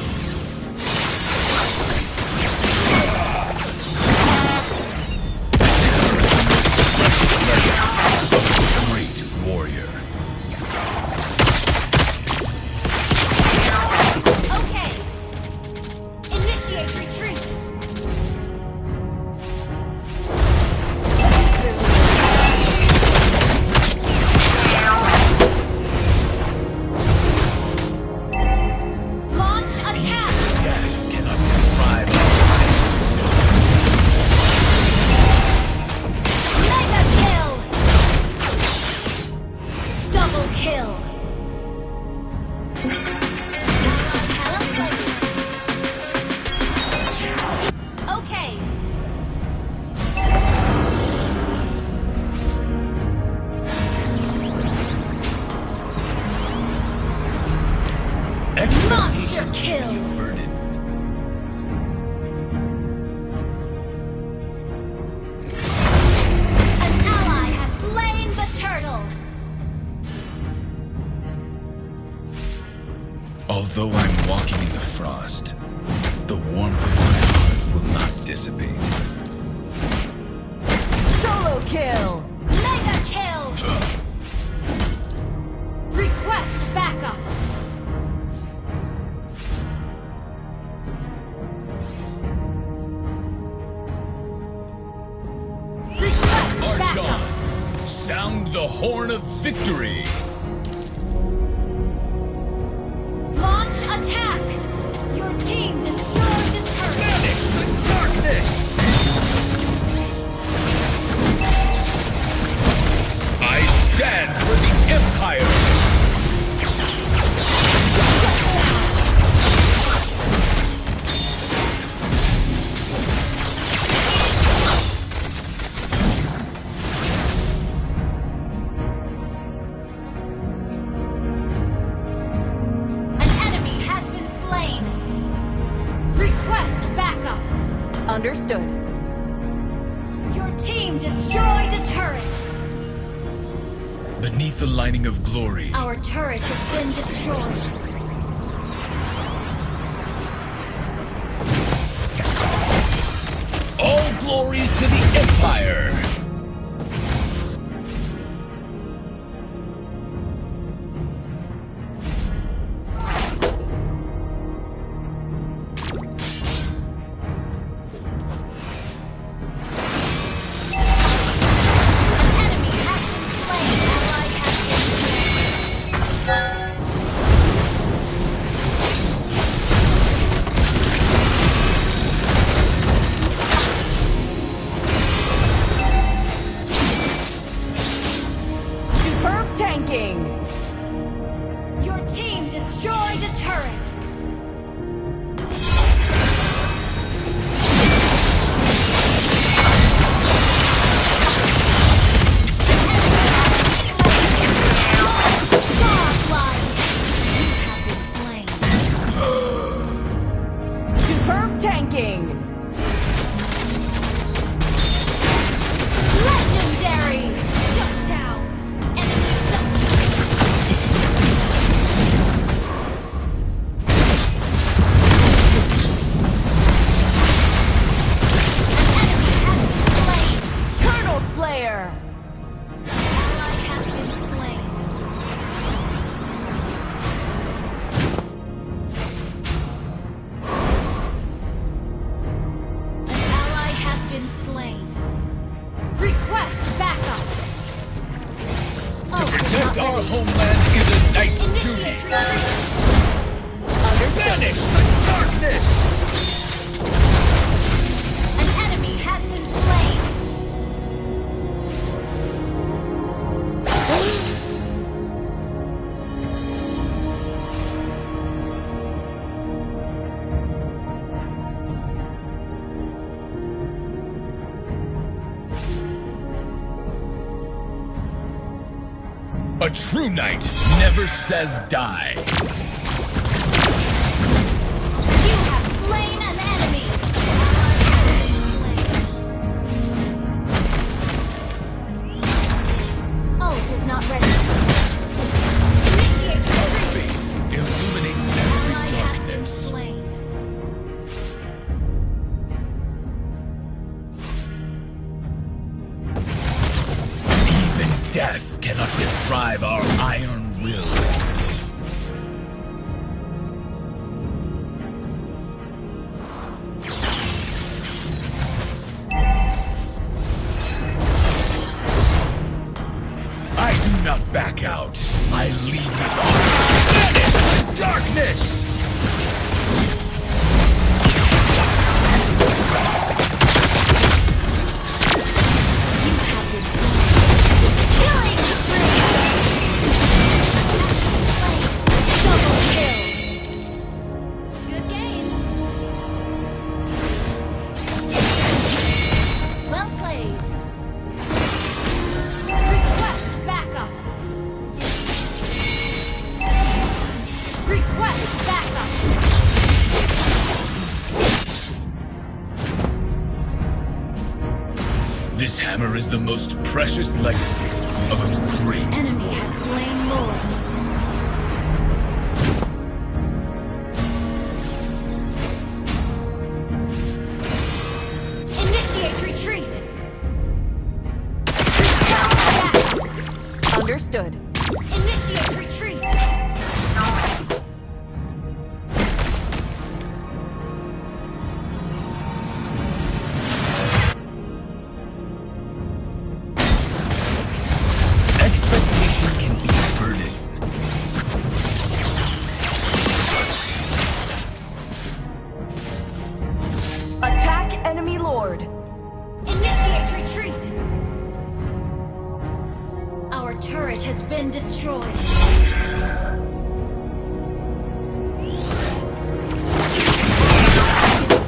Great warrior. Okay! Initiate retreat! Launch attack! Death cannot deprive Mega kill! Double kill! Okay! Monster kill! burden. An ally has slain the turtle! Although I'm walking in the frost, the warmth of my heart will not dissipate. Solo kill! Mega kill! Request backup! Request March backup! on! Sound the horn of victory! Launch attack! Your team destroyed the turret! Banish the darkness! I stand for the Empire! An enemy has been slain! Request backup! Understood. Your team destroyed a turret! Beneath the lining of glory, Our turret has been destroyed. all glories to the Empire! An enemy has been slain. Ally has been slain. A true knight never says die. You have slain an enemy. Ult is not ready. Initiate retreat. Illuminates Ally every has been darkness. slain. Even death cannot deprive our iron will. I do not back out. I lead with honor. Vanish the darkness! Killing spree. Double kill. Good game. Well played. Request backup. Request backup. This hammer is the most precious legacy of a great Enemy has slain Lord. Initiate retreat. Understood. Initiate retreat. expectation can be a burden. Attack enemy lord. Initiate retreat. Our turret has been destroyed.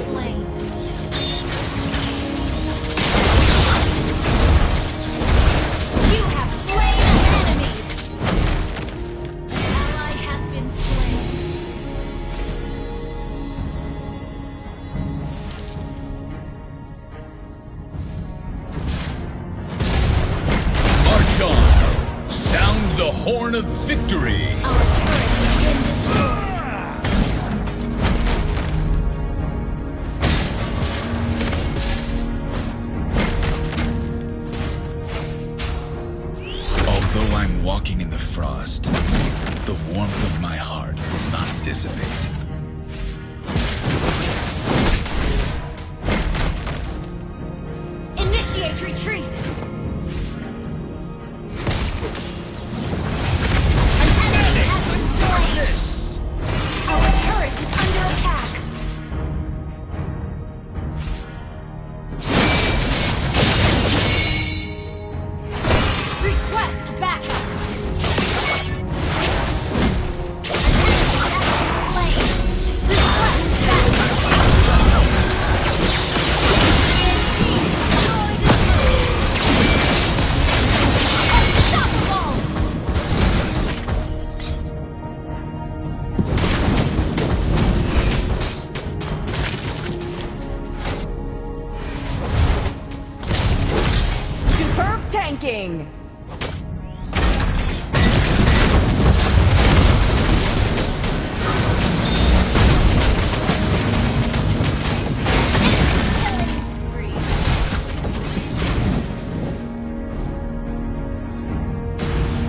Slain. You have slain an enemy. An ally has been slain. March on! Sound the horn of victory! Our turret has been destroyed. Although I'm walking in the frost, the warmth of my heart will not dissipate. Initiate retreat. An enemy has been slain. Our turret is under attack. Request backup. An enemy has been slain. Request backup. Unstoppable. Superb tanking.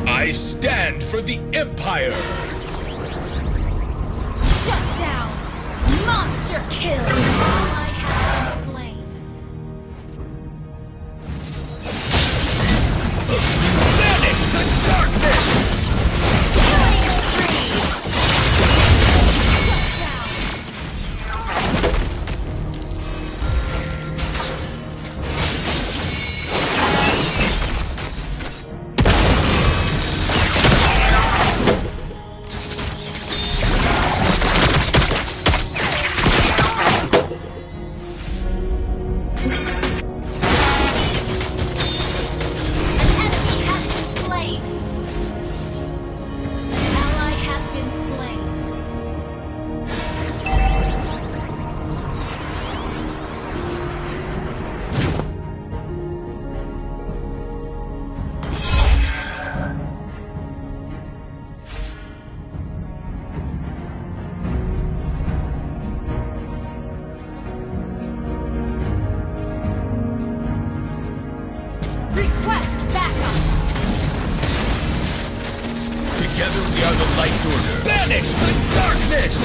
I stand for the Empire! Shut down. Monster kill. Ally has been slain. Vanish the darkness! Killing spree. Shut down. order. Banish the darkness!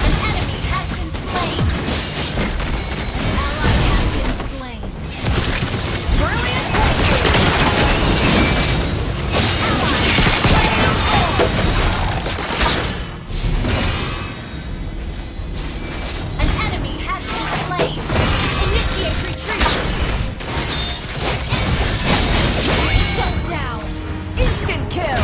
An enemy has been slain. An ally has been slain. Brilliant An enemy has been slain. Initiate retreat. Shut down. Instant kill.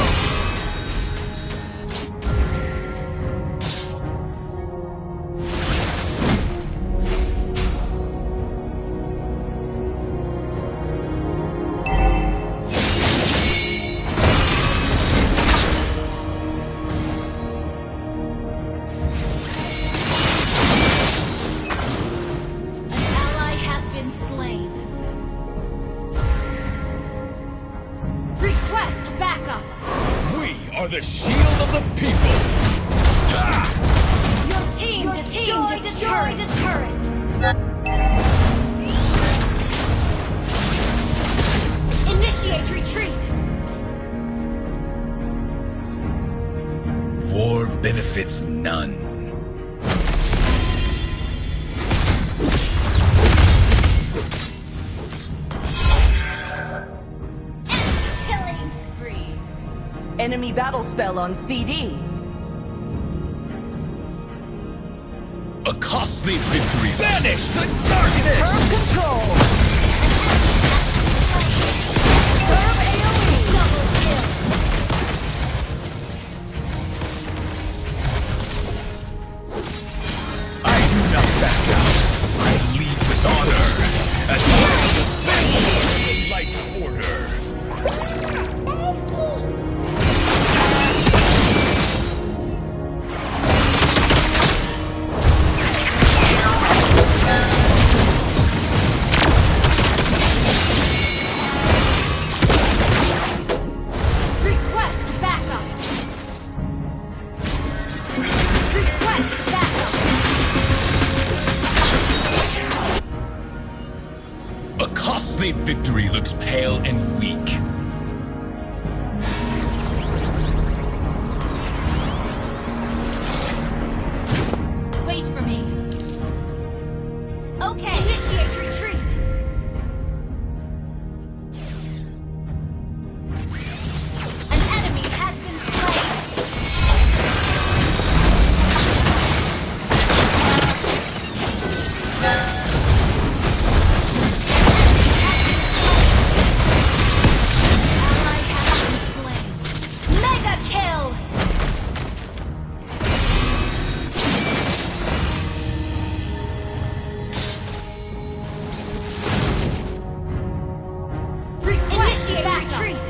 An ally has been slain. Request backup. We are the shield of the people! Your team destroyed a turret. Initiate retreat. War benefits none. Killing spree. Enemy battle spell on CD. A costly victory. Banish the darkness! Curve control. Curve AoE. Double kill. I do not back down. I lead with honor. As long as the the light's order. Request backup. Request backup. A costly victory looks pale and weak. Wait for me. Okay. Initiate retreat. An enemy has been slain. Ally has been slain. Mega kill. Request retreat.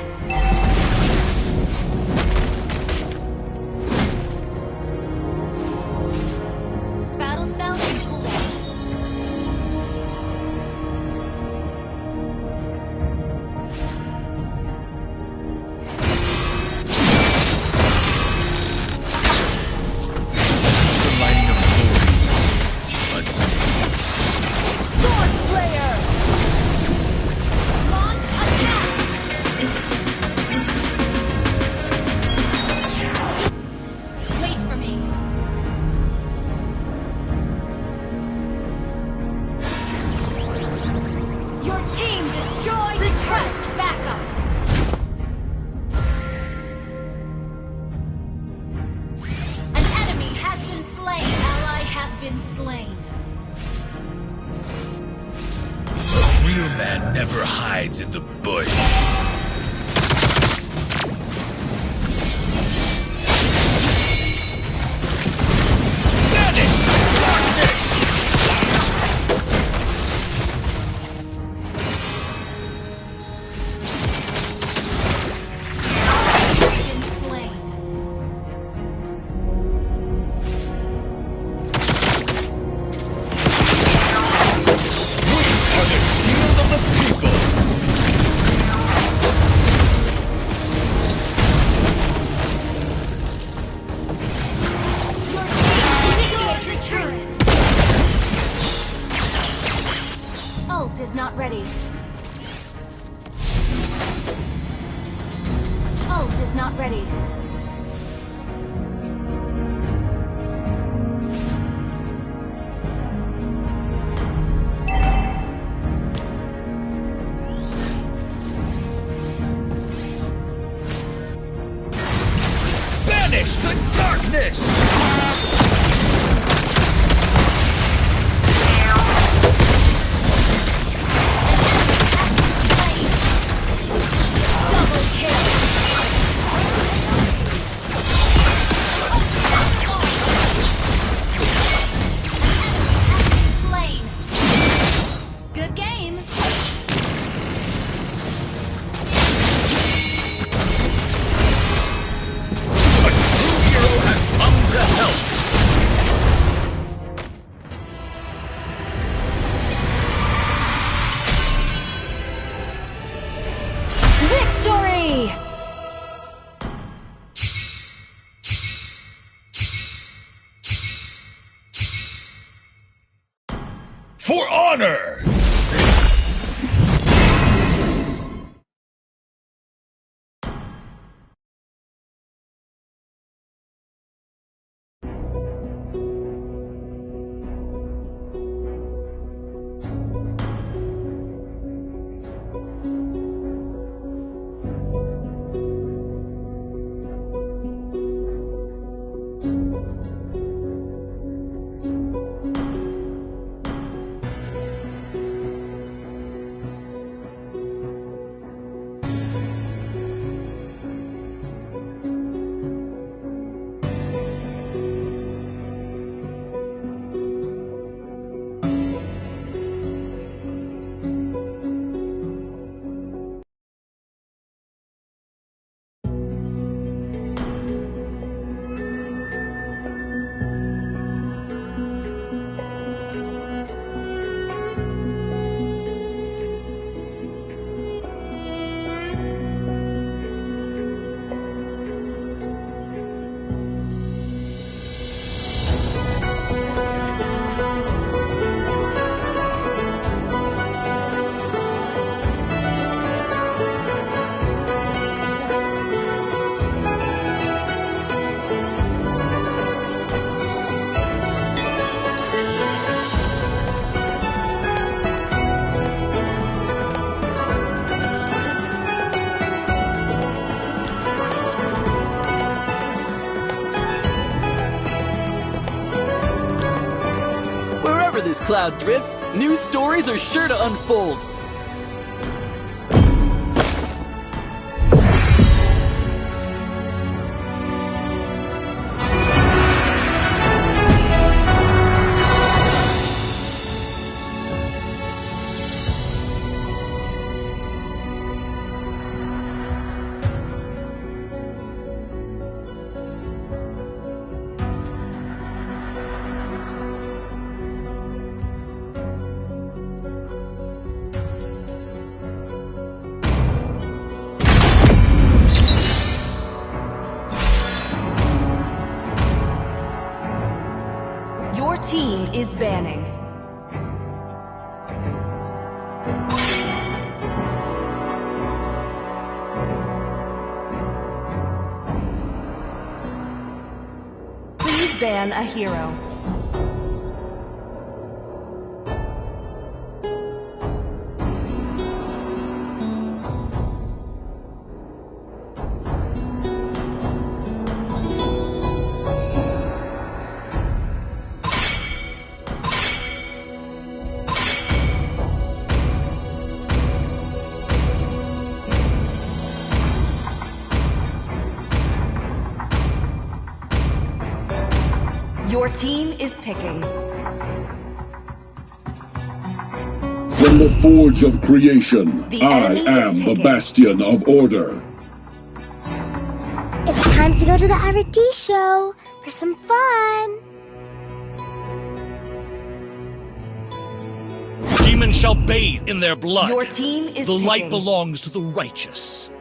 Battle spell and cooldown. The lighting of glory. Let's Sword Slayer. Launch attack. Wait for me. Your team destroyed the trust backup. An enemy has been slain. Ally has been slain. A real man never hides in the bush. Banish the darkness! Has been slain. We are the shield of the people! not ready. Banish the darkness! Slain. Good game. A true hero has come to help! Victory! For honor! Wherever this cloud drifts, new stories are sure to unfold. Your team is banning. Please ban a hero. Your team is picking. From the forge of creation, The I enemy is am the picking. bastion of order. It's time to go to the Arity show for some fun. Demons shall bathe in their blood. Your team is The light picking. belongs to the righteous.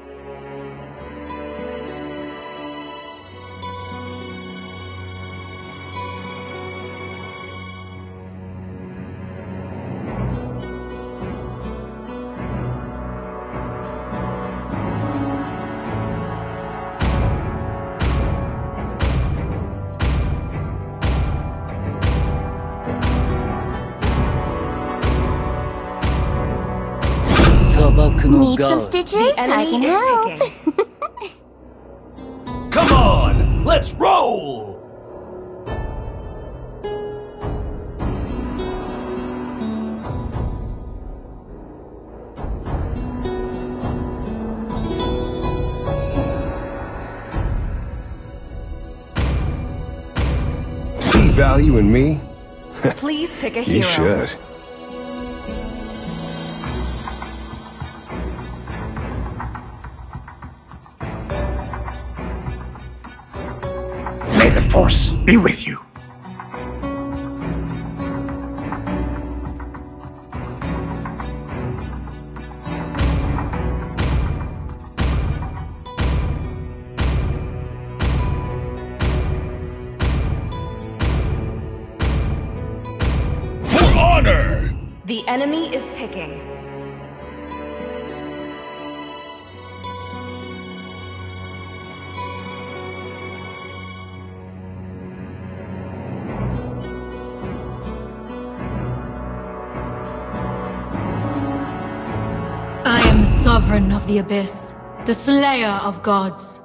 Need some goes. stitches? I can help. Come on, let's roll! See value in me? Please pick a You hero. should. May the Force be with you. For honor! The enemy is picking. I am the sovereign of the abyss, the slayer of gods.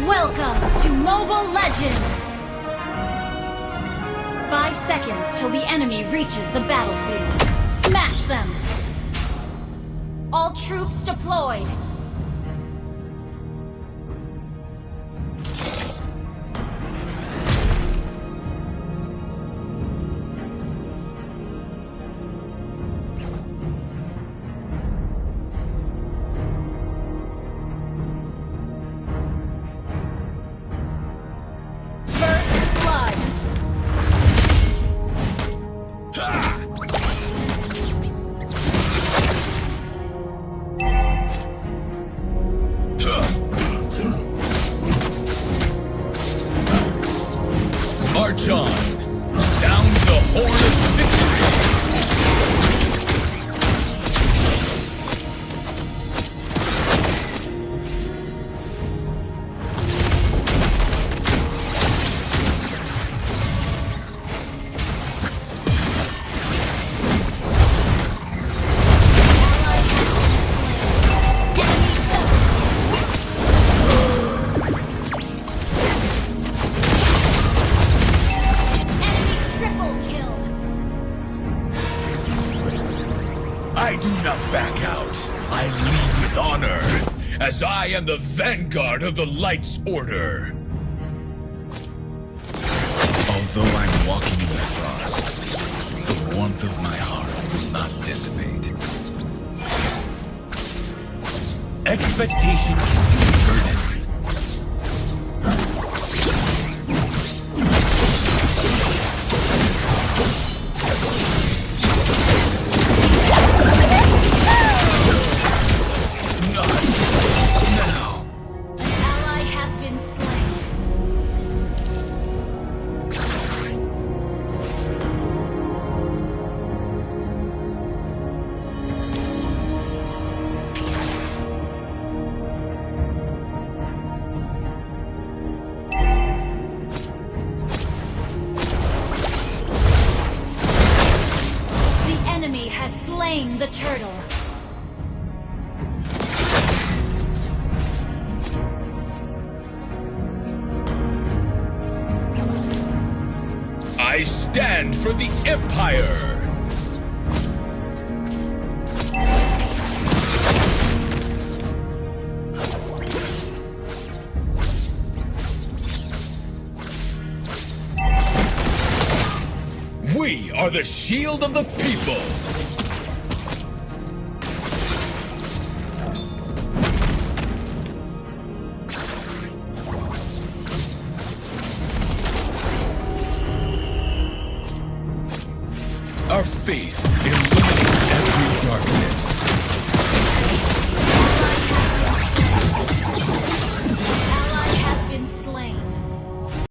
Welcome to Mobile Legends! 5 seconds till the enemy reaches the battlefield. Smash them! All troops deployed! First blood! March on! Sound the horn of victory! I do not back out. I lead with honor, as I am the vanguard of the Light's Order. Although I'm walking in the frost, the warmth of my heart will not dissipate. Expectation can be burden. Ally has been slain. has slain the turtle. I stand for the Empire! We are the shield of the people! Our faith